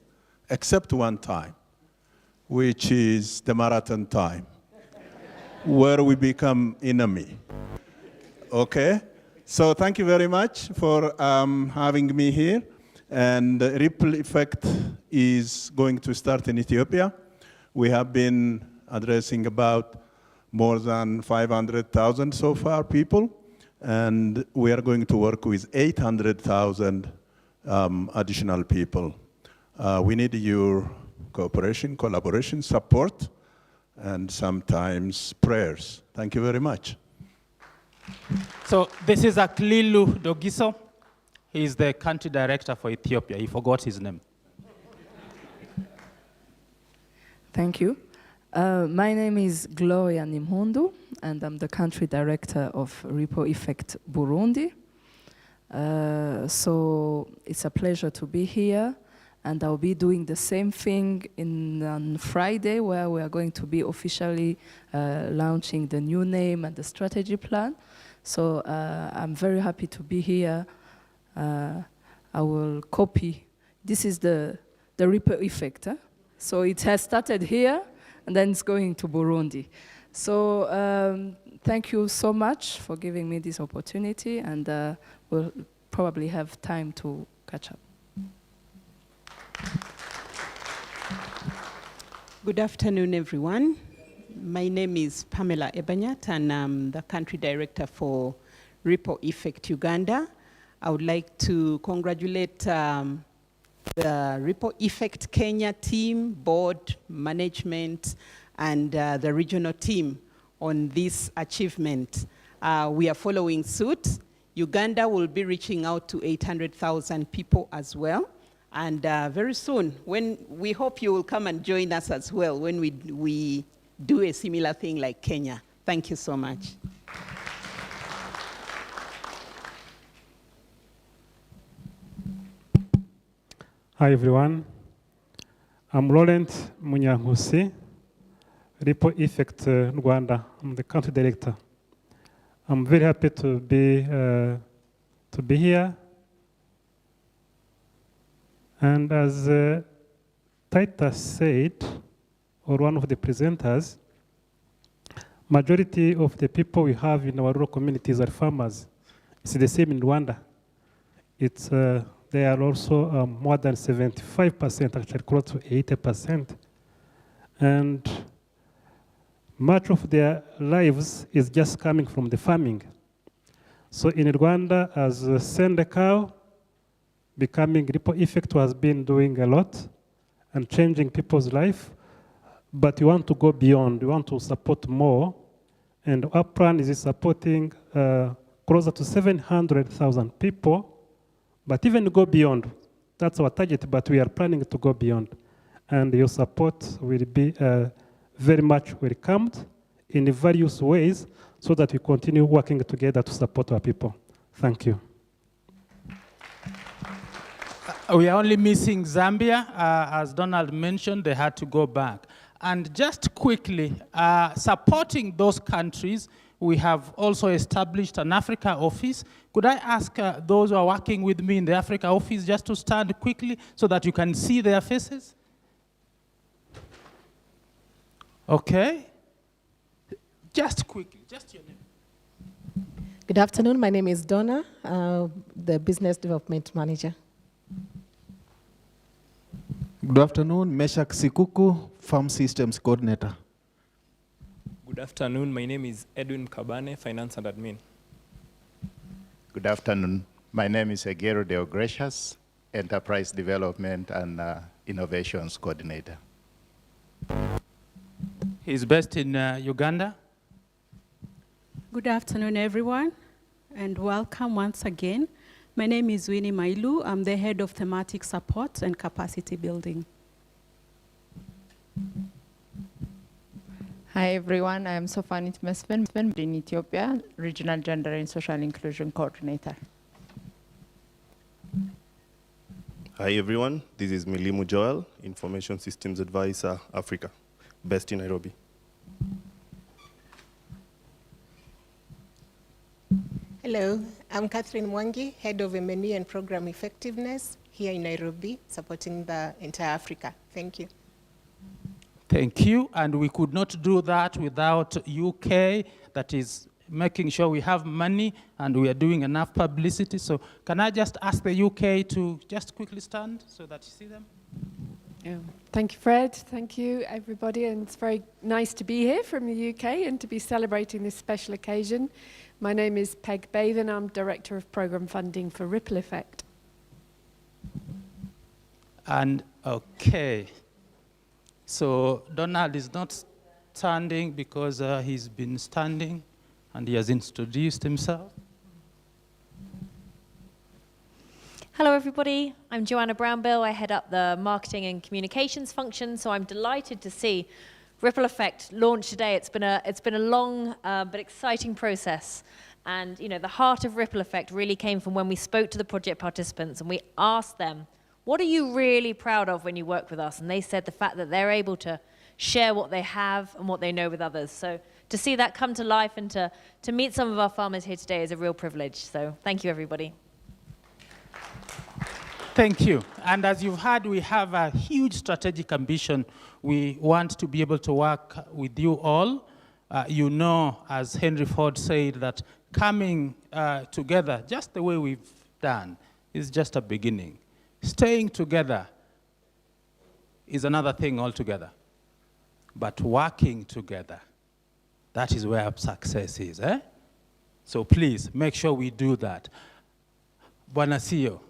except one time, which is the marathon time, where we become enemy. Okay? So thank you very much for having me here. And the Ripple Effect is going to start in Ethiopia. We have been addressing about more than 500,000 so far people, and we are going to work with 800,000 additional people. We need your cooperation, collaboration, support, and sometimes prayers. Thank you very much. So this is Aklilu Dogiso. He is the country director for Ethiopia. He forgot his name. Thank you. My name is Gloria Nimhundu, and I'm the country director of Ripple Effect Burundi. So it's a pleasure to be here, and I'll be doing the same thing on Friday, where we are going to be officially launching the new name and the strategy plan. So I'm very happy to be here. I will copy. This is the Ripple Effect. So it has started here, and then it's going to Burundi. So thank you so much for giving me this opportunity, and we'll probably have time to catch up. Good afternoon, everyone. My name is Pamela Ebanyat, and I'm the country director for Ripple Effect Uganda. I would like to congratulate the Ripple Effect Kenya team, board, management, and the regional team on this achievement. We are following suit. Uganda will be reaching out to 800,000 people as well. And very soon, we hope you will come and join us as well when we do a similar thing like Kenya. Thank you so much. Hi everyone, I'm Laurent Munyankusi, Ripple Effect Rwanda. I'm the country director. I'm very happy to be here. And as Titus said, or one of the presenters, majority of the people we have in our rural communities are farmers. It's the same in Rwanda. It's they are also more than 75%, actually close to 80%. And much of their lives is just coming from the farming. So in Rwanda, as Send a Cow, becoming Ripple Effect has been doing a lot. and changing people's life, but we want to go beyond. We want to support more, and our plan is supporting closer to 700,000 people, but even go beyond. That's our target, but we are planning to go beyond. And your support will be very much welcomed in various ways so that we continue working together to support our people. Thank you. We are only missing Zambia. As Donald mentioned, they had to go back. And just quickly, supporting those countries, we have also established an Africa office. Could I ask those who are working with me in the Africa office just to stand quickly so that you can see their faces? Okay. Just quickly, just your name. Good afternoon. My name is Donna, the Business Development Manager. Good afternoon. Meshak Sikuku, Farm Systems Coordinator. Good afternoon. My name is Edwin Kabane, Finance and Admin. Good afternoon. My name is Egero Deogratias, Enterprise Development and Innovations Coordinator. He's based in Uganda. Good afternoon, everyone, and welcome once again. My name is Winnie Mailu. I'm the head of thematic support and capacity building. Hi, everyone. I am Sofanit Mesfen in Ethiopia, Regional Gender and Social Inclusion Coordinator. Hi, everyone. This is Milimu Joel, Information Systems Advisor, Africa, based in Nairobi. Hello, I'm Catherine Mwangi, Head of MNE and Program Effectiveness here in Nairobi, supporting the entire Africa. Thank you. Thank you, and we could not do that without UK, that is making sure we have money and we are doing enough publicity. So can I just ask the UK to just quickly stand so that you see them? Yeah. Thank you, Fred. Thank you, everybody. And it's very nice to be here from the UK and to be celebrating this special occasion. My name is Peg Bathen. I'm Director of Programme Funding for Ripple Effect. And okay. So Donald is not standing because he's been standing and he has introduced himself. Hello, everybody. I'm Joanna Brownbill. I head up the marketing and communications function, so I'm delighted to see Ripple Effect launch today. It's been a long but exciting process. And you know, the heart of Ripple Effect really came from when we spoke to the project participants and we asked them, what are you really proud of when you work with us? And they said the fact that they're able to share what they have and what they know with others. So to see that come to life and to meet some of our farmers here today is a real privilege. So thank you, everybody. Thank you. And as you've heard, we have a huge strategic ambition. We want to be able to work with you all. You know, as Henry Ford said, that coming together, just the way we've done, is just a beginning. Staying together is another thing altogether. But working together, that is where success is. So please, make sure we do that. Bwana CEO,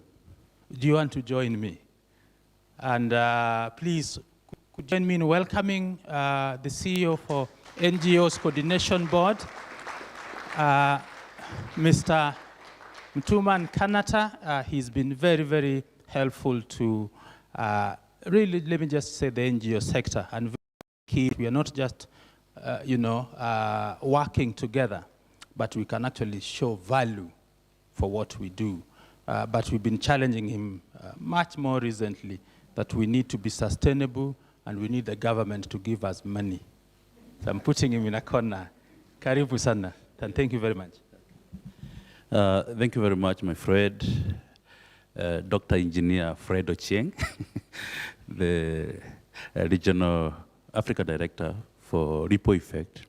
do you want to join me? And please, could you join me in welcoming the CEO for NGOs Coordination Board, Mr. Mtuman Kanata. He's been very, very helpful to really, let me just say, the NGO sector. And we are not just, working together, but we can actually show value for what we do. But we've been challenging him much more recently that we need to be sustainable and we need the government to give us money. So I'm putting him in a corner. Karibu sana. And thank you very much. Thank you very much, my friend, Dr. Engineer Fred Ochieng, the Regional Africa Director for Ripple Effect.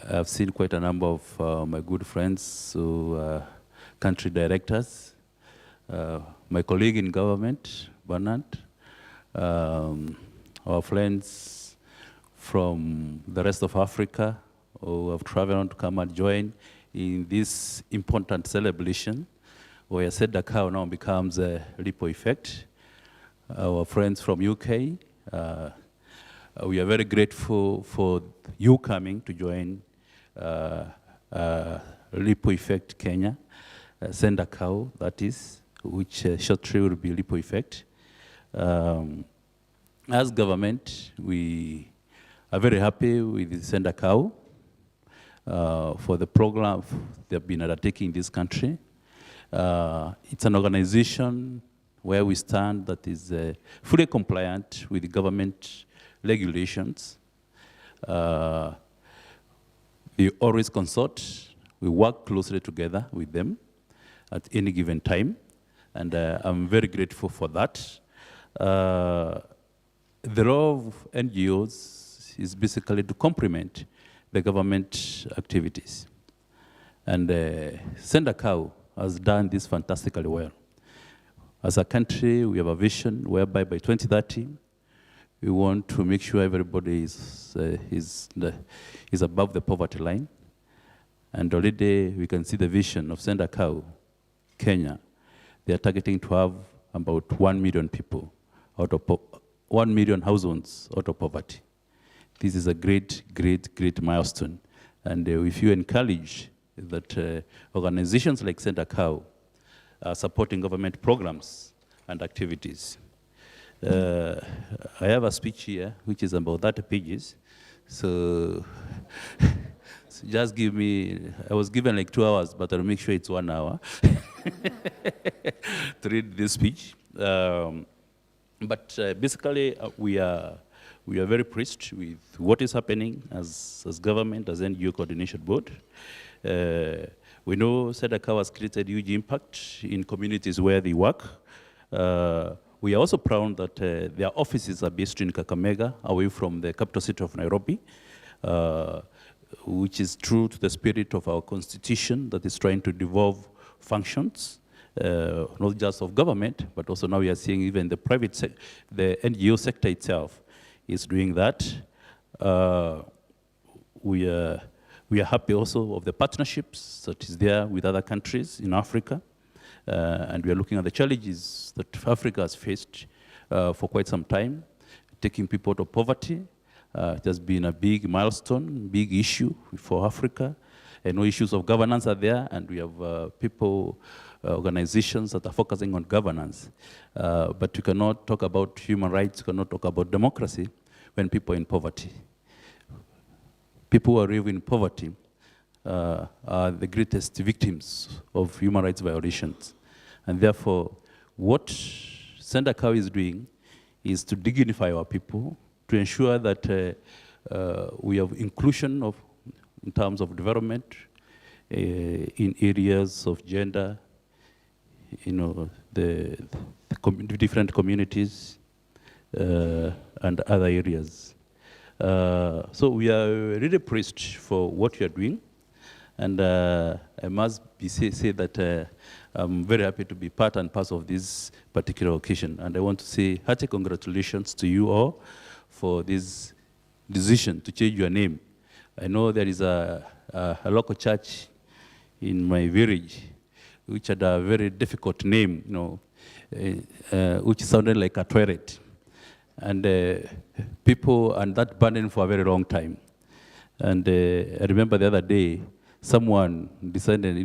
I've seen quite a number of my good friends who are country directors, my colleague in government, Bernard, our friends from the rest of Africa who have traveled to come and join in this important celebration where SEDACAO now becomes a Ripple Effect. our friends from UK. We are very grateful for you coming to join Lipo Effect Kenya, Send a Cow, that is, which shortly will be Lipo Effect. As government, we are very happy with Send a Cow for the program they have been undertaking in this country. It's an organization where we stand that is fully compliant with the government regulations. We always consult, we work closely together with them at any given time, and I'm very grateful for that. The role of NGOs is basically to complement the government activities. And Send a Cow has done this fantastically well. As a country, we have a vision whereby by 2030, we want to make sure everybody is above the poverty line. And already we can see the vision of Send a Cow, Kenya. They are targeting to have about 1 million people out of 1 million households out of poverty. This is a great, great, great milestone. And we feel encouraged that organizations like Send a Cow are supporting government programs and activities. I have a speech here, which is about 30 pages. So just give me, I was given like 2 hours, but I'll make sure it's 1 hour to read this speech. But basically, we are very pleased with what is happening as government, as NGO Coordination Board. We know Send a Cow has created huge impact in communities where they work. We are also proud that their offices are based in Kakamega, away from the capital city of Nairobi, which is true to the spirit of our constitution that is trying to devolve functions, not just of government, but also now we are seeing even the private the NGO sector itself is doing that. We are happy also of the partnerships that is there with other countries in Africa. And we are looking at the challenges that Africa has faced for quite some time, taking people out of poverty. It has been a big milestone, big issue for Africa. And no issues of governance are there, and we have organizations that are focusing on governance. But we cannot talk about human rights, we cannot talk about democracy when people are in poverty. People who are living in poverty are the greatest victims of human rights violations. And therefore, what Send a Cow is doing is to dignify our people, to ensure that we have inclusion in terms of development in areas of gender, the different communities and other areas. So we are really pleased for what you are doing. And I must say that I'm very happy to be part and parcel of this particular occasion. And I want to say hearty congratulations to you all for this decision to change your name. I know there is a local church in my village which had a very difficult name, which sounded like a toilet. And people, and that burdened for a very long time. And I remember the other day, someone decided,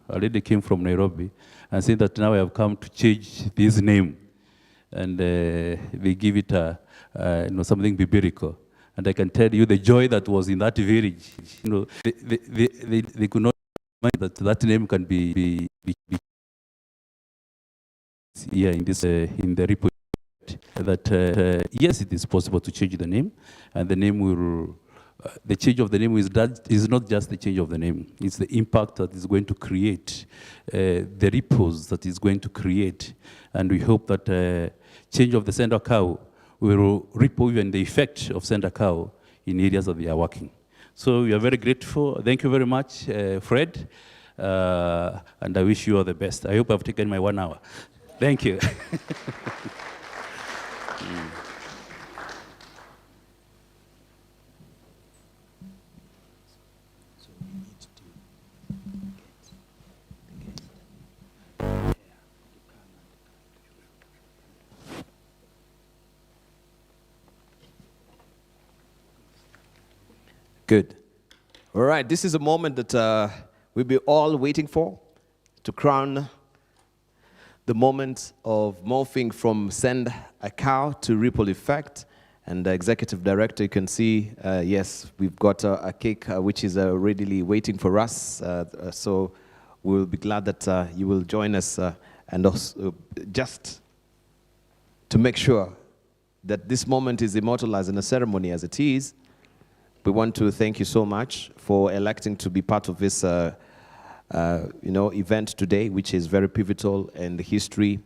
a lady came from Nairobi and said that now I have come to change this name. And they give it something biblical. And I can tell you the joy that was in that village. They could not imagine that name can be here in the report. That yes, it is possible to change the name, and the name will. The change of the name is not just the change of the name, it's the impact that is going to create, the ripples that is going to create. And we hope that change of the Send a Cow will ripple even the effect of Send a Cow in areas that they are working. So we are very grateful. Thank you very much, Fred, and I wish you all the best. I hope I've taken my 1 hour. Thank you. Good. All right, this is a moment that we'll be all waiting for to crown the moment of morphing from send a cow to ripple effect. And the executive director, you can see, yes, we've got a cake which is readily waiting for us. So we'll be glad that you will join us and also just to make sure that this moment is immortalized in a ceremony as it is. We want to thank you so much for electing to be part of this event today, which is very pivotal in the history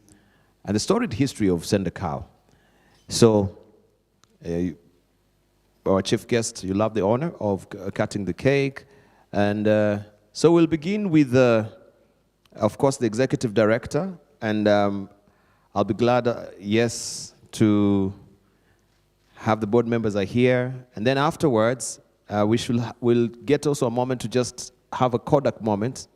and the storied history of Send a Cow. So, our chief guest, you'll have the honor of cutting the cake. And so we'll begin with, of course, the executive director. And I'll be glad, yes, to have the board members are here. And then afterwards, we'll get also a moment to just have a Kodak moment.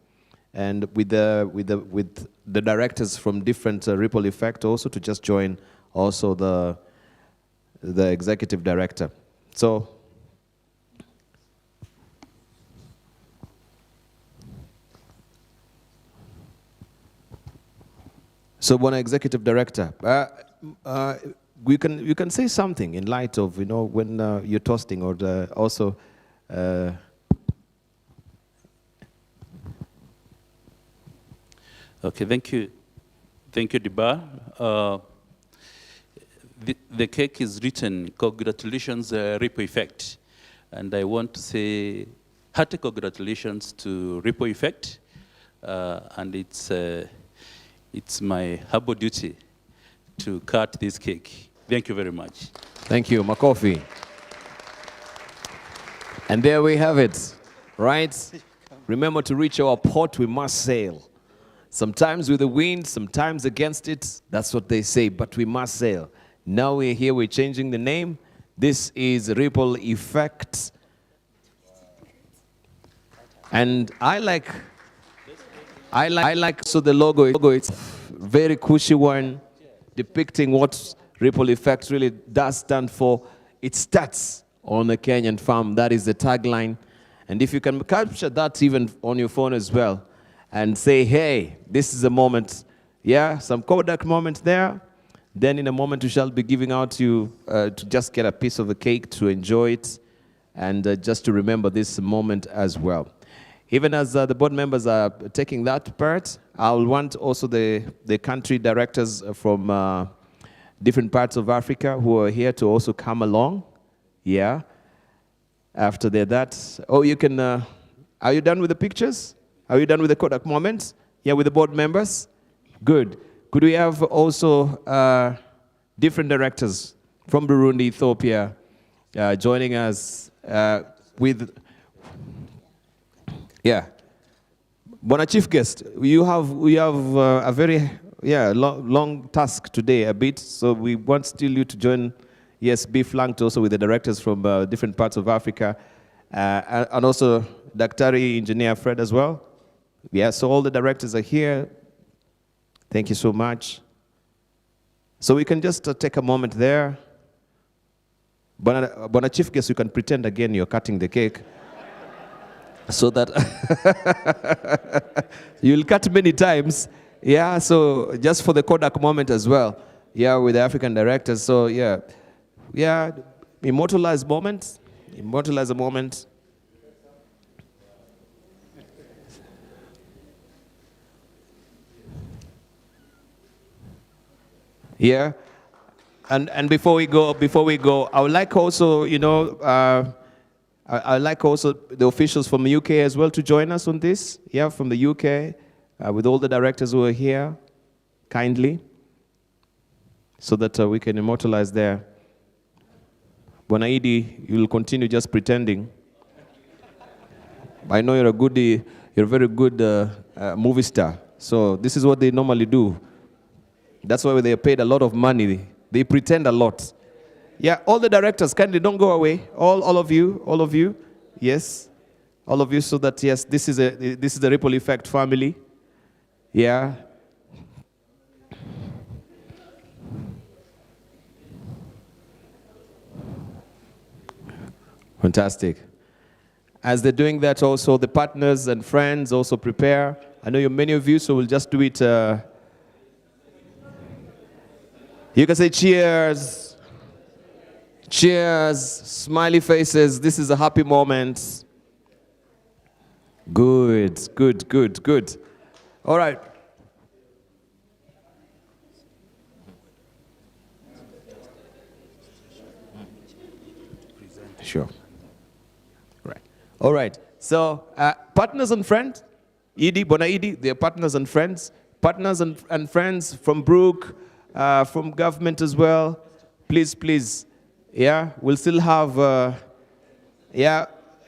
And with the directors from different ripple effect also to just join also the executive director. So Boma executive director, you can say something in light of when you're toasting or also. Okay, thank you, Diba. The cake is written, congratulations, Ripple Effect. And I want to say hearty congratulations to Ripple Effect. And it's my humble duty to cut this cake. Thank you very much. Thank you, Makofi. And there we have it, right? Remember, to reach our port, we must sail. Sometimes with the wind, sometimes against it. That's what they say, but we must sail. Now we're here, we're changing the name. This is Ripple Effect. And I like so the logo, it's a very cushy one, depicting what Ripple Effect really does stand for. It starts on a Kenyan farm. That is the tagline. And if you can capture that even on your phone as well, and say, hey, this is a moment, yeah, some Kodak moment there. Then in a moment we shall be giving out you to just get a piece of the cake to enjoy it and just to remember this moment as well. Even as the board members are taking that part, I'll want also the country directors from different parts of Africa who are here to also come along. Yeah. After that, oh, you can, are you done with the pictures? Are you done with the Kodak moments? Yeah, with the board members? Good. Could we have also different directors from Burundi, Ethiopia, joining us with, yeah. Bona chief guest, we have a very long task today, a bit, so we want still you to join, yes, be flanked also with the directors from different parts of Africa, and also Daktari Engineer Fred as well. Yeah, so all the directors are here. Thank you so much. So we can just take a moment there. Bona chief guest, you can pretend again you're cutting the cake. So that you'll cut many times. Yeah, so just for the Kodak moment as well. Yeah, with the African directors. So yeah, immortalize moment. Immortalize a moment. Yeah, and before we go, I would like also, I'd like also the officials from the UK as well to join us on this. Yeah, from the UK, with all the directors who are here, kindly, so that we can immortalize there. Bonaidi, you will continue just pretending. I know you're a very good movie star. So this is what they normally do. That's why they are paid a lot of money. They pretend a lot. Yeah, all the directors, kindly don't go away. All of you, yes, all of you, so that yes, this is the Ripple Effect family. Yeah. Fantastic. As they're doing that also, the partners and friends also prepare. I know many of you, so we'll just do it. You can say cheers. Cheers. Smiley faces. This is a happy moment. Good, good, good, good. All right. Sure. Right. All right. So, partners and friends, Edie, Bona Edie, they're partners and friends. Partners and friends from Brooke, from government as well. Please, please. Yeah, we'll still have,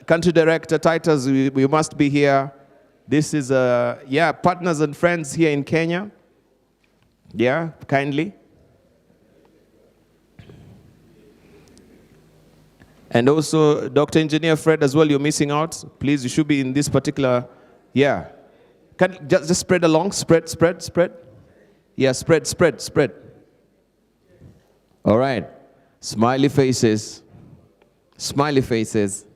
country director Titus, we must be here. This is, partners and friends here in Kenya. Yeah, kindly. And also, Dr. Engineer Fred as well, you're missing out. Please, you should be in this particular, Can just spread along, spread. Yeah, spread. All right. Smiley faces. Smiley faces.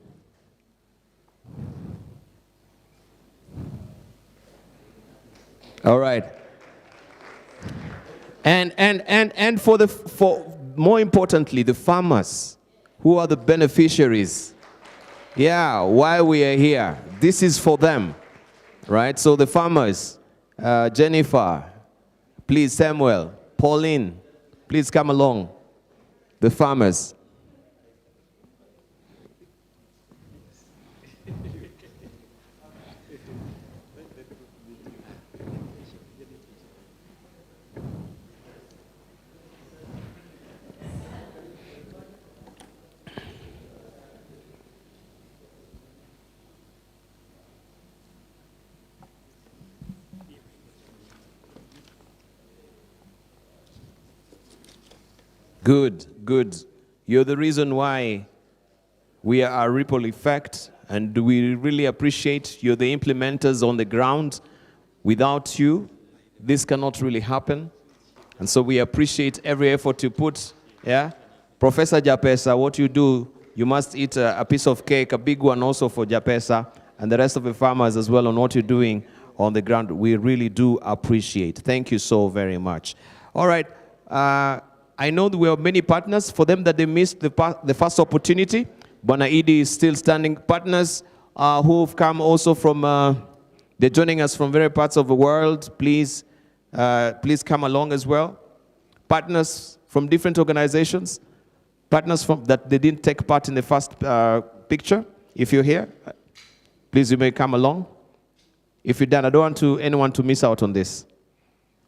All right. And for more importantly, the farmers who are the beneficiaries. Yeah, why we are here. This is for them. Right? So the farmers, Jennifer, please, Samuel, Pauline, please come along. The farmers. Good. You're the reason why we are a ripple effect, and we really appreciate you're the implementers on the ground. Without you, this cannot really happen. And so we appreciate every effort you put. Yeah, Professor Japesa, what you do, you must eat a piece of cake, a big one also for Japesa, and the rest of the farmers as well on what you're doing on the ground. We really do appreciate. Thank you so very much. All right. I know that we have many partners. For them that they missed the first opportunity, Bona Idi is still standing. Partners who have come also from, they're joining us from various parts of the world. Please come along as well. Partners from different organizations. Partners that they didn't take part in the first picture. If you're here, please, you may come along. If you're done, I don't want anyone to miss out on this.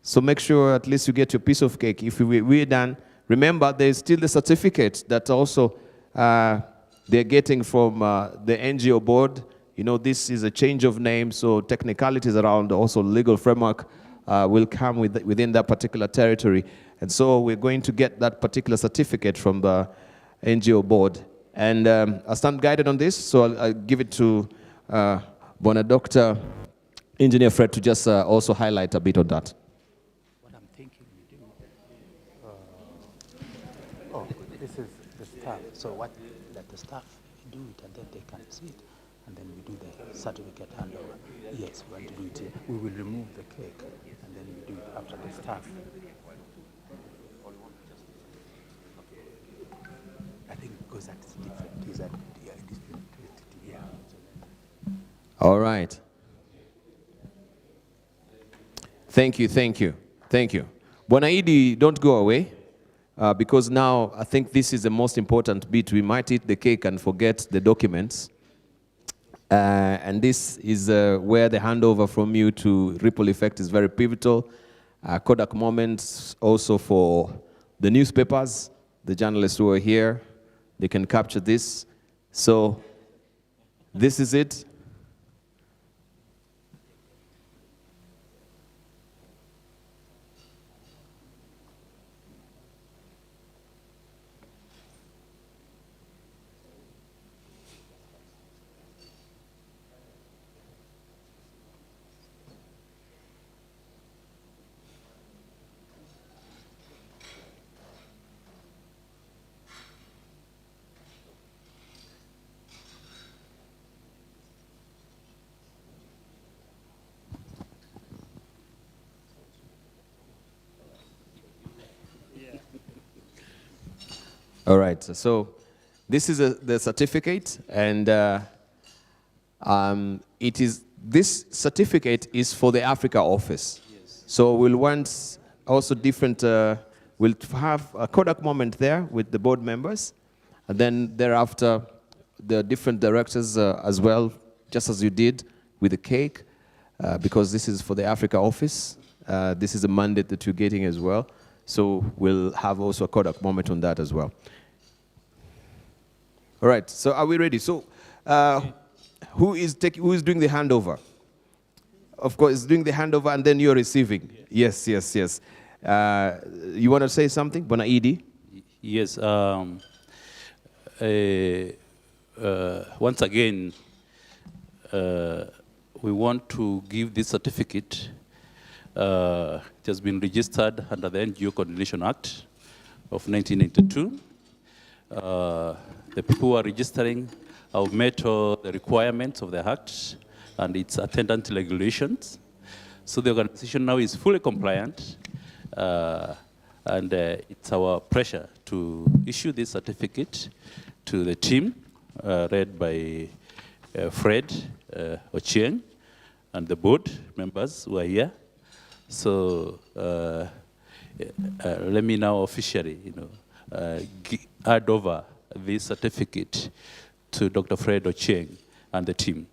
So make sure at least you get your piece of cake. If we're done, remember there's still the certificate that also they're getting from the NGO board. You know, this is a change of name, so technicalities around also legal framework will come within that particular territory. And so we're going to get that particular certificate from the NGO board. And I'll stand guided on this, so I'll give it to Bona Dr. Engineer Fred to just also highlight a bit on that. This is the staff. So let the staff do it, and then they can see it, and then we do the certificate handover. Yes, we want to do it here. We will remove the cake, and then we do it after the staff. I think because that's different. Is that different? Yeah. All right. Thank you. Bona Idi, don't go away. Because now I think this is the most important bit. We might eat the cake and forget the documents. And this is where the handover from you to Ripple Effect is very pivotal. Kodak moments also for the newspapers, the journalists who are here, they can capture this. So this is it. All right, so this is the certificate, and this certificate is for the Africa office. Yes. So we'll want also different, we'll have a Kodak moment there with the board members, and then thereafter the different directors as well, just as you did with the cake, because this is for the Africa office. This is a mandate that you're getting as well. So we'll have also a Kodak moment on that as well. All right, so are we ready? So who is doing the handover? Of course, doing the handover and then you're receiving. Yes, yes, yes. You want to say something, Bona Idi? Yes. Once again, we want to give this certificate. It has been registered under the NGO Coordination Act of 1992. The people who are registering have met all the requirements of the Act and its attendant regulations. So the organization now is fully compliant, and it's our pleasure to issue this certificate to the team, led by Fred Ochieng and the board members who are here. So let me now officially, hand over this certificate to Dr. Fred Ochieng and the team.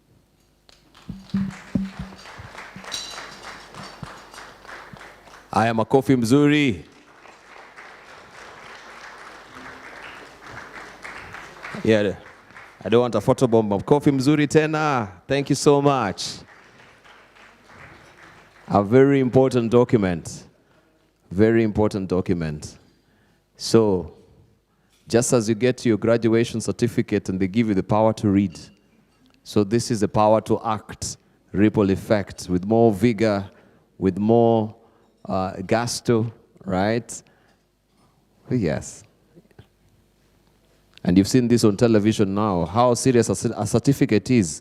I am a coffee mzuri. Yeah, I don't want a photobomb of coffee mzuri tena. Thank you so much. A very important document. Very important document. So, just as you get your graduation certificate and they give you the power to read, so this is the power to act, ripple effect, with more vigor, with more gusto, right? Yes. And you've seen this on television now, how serious a certificate is,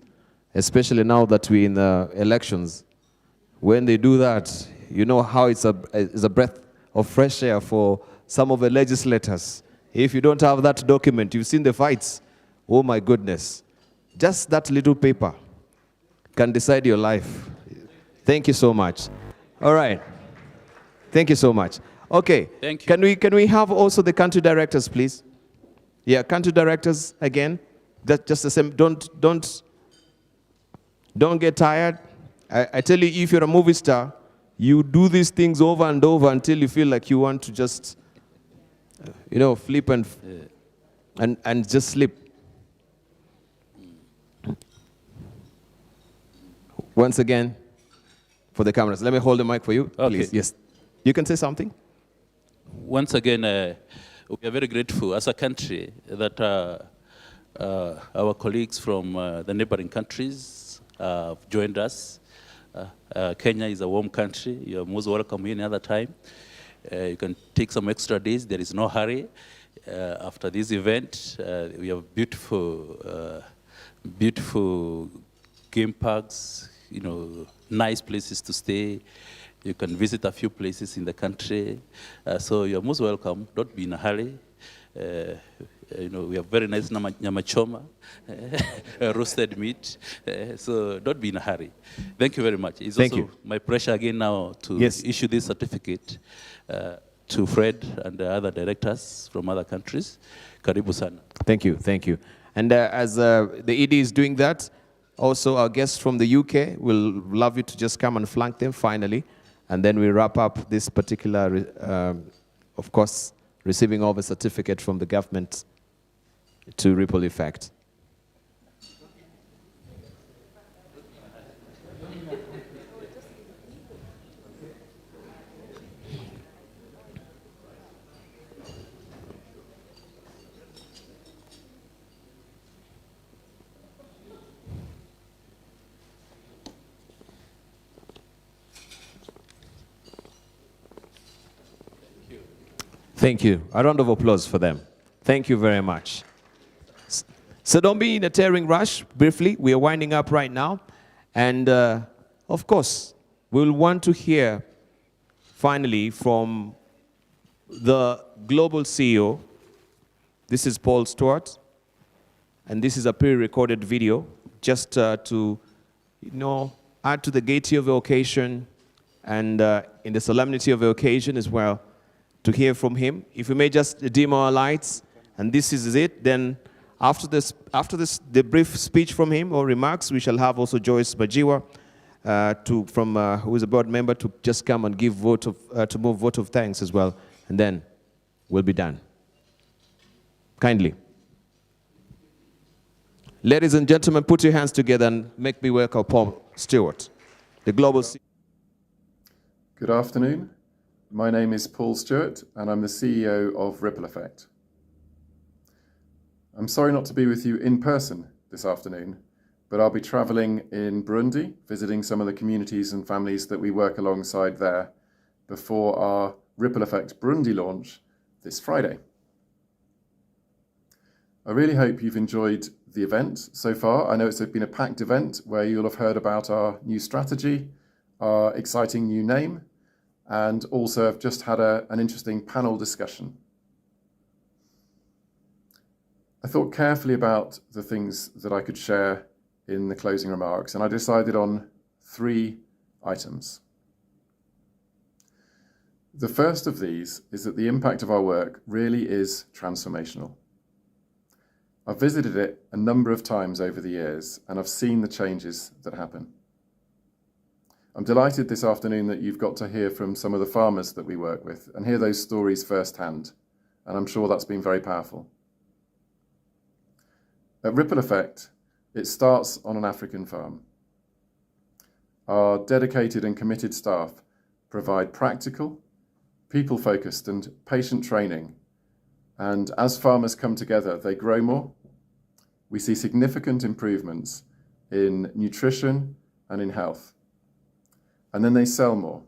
especially now that we're in the elections. When they do that, you know how it's a breath of fresh air for some of the legislators. If you don't have that document, you've seen the fights. Oh my goodness. Just that little paper can decide your life. Thank you so much. All right. Thank you so much. Okay. Thank you. Can we have also the country directors, please? Yeah, country directors again. That's just the same. Don't get tired. I tell you, if you're a movie star, you do these things over and over until you feel like you want to just, flip and just sleep. Once again, for the cameras. Let me hold the mic for you, Okay. please. Yes. You can say something? Once again, we are very grateful as a country that our colleagues from the neighboring countries have joined us. Kenya is a warm country. You are most welcome any other time. You can take some extra days. There is no hurry. After this event, we have beautiful game parks, nice places to stay. You can visit a few places in the country. So you're most welcome. Don't be in a hurry. We have very nice nyama choma, roasted meat. So don't be in a hurry. Thank you very much. It's Thank also you. my pleasure again now to issue this certificate to Fred and the other directors from other countries. Karibu sana. Thank you, thank you. And as the ED is doing that, also our guests from the UK will love you to just come and flank them finally. And then we wrap up this particular, of course, receiving of a certificate from the government to ripple effect. Thank you. A round of applause for them. Thank you very much. So don't be in a tearing rush. Briefly, we are winding up right now. And of course, we'll want to hear finally from the global CEO This is Paul Stewart, and this is a pre-recorded video just to, add to the gaiety of the occasion and in the solemnity of the occasion as well, to hear from him. If we may just dim our lights, and this is it, then after the brief speech from him or remarks, we shall have also Joyce Majiwa, who is a board member, to just come and give to move vote of thanks as well, and then we'll be done. Kindly. Ladies and gentlemen, put your hands together and make me welcome Paul Stewart, the global CEO. Good afternoon. My name is Paul Stewart, and I'm the CEO of Ripple Effect. I'm sorry not to be with you in person this afternoon, but I'll be traveling in Burundi, visiting some of the communities and families that we work alongside there before our Ripple Effect Burundi launch this Friday. I really hope you've enjoyed the event so far. I know it's been a packed event where you'll have heard about our new strategy, our exciting new name, and also have just had an interesting panel discussion. I thought carefully about the things that I could share in the closing remarks, and I decided on 3 items. The first of these is that the impact of our work really is transformational. I've visited it a number of times over the years, and I've seen the changes that happen. I'm delighted this afternoon that you've got to hear from some of the farmers that we work with and hear those stories firsthand, and I'm sure that's been very powerful. At Ripple Effect, it starts on an African farm. Our dedicated and committed staff provide practical, people-focused and patient training, and as farmers come together, they grow more. We see significant improvements in nutrition and in health. And then they sell more.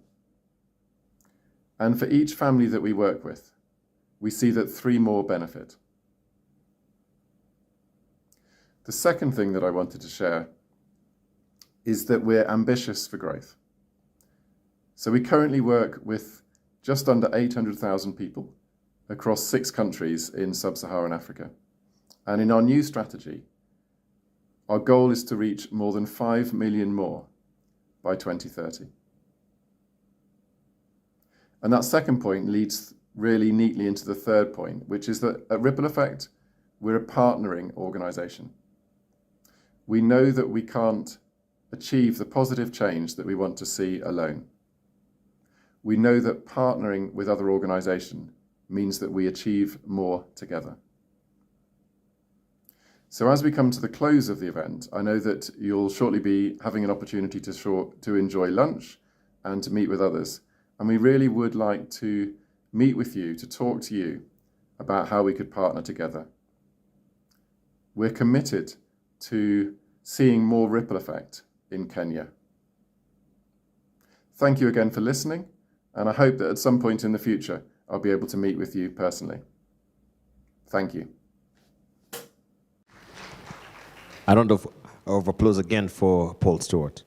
And for each family that we work with, we see that 3 more benefit. The second thing that I wanted to share is that we're ambitious for growth. So we currently work with just under 800,000 people across 6 countries in sub-Saharan Africa. And in our new strategy, our goal is to reach more than 5 million more by 2030. And that second point leads really neatly into the third point, which is that at Ripple Effect, we're a partnering organization. We know that we can't achieve the positive change that we want to see alone. We know that partnering with other organizations means that we achieve more together. So as we come to the close of the event, I know that you'll shortly be having an opportunity to enjoy lunch and to meet with others. And we really would like to meet with you, to talk to you about how we could partner together. We're committed to seeing more Ripple Effect in Kenya. Thank you again for listening, and I hope that at some point in the future, I'll be able to meet with you personally. Thank you. A round of applause again for Paul Stewart.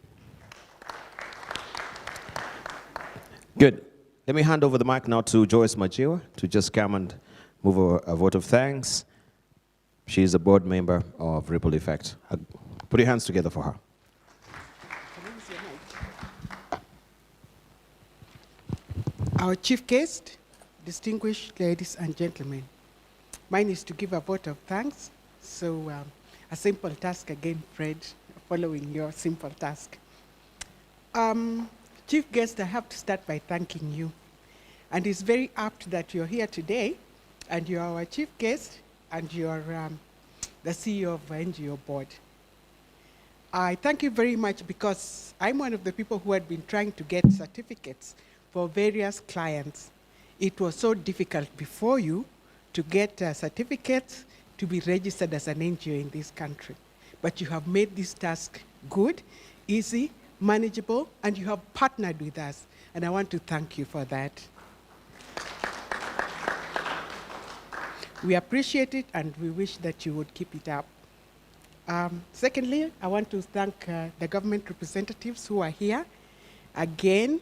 Good. Let me hand over the mic now to Joyce Majiwa to just come and move a vote of thanks. She is a board member of Ripple Effect. Put your hands together for her. Our chief guest, distinguished ladies and gentlemen, mine is to give a vote of thanks. So a simple task again, Fred, following your simple task. Chief guest, I have to start by thanking you. And it's very apt that you're here today, and you're our chief guest, and you're the CEO of the NGO board. I thank you very much because I'm one of the people who had been trying to get certificates for various clients. It was so difficult before you to get certificates to be registered as an NGO in this country. But you have made this task good, easy, manageable, and you have partnered with us. And I want to thank you for that. We appreciate it, and we wish that you would keep it up. Secondly, I want to thank the government representatives who are here. Again,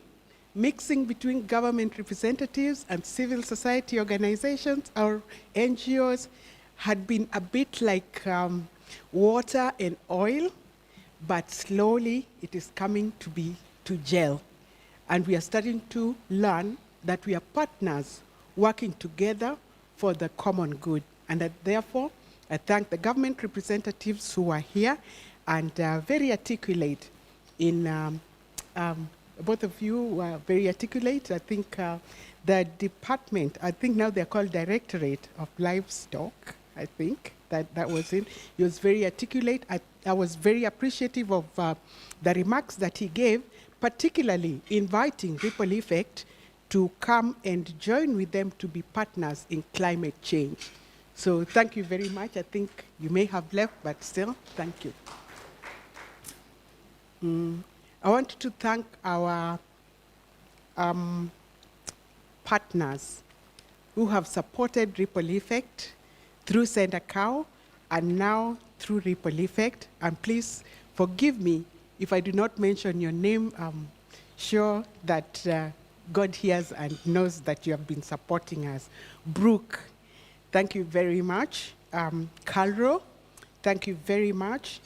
mixing between government representatives and civil society organizations or NGOs. had been a bit like water and oil, but slowly it is coming to gel. And we are starting to learn that we are partners working together for the common good. And that therefore, I thank the government representatives who are here and very articulate in, both of you were very articulate. I think the department, I think now they're called Directorate of Livestock, I think that was it. He was very articulate. I was very appreciative of the remarks that he gave, particularly inviting Ripple Effect to come and join with them to be partners in climate change. So thank you very much. I think you may have left, but still, thank you. I want to thank our partners who have supported Ripple Effect through Send-A-Cow and now through Ripple Effect. And please forgive me if I do not mention your name. I'm sure that God hears and knows that you have been supporting us. Brooke, thank you very much. Calro, thank you very much.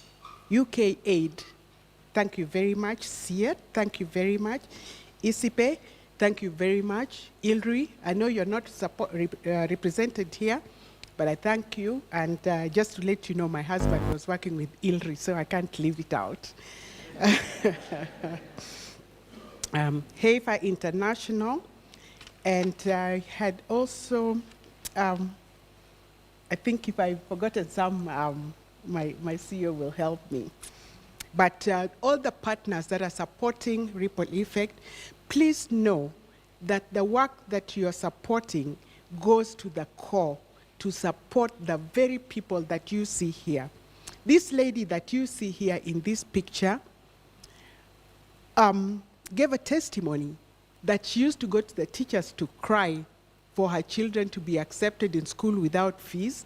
UK Aid, thank you very much. Siet, thank you very much. Isipe, thank you very much. Ilri, I know you're not represented here, but I thank you. And just to let you know, my husband was working with Ilri, so I can't leave it out. Heifer International, and I had also, I think if I've forgotten some, my CEO will help me. But all the partners that are supporting Ripple Effect, please know that the work that you are supporting goes to the core to support the very people that you see here. This lady that you see here in this picture gave a testimony that she used to go to the teachers to cry for her children to be accepted in school without fees.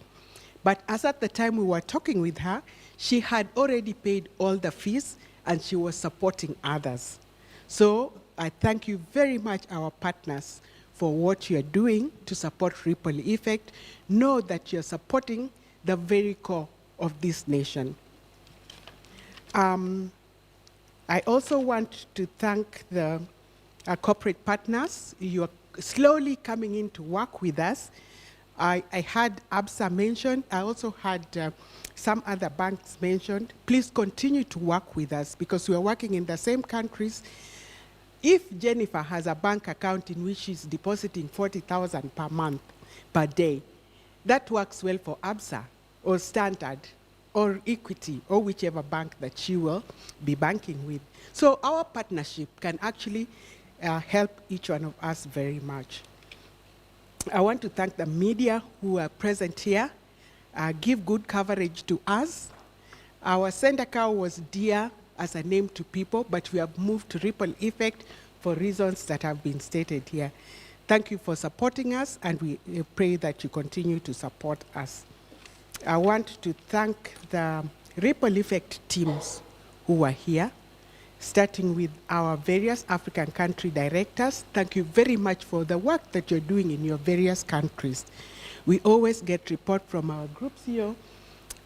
But as at the time we were talking with her, she had already paid all the fees and she was supporting others. So I thank you very much, our partners, for what you're doing to support Ripple Effect. Know that you're supporting the very core of this nation. I also want to thank the corporate partners. You're slowly coming in to work with us. I had ABSA mentioned. I also had some other banks mentioned. Please continue to work with us because we are working in the same countries. If Jennifer has a bank account in which she's depositing 40,000 per month, per day, that works well for ABSA or Standard or Equity or whichever bank that she will be banking with. So our partnership can actually help each one of us very much. I want to thank the media who are present here, give good coverage to us. Our Send-A-Cow was dear as a name to people, but we have moved to Ripple Effect for reasons that have been stated here. Thank you for supporting us, and we pray that you continue to support us. I want to thank the Ripple Effect teams who are here, starting with our various African country directors. Thank you very much for the work that you're doing in your various countries. We always get report from our group CEO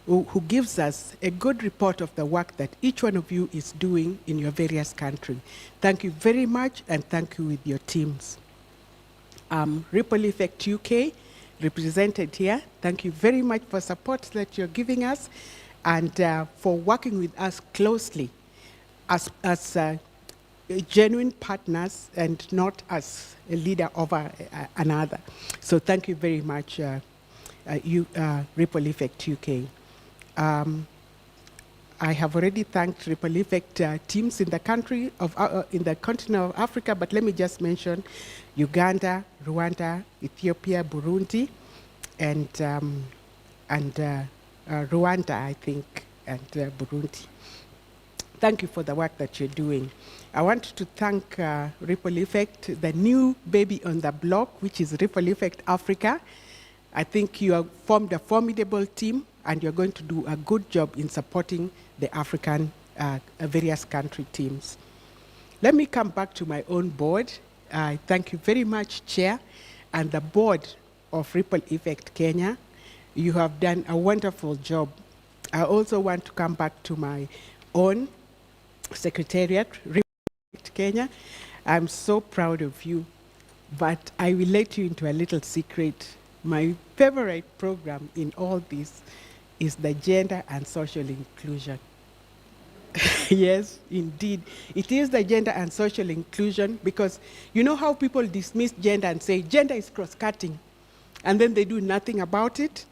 who gives us a good report of the work that each one of you is doing in your various countries. Thank you very much, and thank you with your teams. Ripple Effect UK, represented here, thank you very much for support that you're giving us and for working with us closely as genuine partners and not as a leader over another. So thank you very much, Ripple Effect UK. I have already thanked Ripple Effect teams in the country of in the continent of Africa, but let me just mention Uganda, Rwanda, Ethiopia, Burundi, and Rwanda, I think, and Burundi. Thank you for the work that you're doing. I want to thank Ripple Effect, the new baby on the block, which is Ripple Effect Africa. I think you have formed a formidable team, and you're going to do a good job in supporting the African various country teams. Let me come back to my own board. Thank you very much, Chair, and the board of Ripple Effect Kenya. You have done a wonderful job. I also want to come back to my own secretariat, Kenya. I'm so proud of you, but I will let you into a little secret. My favorite program in all this is the gender and social inclusion. Yes, indeed. It is the gender and social inclusion, because you know how people dismiss gender and say gender is cross-cutting, and then they do nothing about it?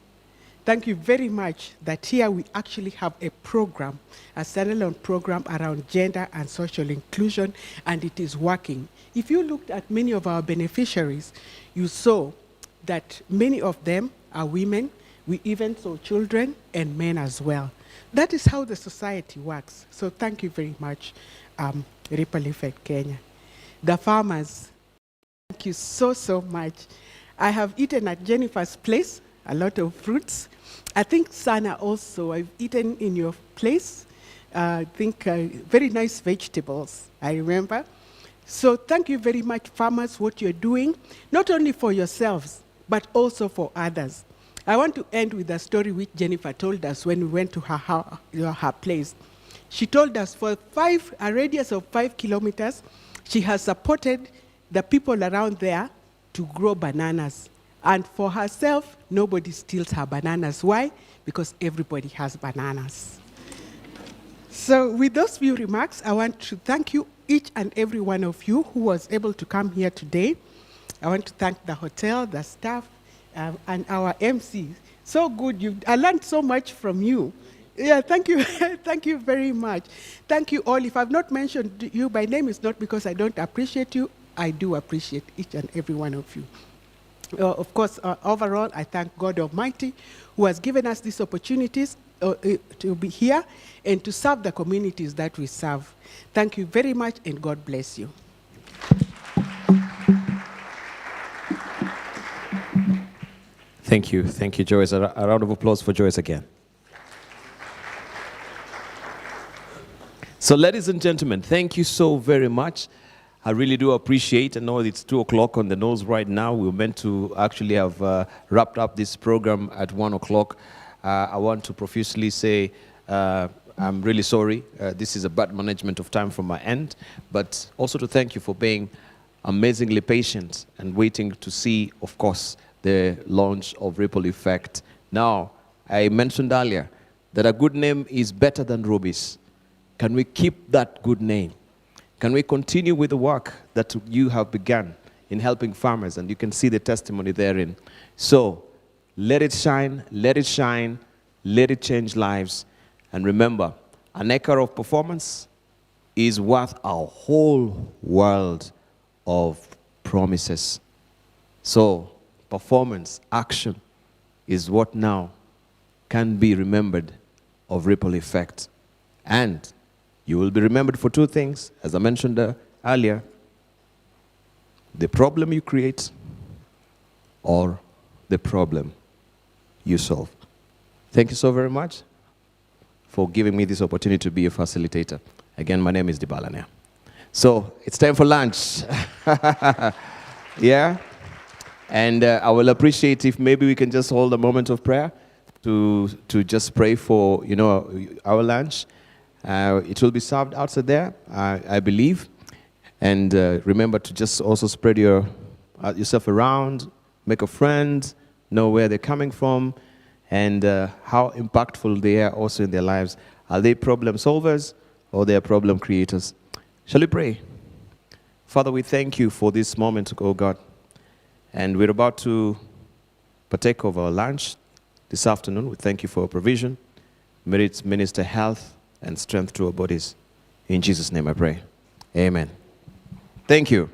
Thank you very much that here we actually have a program, a standalone program around gender and social inclusion, and it is working. If you looked at many of our beneficiaries, you saw that many of them are women. We even saw children and men as well. That is how the society works. So thank you very much, Ripple Effect Kenya. The farmers, thank you so, so much. I have eaten at Jennifer's place, a lot of fruits. I think Sana also, I've eaten in your place. I think very nice vegetables, I remember. So thank you very much, farmers, what you're doing, not only for yourselves, but also for others. I want to end with a story which Jennifer told us when we went to her place. She told us for a radius of 5 kilometers, she has supported the people around there to grow bananas. And for herself, nobody steals her bananas. Why? Because everybody has bananas. So with those few remarks, I want to thank you, each and every one of you who was able to come here today. I want to thank the hotel, the staff, and our MC. So good. I learned so much from you. Yeah, thank you. Thank you very much. Thank you all. If I've not mentioned you by name, it's not because I don't appreciate you. I do appreciate each and every one of you. Of course, overall, I thank God Almighty who has given us these opportunities to be here and to serve the communities that we serve. Thank you very much, and God bless you. Thank you. Thank you, Joyce. A round of applause for Joyce again. So, ladies and gentlemen, thank you so very much. I really do appreciate. I know it's 2 o'clock on the nose right now. We were meant to actually have wrapped up this program at 1 o'clock. I want to profusely say I'm really sorry. This is a bad management of time from my end, but also to thank you for being amazingly patient and waiting to see, of course, the launch of Ripple Effect. Now, I mentioned earlier that a good name is better than rubies. Can we keep that good name? Can we continue with the work that you have begun in helping farmers? And you can see the testimony therein. So, let it shine, let it shine, let it change lives. And remember, an acre of performance is worth a whole world of promises. So, performance, action, is what now can be remembered of Ripple Effect. And you will be remembered for 2 things, as I mentioned earlier: the problem you create or the problem you solve. Thank you so very much for giving me this opportunity to be a facilitator. Again, my name is Dibalania. So it's time for lunch. Yeah? And I will appreciate if maybe we can just hold a moment of prayer to just pray for, our lunch. It will be served outside there, I believe. And remember to just also spread yourself around, make a friend, know where they're coming from, and how impactful they are also in their lives. Are they problem solvers or they are problem creators? Shall we pray? Father, we thank you for this moment, oh God. And we're about to partake of our lunch this afternoon. We thank you for our provision. May it minister health and strength to our bodies. In Jesus' name I pray. Amen. Thank you.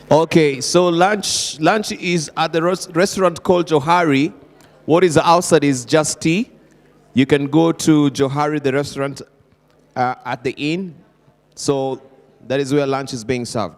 Okay, so lunch is at the restaurant called Johari. What is outside is just tea. You can go to Johari, the restaurant at the inn. So that is where lunch is being served.